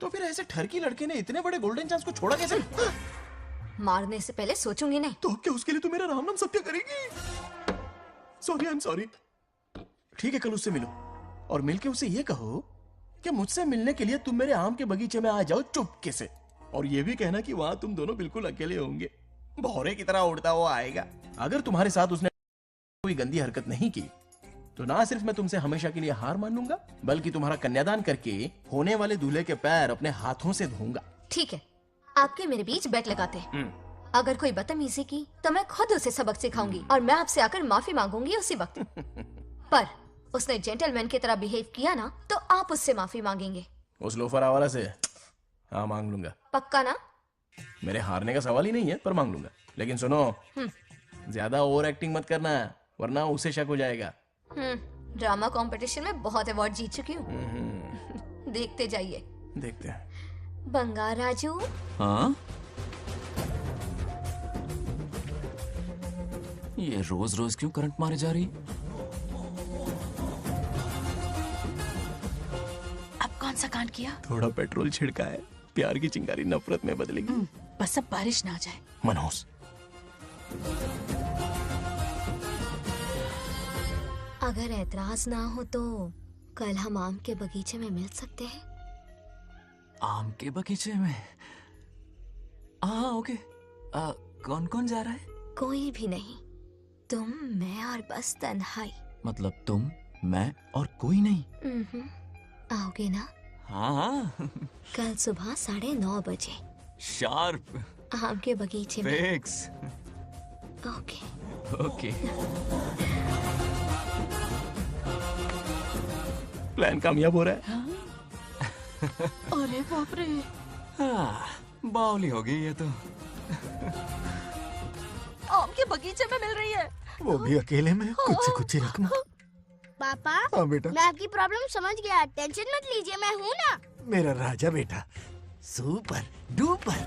तो फिर ऐसे ठरकी लड़के ने इतने बड़े गोल्डन चांस को छोड़ा कैसे? मारने से पहले सोचूंगी नहीं। तो क्या उसके लिए तू मेरा नाम सत्य करेगी? Sorry, I am sorry. ठीक है, कल उससे मिलो और मिलके उससे ये कहो कि मुझसे मिलने के लिए तुम मेरे आम के बगीचे में आ जाओ चुपके से, और ये भी कहना कि वहां तुम दोनों बिल्कुल अकेले होंगे। भौरे की तरह उड़ता हुआ आएगा। अगर तुम्हारे साथ उसने कोई गंदी हरकत नहीं की तो ना सिर्फ मैं तुमसे हमेशा के लिए हार मान लूंगा, बल्कि तुम्हारा कन्यादान करके होने वाले दूल्हे के पैर अपने हाथों से धोऊंगा। ठीक है, आपके मेरे बीच बेट लगाते हैं। अगर कोई बदतमीजी की तो मैं खुद उसे सबक सिखाऊंगी और मैं आपसे आकर माफी मांगूंगी उसी वक्त। पर उसने जेंटलमैन की तरह बिहेव किया ना, तो आप उससे माफी मांगेंगे। उस लोफर आवारा से हाँ मांग लूंगा। पक्का ना? मेरे हारने का सवाल ही नहीं है, पर मांग लूंगा। लेकिन सुनो, ज्यादा ओवर एक्टिंग मत करना, वरना उसे शक हो जाएगा। ड्रामा कंपटीशन में बहुत अवार्ड जीत चुकी हूँ। देखते जाइए। देखते हैं। बंगार राजू। हाँ? ये रोज रोज क्यों करंट मारे जा रही? अब कौन सा कांड किया? थोड़ा पेट्रोल छिड़का है, प्यार की चिंगारी नफरत में बदलेगी। बस अब बारिश ना आ जाए। मनोज, अगर ऐतराज ना हो तो कल हम आम के बगीचे में मिल सकते हैं। आम के बगीचे में? हाँ ओके। कौन कौन जा रहा है? कोई भी नहीं, तुम, मैं और बस तन्हाई। मतलब तुम, मैं और कोई नहीं? आओगे ना? हाँ। कल सुबह 9:30 बजे शार्प। आम के बगीचे में। फिक्स। ओके। ओके। प्लान कामयाब हो रहा है। अरे बाप रे। हाँ, बावली हो गई ये तो। आम के बगीचे में मिल रही है। वो भी अकेले में, कुछ से कुछ ही रखना। पापा, हाँ बेटा। मैं आपकी प्रॉब्लम समझ गया, टेंशन मत लीजिए, मैं हूँ ना। मेरा राजा बेटा, सुपर डुपर।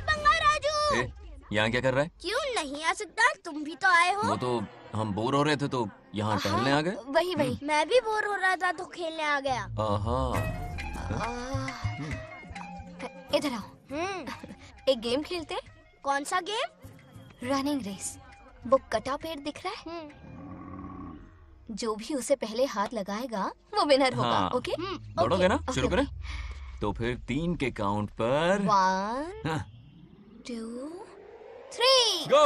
बंगार राजू, यहाँ क्या कर रहा है? क्यों नहीं आ सकता? तुम भी तो आए हो। वो तो हम बोर हो रहे थे तो यहाँ टहलने आ गए। वही वही। मैं भी बोर हो रहा था तो खेलने आ गया। इधर आओ। एक गेम खेलते हैं। कौन सा गेम? Running race. वो कटा पेड़ दिख रहा है? जो भी उसे पहले हाथ लगाएगा वो विनर होगा। हाँ। ओके? दौड़ोगे ना? शुरू करें? तो फिर 3 के काउंट पर 1 2 3 गो।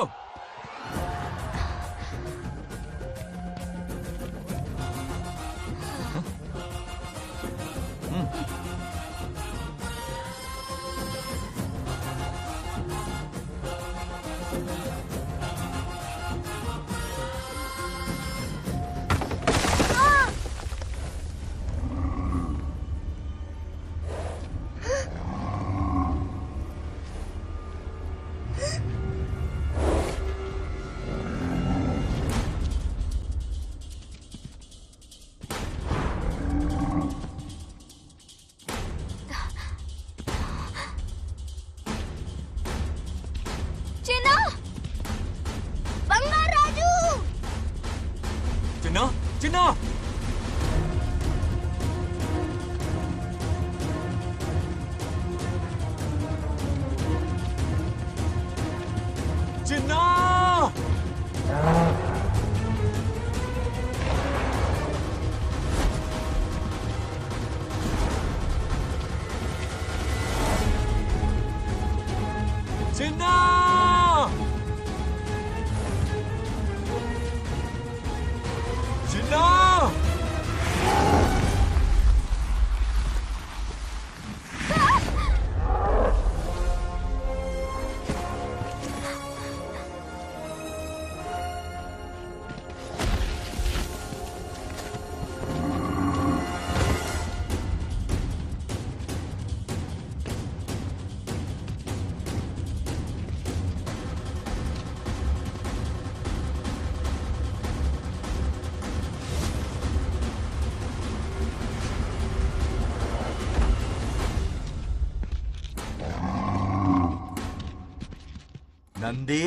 नंदी,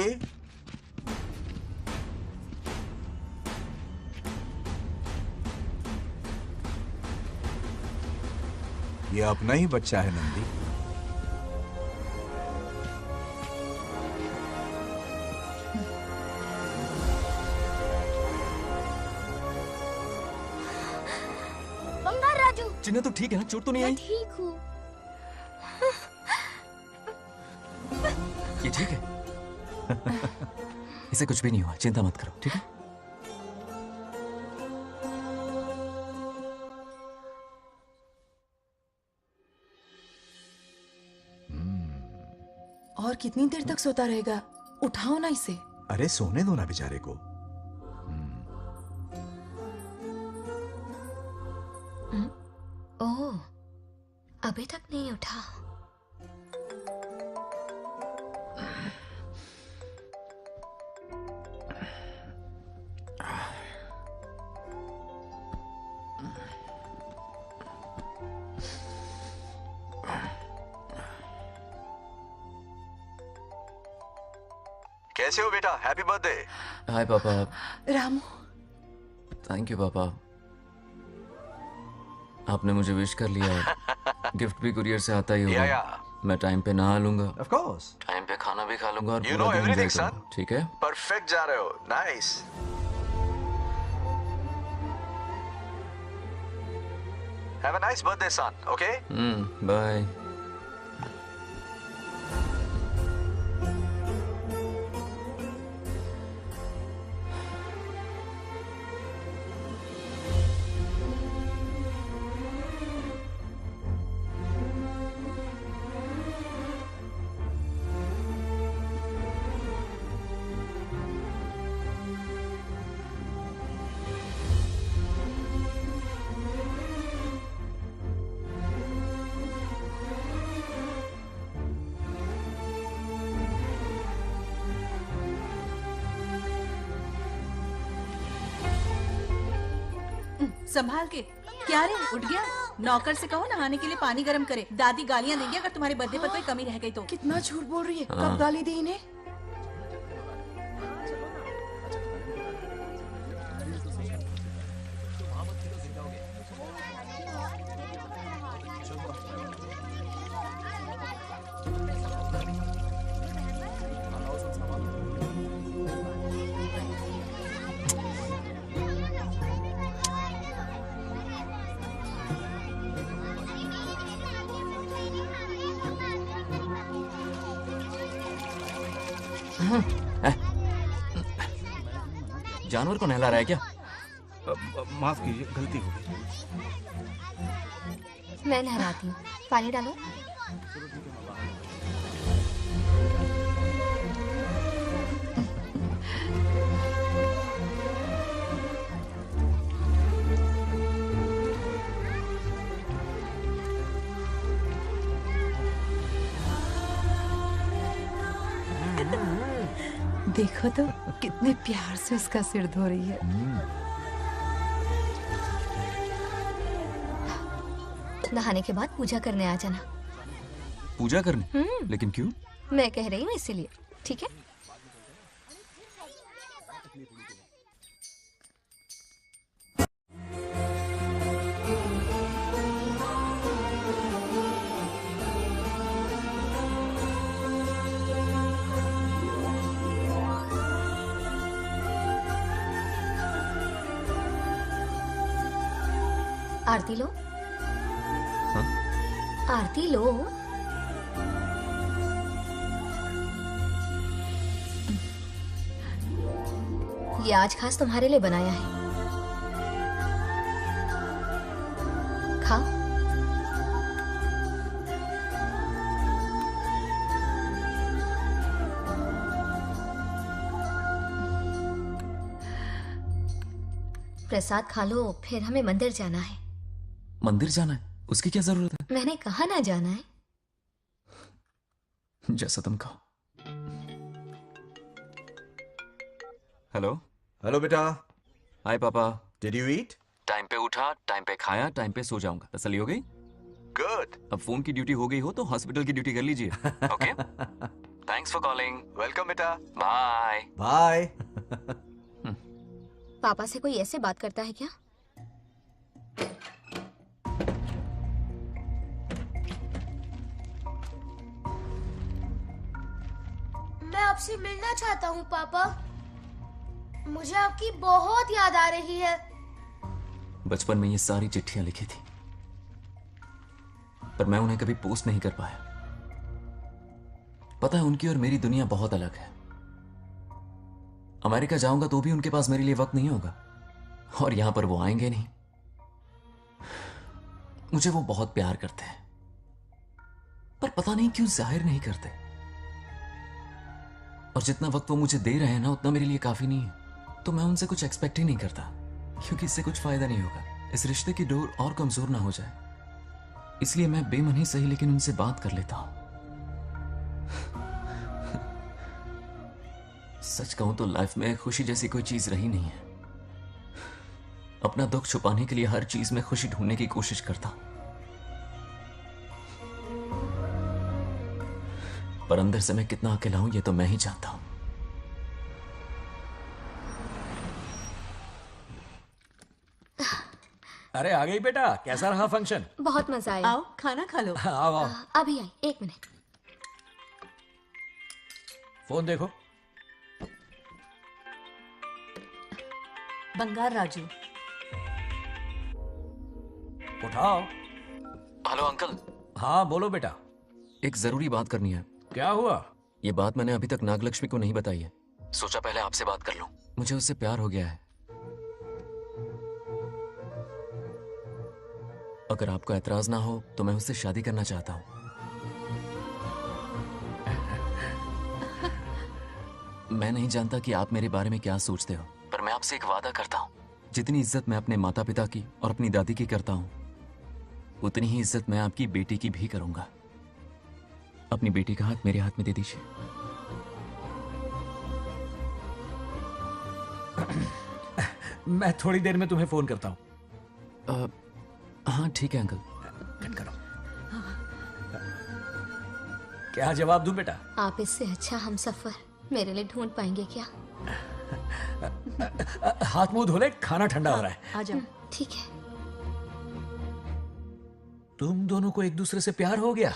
ये अपना ही बच्चा है नंदी। बंगार राजू। चिन्ना तो ठीक है ना? चोट तो नहीं आई? ठीक हूँ। ये ठीक है। इसे कुछ भी नहीं हुआ, चिंता मत करो, ठीक है? और कितनी देर तक सोता रहेगा? उठाओ ना इसे। अरे सोने दो ना बेचारे को। ओह, अभी तक नहीं उठा। कैसे हो बेटा? Happy birthday. हाय पापा। रामू। थैंक यू पापा, आपने मुझे विश कर लिया। गिफ्ट भी कुरियर से आता ही होगा। मैं टाइम पे नहा लूंगा, ऑफ कोर्स, टाइम पे खाना भी खा लूंगा और You पूरा know दिन everything, enjoy son. करूंगा, ठीक है? परफेक्ट जा रहे हो। Nice. Have a nice birthday son, okay? Bye. संभाल के। क्या रे, उठ गया? नौकर से कहो नहाने के लिए पानी गर्म करे। दादी गालियां देंगे अगर तुम्हारे बर्थडे पर कोई कमी रह गई तो। कितना झूठ बोल रही है। हाँ। कब गाली दी इन्हें? जानवर को नहला रहा है क्या? माफ कीजिए, गलती हो गई। मैं नहलाती हूँ, पानी डालो। देखो तो कितने प्यार से उसका सिर धो रही है। नहाने के बाद पूजा करने आ जाना। पूजा करने? लेकिन क्यों? मैं कह रही हूँ इसीलिए, ठीक है? आरती लो। हाँ? आरती लो। ये आज खास तुम्हारे लिए बनाया है, खाओ। प्रसाद खा लो, फिर हमें मंदिर जाना है। मंदिर जाना है? उसकी क्या जरूरत है? मैंने कहा ना जाना है। जैसा तुम कहो। हेलो। हेलो बेटा। हाय पापा। Did you eat? टाइम पे उठा, टाइम पे खाया, टाइम पे सो जाऊंगा। तसल्ली हो गई? गुड। अब फोन की ड्यूटी हो गई हो तो हॉस्पिटल की ड्यूटी कर लीजिए। Okay? Thanks for calling. Welcome बेटा। Bye bye. पापा से कोई ऐसे बात करता है क्या? मैं आपसे मिलना चाहता हूँ पापा। मुझे आपकी बहुत याद आ रही है। बचपन में ये सारी चिट्ठियां लिखी थी, पर मैं उन्हें कभी पोस्ट नहीं कर पाया। पता है, उनकी और मेरी दुनिया बहुत अलग है। अमेरिका जाऊंगा तो भी उनके पास मेरे लिए वक्त नहीं होगा, और यहां पर वो आएंगे नहीं। मुझे वो बहुत प्यार करते हैं, पर पता नहीं क्यों जाहिर नहीं करते। और जितना वक्त वो मुझे दे रहे हैं ना, उतना मेरे लिए काफी नहीं है। तो मैं उनसे कुछ एक्सपेक्ट ही नहीं करता, क्योंकि इससे कुछ फायदा नहीं होगा। इस रिश्ते की डोर और कमजोर ना हो जाए, इसलिए मैं बेमन ही सही लेकिन उनसे बात कर लेता हूं। सच कहूं तो लाइफ में खुशी जैसी कोई चीज रही नहीं है। अपना दुख छुपाने के लिए हर चीज में खुशी ढूंढने की कोशिश करता, पर अंदर से मैं कितना अकेला हूं ये तो मैं ही जानता हूं। अरे आ गई बेटा, कैसा रहा फंक्शन? बहुत मजा आया। आओ खाना खा लो। आओ आओ। अभी आई, 1 मिनट। फोन देखो। बंगार राजू। उठाओ। Hello uncle. हाँ बोलो बेटा। एक जरूरी बात करनी है। क्या हुआ? ये बात मैंने अभी तक नागलक्ष्मी को नहीं बताई है। सोचा पहले आपसे बात कर लूं। मुझे उससे प्यार हो गया है। अगर आपको ऐतराज ना हो तो मैं उससे शादी करना चाहता हूं। मैं नहीं जानता कि आप मेरे बारे में क्या सोचते हो, पर मैं आपसे एक वादा करता हूं। जितनी इज्जत मैं अपने माता पिता की और अपनी दादी की करता हूं, उतनी ही इज्जत मैं आपकी बेटी की भी करूंगा। अपनी बेटी का हाथ मेरे हाथ में दे दीजिए। मैं थोड़ी देर में तुम्हें फोन करता हूं। हाँ ठीक है अंकल। कट करो। क्या जवाब दूं बेटा? आप इससे अच्छा हम सफर मेरे लिए ढूंढ पाएंगे क्या? हाथ मुंह धो ले, खाना ठंडा हो रहा है। आ जाओ। ठीक है। तुम दोनों को एक दूसरे से प्यार हो गया?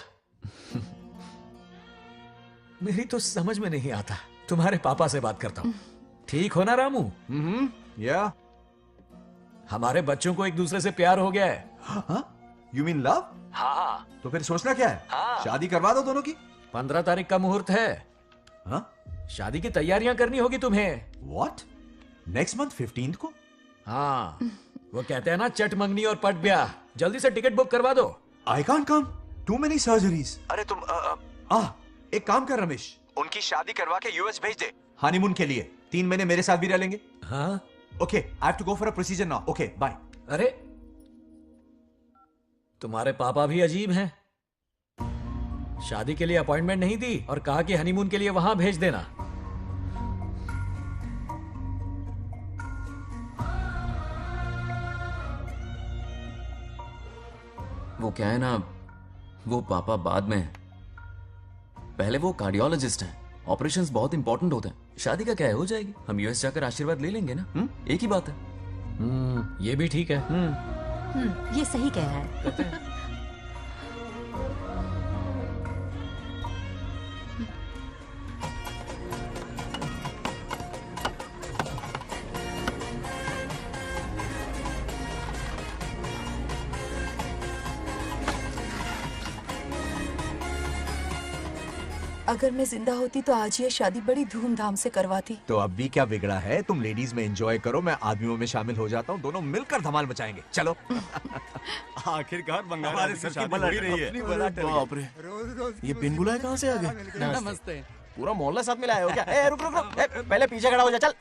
मेरी तो समझ में नहीं आता। तुम्हारे पापा से बात करता हूँ। ठीक हो ना रामू? या हमारे बच्चों को एक दूसरे से प्यार हो गया है। You mean love? हाँ। तो फिर सोचना क्या है? शादी करवा दो दोनों की। 15 तारीख का मुहूर्त है। हाँ? शादी की तैयारियां करनी होगी तुम्हें। What? नेक्स्ट मंथ 15th को? हाँ, वो कहते हैं ना, चट मंगनी और पट ब्याह। जल्दी से टिकट बुक करवा दो। I can't come. Too many surgeries. अरे तुम एक काम कर रमेश, उनकी शादी करवा के यूएस भेज दे हनीमून के लिए। 3 महीने मेरे साथ भी रह लेंगे। हाँ? Okay, I have to go for a procedure now. Okay, bye. अरे तुम्हारे पापा भी अजीब हैं। शादी के लिए अपॉइंटमेंट नहीं दी और कहा कि हनीमून के लिए वहां भेज देना। वो क्या है ना, वो पापा बाद में, पहले वो कार्डियोलॉजिस्ट हैं। ऑपरेशंस बहुत इंपॉर्टेंट होते हैं। शादी का क्या है, हो जाएगी। हम यूएस जाकर आशीर्वाद ले लेंगे ना। एक ही बात है। ये भी ठीक है। ये सही कह रहा है। अगर मैं जिंदा होती तो आज ये शादी बड़ी धूमधाम से करवाती। तो अब भी क्या बिगड़ा है? तुम लेडीज में एंजॉय करो, मैं आदमियों में शामिल हो जाता हूँ। दोनों मिलकर धमाल मचाएंगे। चलो। आखिरकार बंगाल वाली सर की बला रही है। बाप रे, ये बिन बुलाए कहाँ से आ गए? नमस्ते। पूरा मोहल्ला साथ में लाया हो क्या? ए, रुक रुक रुक। पहले पीछे खड़ा हो जा। चल।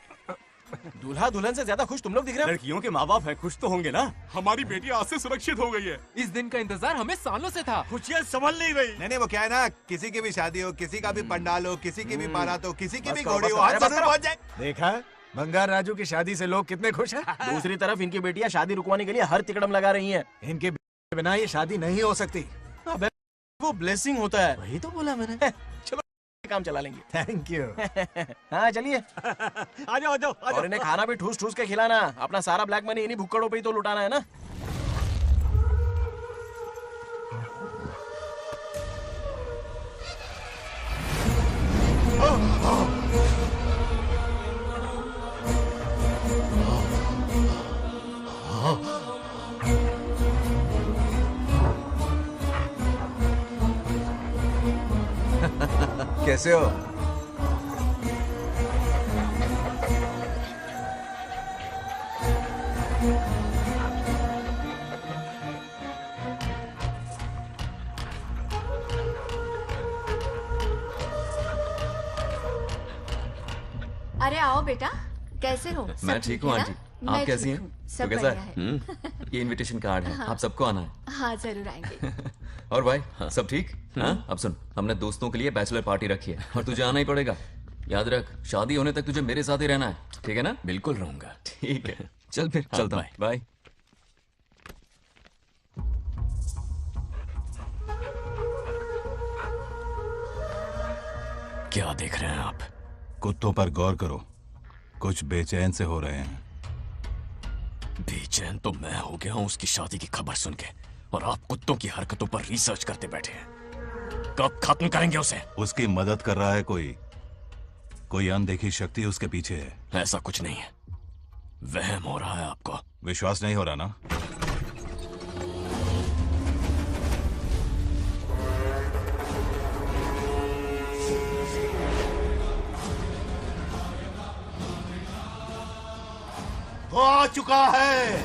दूल्हा दुल्हन से ज्यादा खुश तुम लोग दिख रहे हो। लड़कियों के माँ बाप है, खुश तो होंगे ना। हमारी बेटी आज से सुरक्षित हो गई है। इस दिन का इंतजार हमें सालों से था। खुशियाँ संभल नहीं रही। नहीं वो क्या है ना, किसी की भी शादी हो, किसी का भी पंडाल हो, किसी की भी बारात हो, किसी की भी करो, घोड़ी बस हो, करो, आज बस जरूर करो। पहुंच जाए। देखा, बंगार राजू की शादी से लोग कितने खुश हैं। दूसरी तरफ इनकी बेटियां शादी रुकवाने के लिए हर तिकड़म लगा रही हैं। इनके बिना ये शादी नहीं हो सकती। अबे वो ब्लेसिंग होता है। वही तो बोला मैंने। चलो काम चला लेंगे। Thank you. हाँ चलिए। आ जाओ। और इन्हें खाना भी ठूस ठूस के खिलाना। अपना सारा ब्लैक मनी इन्हीं भुक्कड़ों पे ही तो लुटाना है ना। कैसे हो? अरे आओ बेटा, कैसे हो? मैं ठीक हूँ आंटी, आप कैसी हैं? सब तो कैसा बढ़िया है? ये इनविटेशन कार्ड है, हाँ। आप सबको आना है। हाँ जरूर आएंगे। और भाई सब ठीक? हाँ? अब सुन, हमने दोस्तों के लिए बैचलर पार्टी रखी है और तुझे आना ही पड़ेगा। याद रख, शादी होने तक तुझे मेरे साथ ही रहना है, ठीक है ना? बिल्कुल रहूंगा। ठीक है, चल फिर चलता हूँ। बाय। क्या देख रहे हैं आप? कुत्तों पर गौर करो, कुछ बेचैन से हो रहे हैं। बेचैन तो मैं हो गया हूं उसकी शादी की खबर सुन के, और आप कुत्तों की हरकतों पर रिसर्च करते बैठे हैं। कब खत्म करेंगे उसे? उसकी मदद कर रहा है कोई अनदेखी शक्ति उसके पीछे है। ऐसा कुछ नहीं है, वहम हो रहा है आपको। विश्वास नहीं हो रहा ना? वो आ चुका है।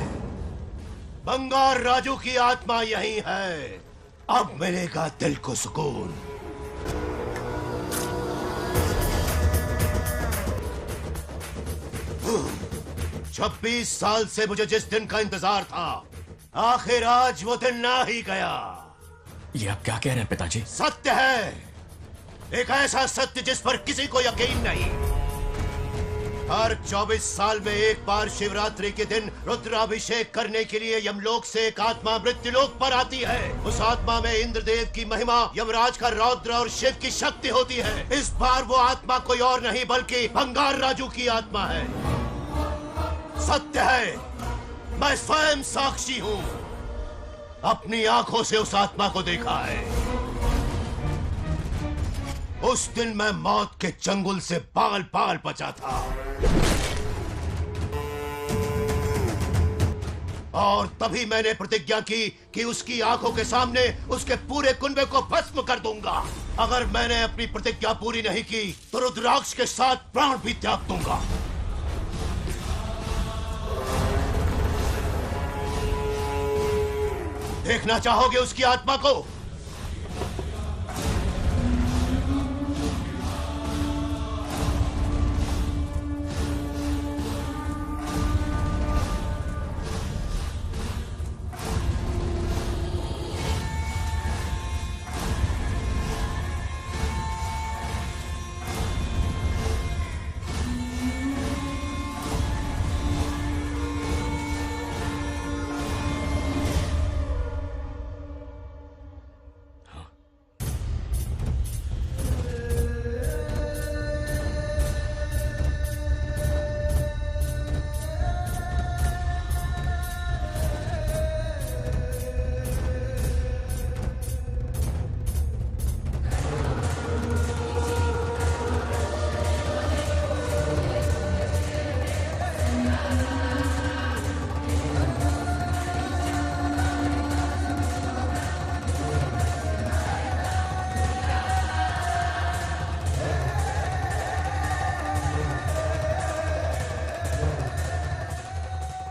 बंगार राजू की आत्मा यही है। अब मिलेगा दिल को सुकून। छब्बीस साल से मुझे जिस दिन का इंतजार था, आखिर आज वो दिन ना ही गया। ये आप क्या कह रहे हैं पिताजी? सत्य है, एक ऐसा सत्य जिस पर किसी को यकीन नहीं। हर 24 साल में एक बार शिवरात्रि के दिन रुद्राभिषेक करने के लिए यमलोक से एक आत्मा मृत्युलोक पर आती है। उस आत्मा में इंद्रदेव की महिमा, यमराज का रौद्र और शिव की शक्ति होती है। इस बार वो आत्मा कोई और नहीं बल्कि बंगार राजू की आत्मा है। सत्य है, मैं स्वयं साक्षी हूँ, अपनी आंखों से उस आत्मा को देखा है। उस दिन मैं मौत के चंगुल से पाल पाल बचा था, और तभी मैंने प्रतिज्ञा की कि उसकी आंखों के सामने उसके पूरे कुनबे को भस्म कर दूंगा। अगर मैंने अपनी प्रतिज्ञा पूरी नहीं की तो रुद्राक्ष के साथ प्राण भी त्याग दूंगा। देखना चाहोगे उसकी आत्मा को?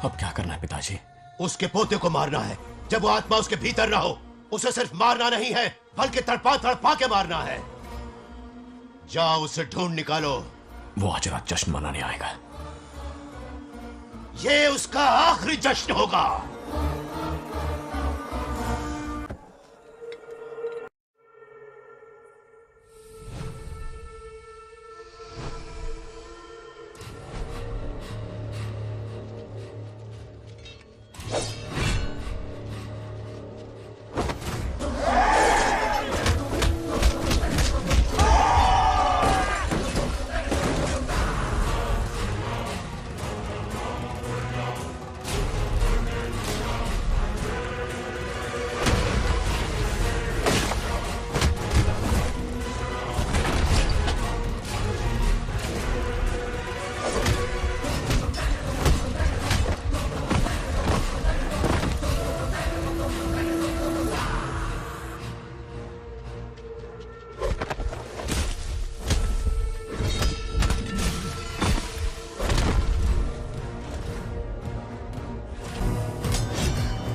अब क्या करना है पिताजी? उसके पोते को मारना है। जब वो आत्मा उसके भीतर ना हो, उसे सिर्फ मारना नहीं है बल्कि तड़पा तड़पा के मारना है। जाओ उसे ढूंढ निकालो। वो आज रात जश्न मनाने आएगा। ये उसका आखिरी जश्न होगा।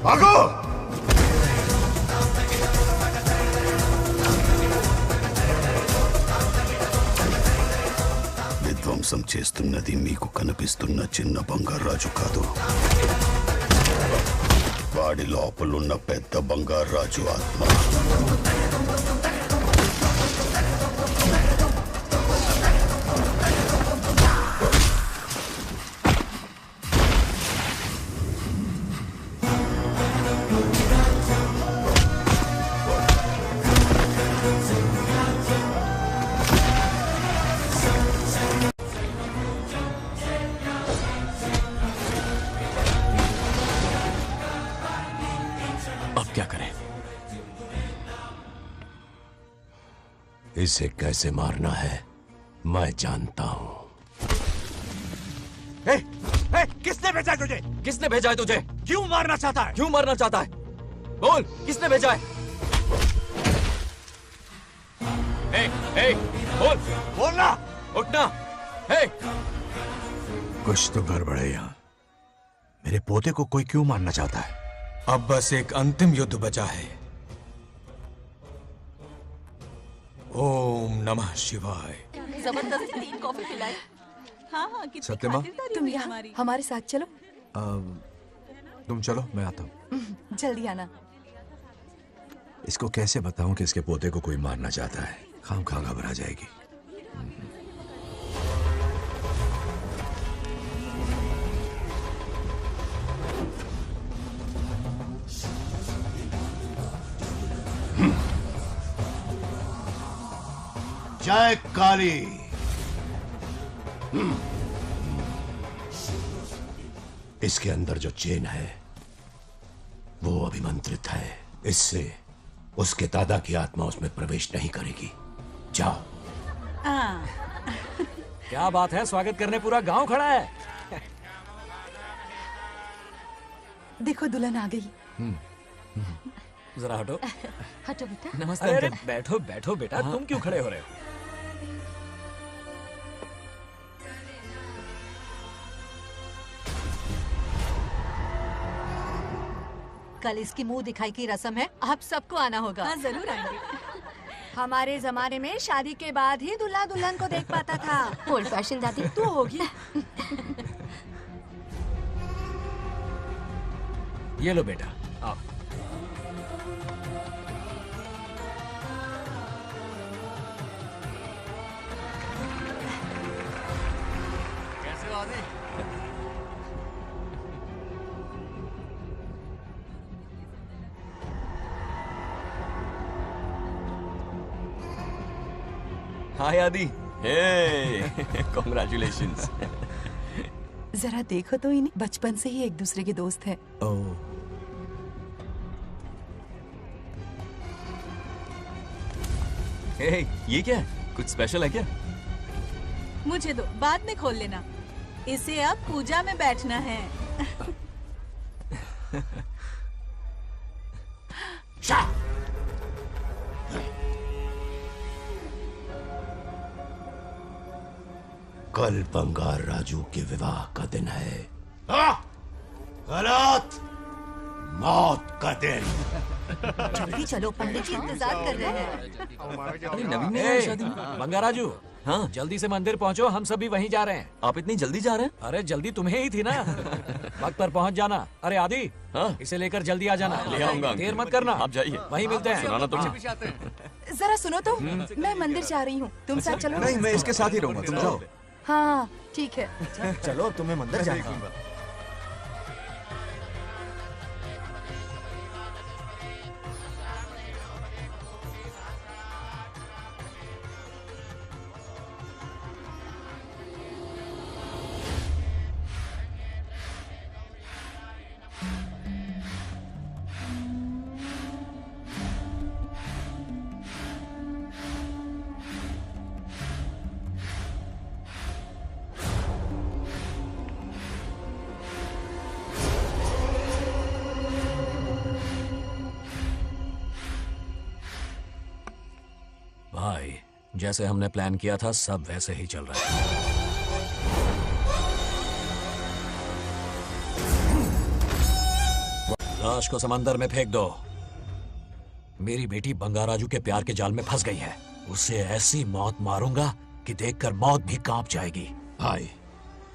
भागो। విధ్వంసం చేస్తున్నది మీకు కనిపిస్తున్న చిన్న బంగారాజు కాదు, వాడి లోపలున్న పెద్ద బంగారాజు ఆత్మ. इसे कैसे मारना है मैं जानता हूं। किसने भेजा है तुझे? किसने भेजा है तुझे? क्यों मारना चाहता है? क्यों मारना चाहता है? बोल, किसने भेजा है? बोल, बोलना, उठना। कुछ तो गड़बड़ है यहाँ। मेरे पोते को कोई क्यों मारना चाहता है? अब बस एक अंतिम युद्ध बचा है। ओम नमः शिवाय। जबरदस्ती 3 कॉफी पिलाई। हाँ हाँ कितनी सत्यमा? खातिरदारी तुम यहाँ हमारे साथ चलो। तुम चलो, मैं आता हूँ। जल्दी आना। इसको कैसे बताऊं कि इसके पोते को कोई मारना चाहता है? खामखा घबरा जाएगी। जय काली। इसके अंदर जो चेन है वो अभिमंत्रित है। इससे उसके दादा की आत्मा उसमें प्रवेश नहीं करेगी। जाओ। क्या बात है, स्वागत करने पूरा गांव खड़ा है। देखो दुल्हन आ गई। जरा हटो। हटो बेटा। नमस्ते। अरे बैठो बैठो बेटा, तुम क्यों खड़े हो रहे हो? कल इसकी मुंह दिखाई की रस्म है, आप सबको आना होगा। हाँ, जरूर आएंगे। हमारे जमाने में शादी के बाद ही दूल्हा दुल्हन को देख पाता था। ओल्ड फैशन दादी तू होगी। ये लो बेटा, आओ। कैसे हो आदि? हाय आदि। कॉन्ग्रेचुलेशंस। जरा देखो तो इन्हें, बचपन से ही एक दूसरे के दोस्त हैं। ये क्या है? कुछ स्पेशल है क्या? मुझे दो, बाद में खोल लेना। इसे अब पूजा में बैठना है। कल बंगार राजू के विवाह का दिन है। गलत, मौत का दिन। जल्दी चलो, पंडित जी इंतजार कर रहे हैं। अरे नवीन ने आई शादी में। बंगाराजू, हाँ जल्दी से मंदिर पहुंचो, हम सभी वहीं जा रहे हैं। आप इतनी जल्दी जा रहे हैं? अरे जल्दी तुम्हें ही थी ना। वक्त पर पहुंच जाना। अरे आदि, इसे लेकर जल्दी आ जाना। ले आऊंगा। देर मत करना। आप जाइए, वहीं मिलते हैं। सुनाना तुम। जरा सुनो तो, मैं मंदिर जा रही हूँ, तुम साथ चलो। नहीं, मैं इसके साथ ही रहूंगा, तुम जाओ। हाँ ठीक है। चलो, तुम्हें मंदिर जाना है। भाई, जैसे हमने प्लान किया था सब वैसे ही चल रहा है। लाश को समंदर में फेंक दो। मेरी बेटी बंगाराजू के प्यार के जाल में फंस गई है। उसे ऐसी मौत मारूंगा कि देखकर मौत भी कांप जाएगी। भाई,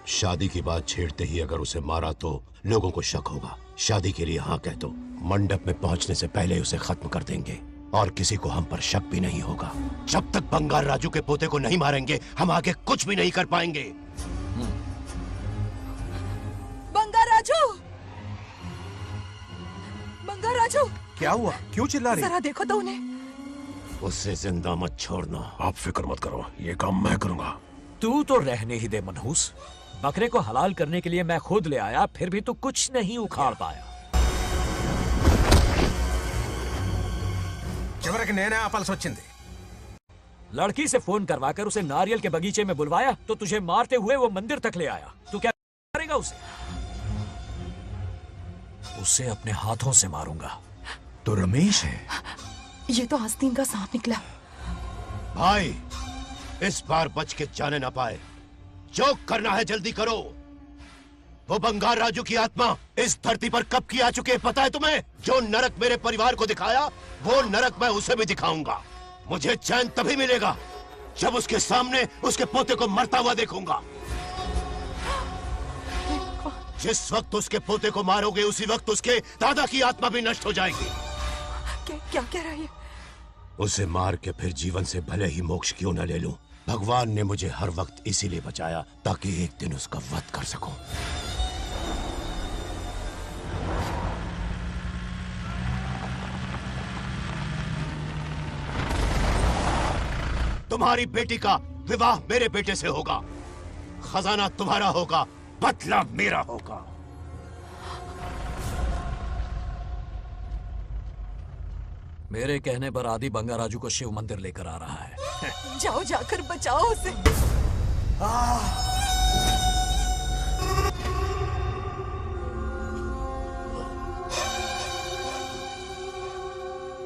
शादी की बात छेड़ते ही अगर उसे मारा तो लोगों को शक होगा। शादी के लिए हाँ कह दो। मंडप में पहुंचने से पहले उसे खत्म कर देंगे और किसी को हम पर शक भी नहीं होगा। जब तक बंगार राजू के पोते को नहीं मारेंगे हम आगे कुछ भी नहीं कर पाएंगे। बंगाराजू! बंगाराजू! क्या हुआ? क्यों चिल्ला रही? जरा देखो तो उन्हें। उसे जिंदा मत छोड़ना। आप फिक्र मत करो, ये काम मैं करूंगा। तू तो रहने ही दे मनहूस। बकरे को हलाल करने के लिए मैं खुद ले आया, फिर भी तू कुछ नहीं उखाड़ पाया। చివరికి నేనే ఆపాల్సి వచ్చింది। लड़की से फोन करवाकर उसे नारियल के बगीचे में बुलवाया तो तुझे मारते हुए वो मंदिर तक ले आया। तू क्या करेगा उसे? उसे अपने हाथों से मारूंगा। तो रमेश है। ये तो आस्तीन का सांप निकला। भाई, इस बार बच के जाने ना पाए। जो करना है जल्दी करो। वो बंगार राजू की आत्मा इस धरती पर कब की आ चुकी है पता है तुम्हें? जो नरक मेरे परिवार को दिखाया वो नरक मैं उसे भी दिखाऊंगा। मुझे चैन तभी मिलेगा जब उसके सामने उसके पोते को मरता हुआ देखूंगा। जिस वक्त उसके पोते को मारोगे उसी वक्त उसके दादा की आत्मा भी नष्ट हो जाएगी। क्या कह रहा है? उसे मार के फिर जीवन से भले ही मोक्ष क्यों न ले लूं, भगवान ने मुझे हर वक्त इसीलिए बचाया ताकि एक दिन उसका वध कर सकूं। तुम्हारी बेटी का विवाह मेरे बेटे से होगा। खजाना तुम्हारा होगा, बदला मेरा होगा। मेरे कहने पर आदि बंगाराजू को शिव मंदिर लेकर आ रहा है। जाओ, जाकर बचाओ उसे।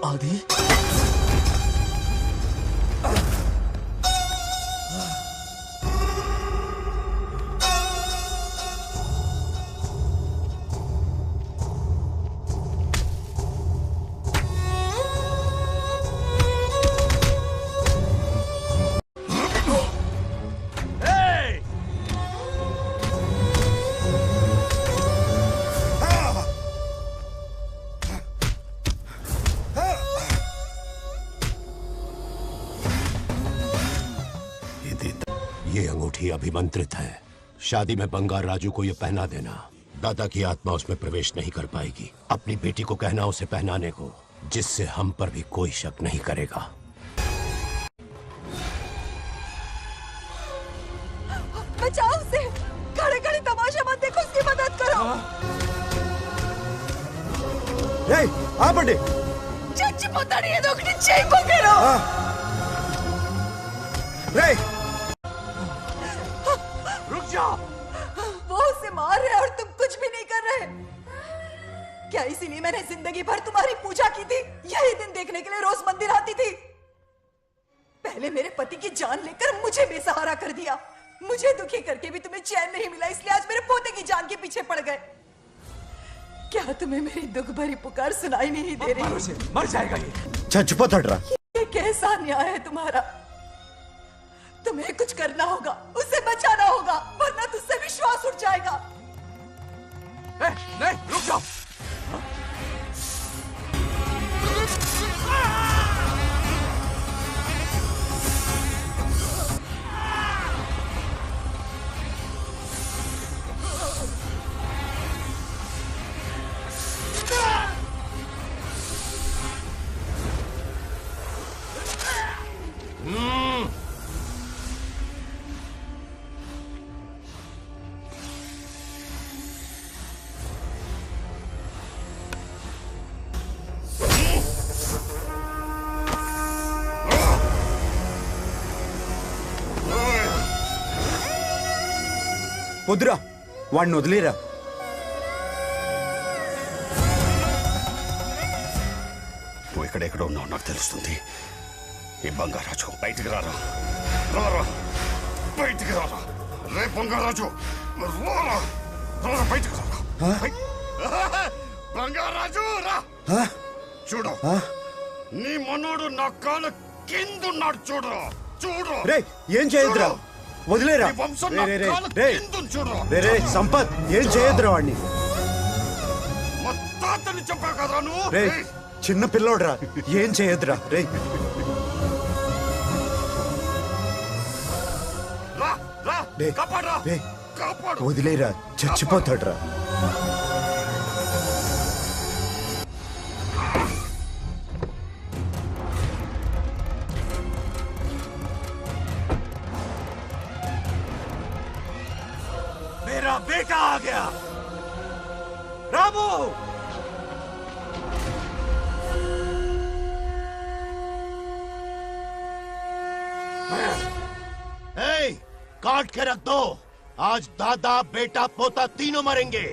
आदि? ये अंगूठी अभिमंत्रित है। शादी में बंगार राजू को ये पहना देना। दादा की आत्मा उसमें प्रवेश नहीं कर पाएगी। अपनी बेटी को कहना उसे पहनाने को, जिससे हम पर भी कोई शक नहीं करेगा। बचाओ उसे। खड़े खड़े तमाशा मत देखो, उसकी मदद करो। आ बड़े चच्ची पोताड़ी ये दोगड़ी चेक को करो। रे रुक जाओ। वो उसे मार रहे और तुम कुछ भी नहीं कर रहे। क्या इसीलिए मैंने जिंदगी भर तुम्हारी पूजा की थी? यही दिन देखने के लिए रोज मंदिर आती थी। पहले मेरे पति की जान लेकर मुझे बेसहारा कर दिया। मुझे दुखी करके भी तुम्हें चैन नहीं मिला, इसलिए आज मेरे पोते की जान के पीछे पड़ गए। क्या तुम्हें मेरी दुख भरी पुकार सुनाई नहीं दे रही? मर जाएगा ये। चुप हट रहा। ये कैसा न्याय है तुम्हारा? तुम्हें कुछ करना होगा, उसे बचाना होगा, वरना तुझसे विश्वास उठ जाएगा। नहीं, रुक जाओ। వద్దురా, వాడిని వదిలేరా. నువ్వు ఎక్కడెక్కడ ఉన్నావు నాకు తెలుస్తుంది. ఈ బంగారాజు బయటికి రారా, రారా బయటికి రారా. రే బంగారాజు రారా, రారా బయటికి రారా. బంగారాజు రా చూడు నీ మనోడు నా కాళ్ళ కిందున్నాడు చూడు చూడు రే ఏం చేయొద్దురా వదిలేరా నీ వంశం రే, నా రే, రే, కాళ్ళ రే. కిందుంది చూడు రే రే సంపత్ ఏం చేయొద్దురా వాడిని మా తాతని చెప్పావు కదరా నువ్వు రే చిన్న పిల్లోడ్రా ఏం చేయొద్దురా రే రా రా రే, కాపాడరా రే. కాపాడు వదిలేరా చచ్చిపోతాడ్రా मेरा बेटा आ गया रामू ए, काट के रख दो आज दादा बेटा पोता तीनों मरेंगे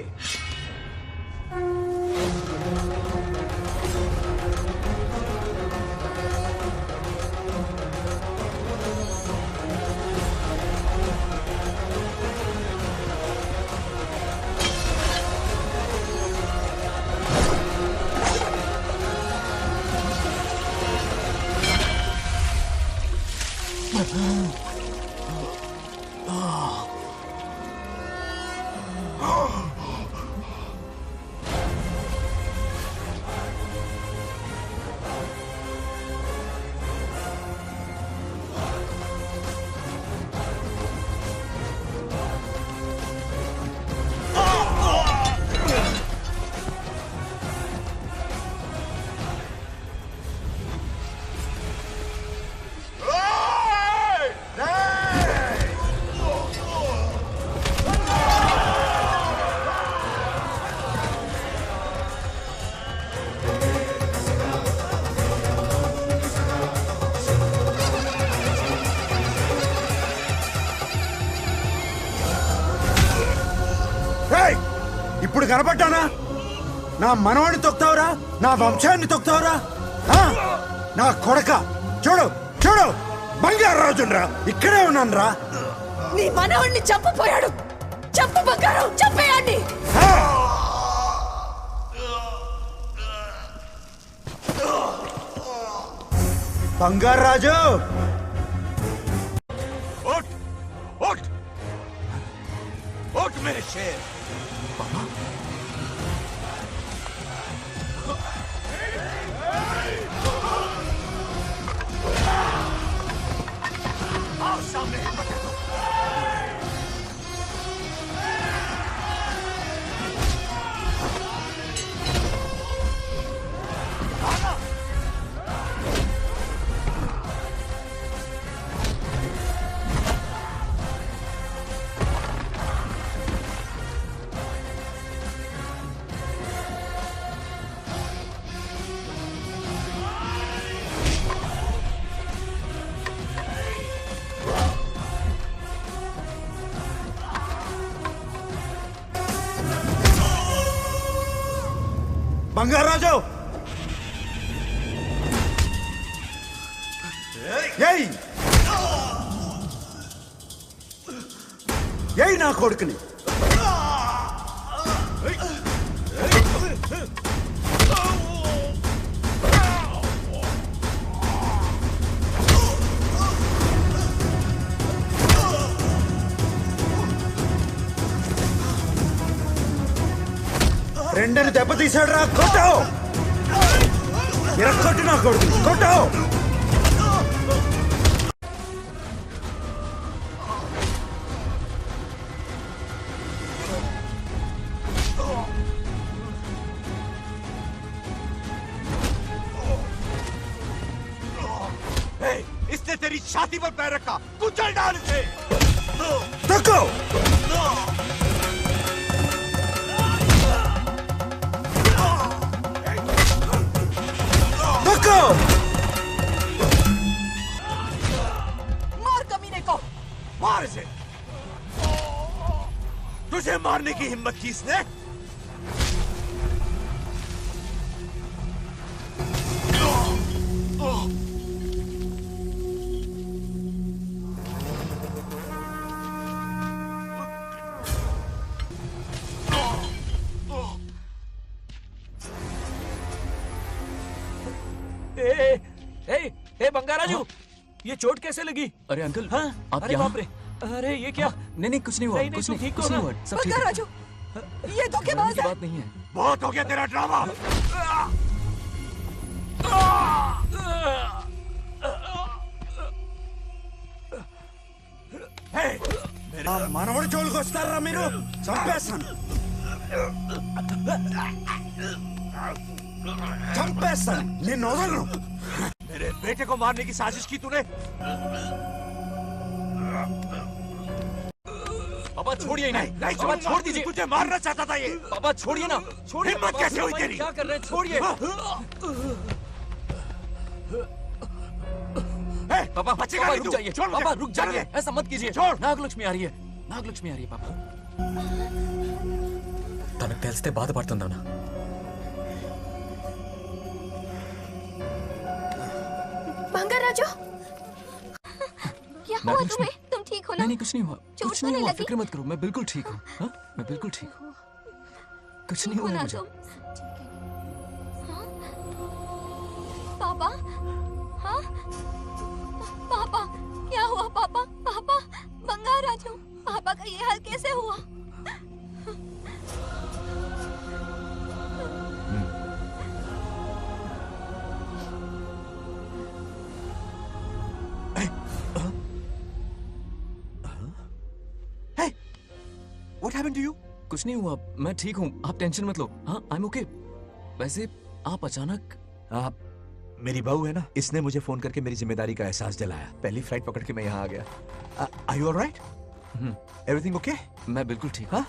ఇప్పుడు కనపడ్డానా నా మనవాడిని తొక్తావురా నా వంశాన్ని తొక్తావురా ఆ? నా కొడక చూడు చూడు బంగారు రాజునరా ఇక్కడే ఉన్నాను రా నీ మనవణ్ణి చంపపోయాడు చంపు బంగారం చంపేయండి బంగారు రాజు उठ उठ उठ मेरे शेर आओ सामने हिम्मत है तो। బంగారు రాజు ఏయ్ ఏయ్ నా కొడుకుని రెండని దెబ్బతీశాడు రా కొట్టావు కొట్టు నా కొడుకు కొట్టావు इसने तेरी छाती पर पैर रखा कुचल डाल इसे तको तको मार कमीने को मार इसे तुझे मारने की हिम्मत की इसने ए बंगाराजू, ये चोट कैसे लगी? अरे अंकल, हाँ? आप अरे यहाँ? बाप रे, अरे ये क्या? नहीं कुछ नहीं हुआ, नहीं, कुछ तू नहीं, ठीक कुछ हो नहीं ना? हुआ, सब ठीक है। राजू, ये धोखेबाज की है। बात नहीं है। बहुत हो गया तेरा ड्रामा। మనవడి జోలికి వస్తారా మీరు? చంపేస్తాను, చంపేస్తాను, నిన్ను వదలను. मेरे बेटे को मारने की साजिश की तूने? पापा छोड़िए ना, नहीं पापा छोड़ दीजिए। तुझे मारना चाहता था ये। पापा छोड़िए ना, छोड़िए। हिम्मत पापा, कैसे हुई पापा, तेरी? क्या कर रहे हैं? छोड़िए। पापा बचेगा पापा नहीं रुक तू। जाइए, छोड़ मुझे। पापा रुक जाइए, छोड़। ऐसा मत कीजिए। छोड़। नागलक्ष्मी आ रही है, नागलक्ष्मी आ रही है पापा। తనకు తెలిస్తే బాధపడుతుందన్నా. बंगाराजू, क्या हुआ नागलक्ष्मी। तुम्हें? तुम ठीक हो ना? नहीं कुछ नहीं हुआ, चोट कुछ तो नहीं नहीं हुआ, लगी? फिक्र मत करो, मैं बिल्कुल ठीक हूँ। हाँ, मैं बिल्कुल ठीक हूँ, कुछ नहीं ठीक हो हुआ ना मुझे। तुम? हाँ? पापा, हाँ? पापा, क्या हुआ पापा? पापा, बंगाराजू, पापा का ये हाल कैसे हुआ? What happened to you? कुछ नहीं हुआ, मैं ठीक हूँ, आप टेंशन मत लो। हाँ, I'm okay। वैसे आप अचानक मेरी बहू है ना, इसने मुझे फोन करके मेरी जिम्मेदारी का एहसास दिलाया। पहली फ्लाइट पकड़ के मैं यहाँ आ गया। Are you alright? Everything okay? मैं बिल्कुल ठीक। हाँ?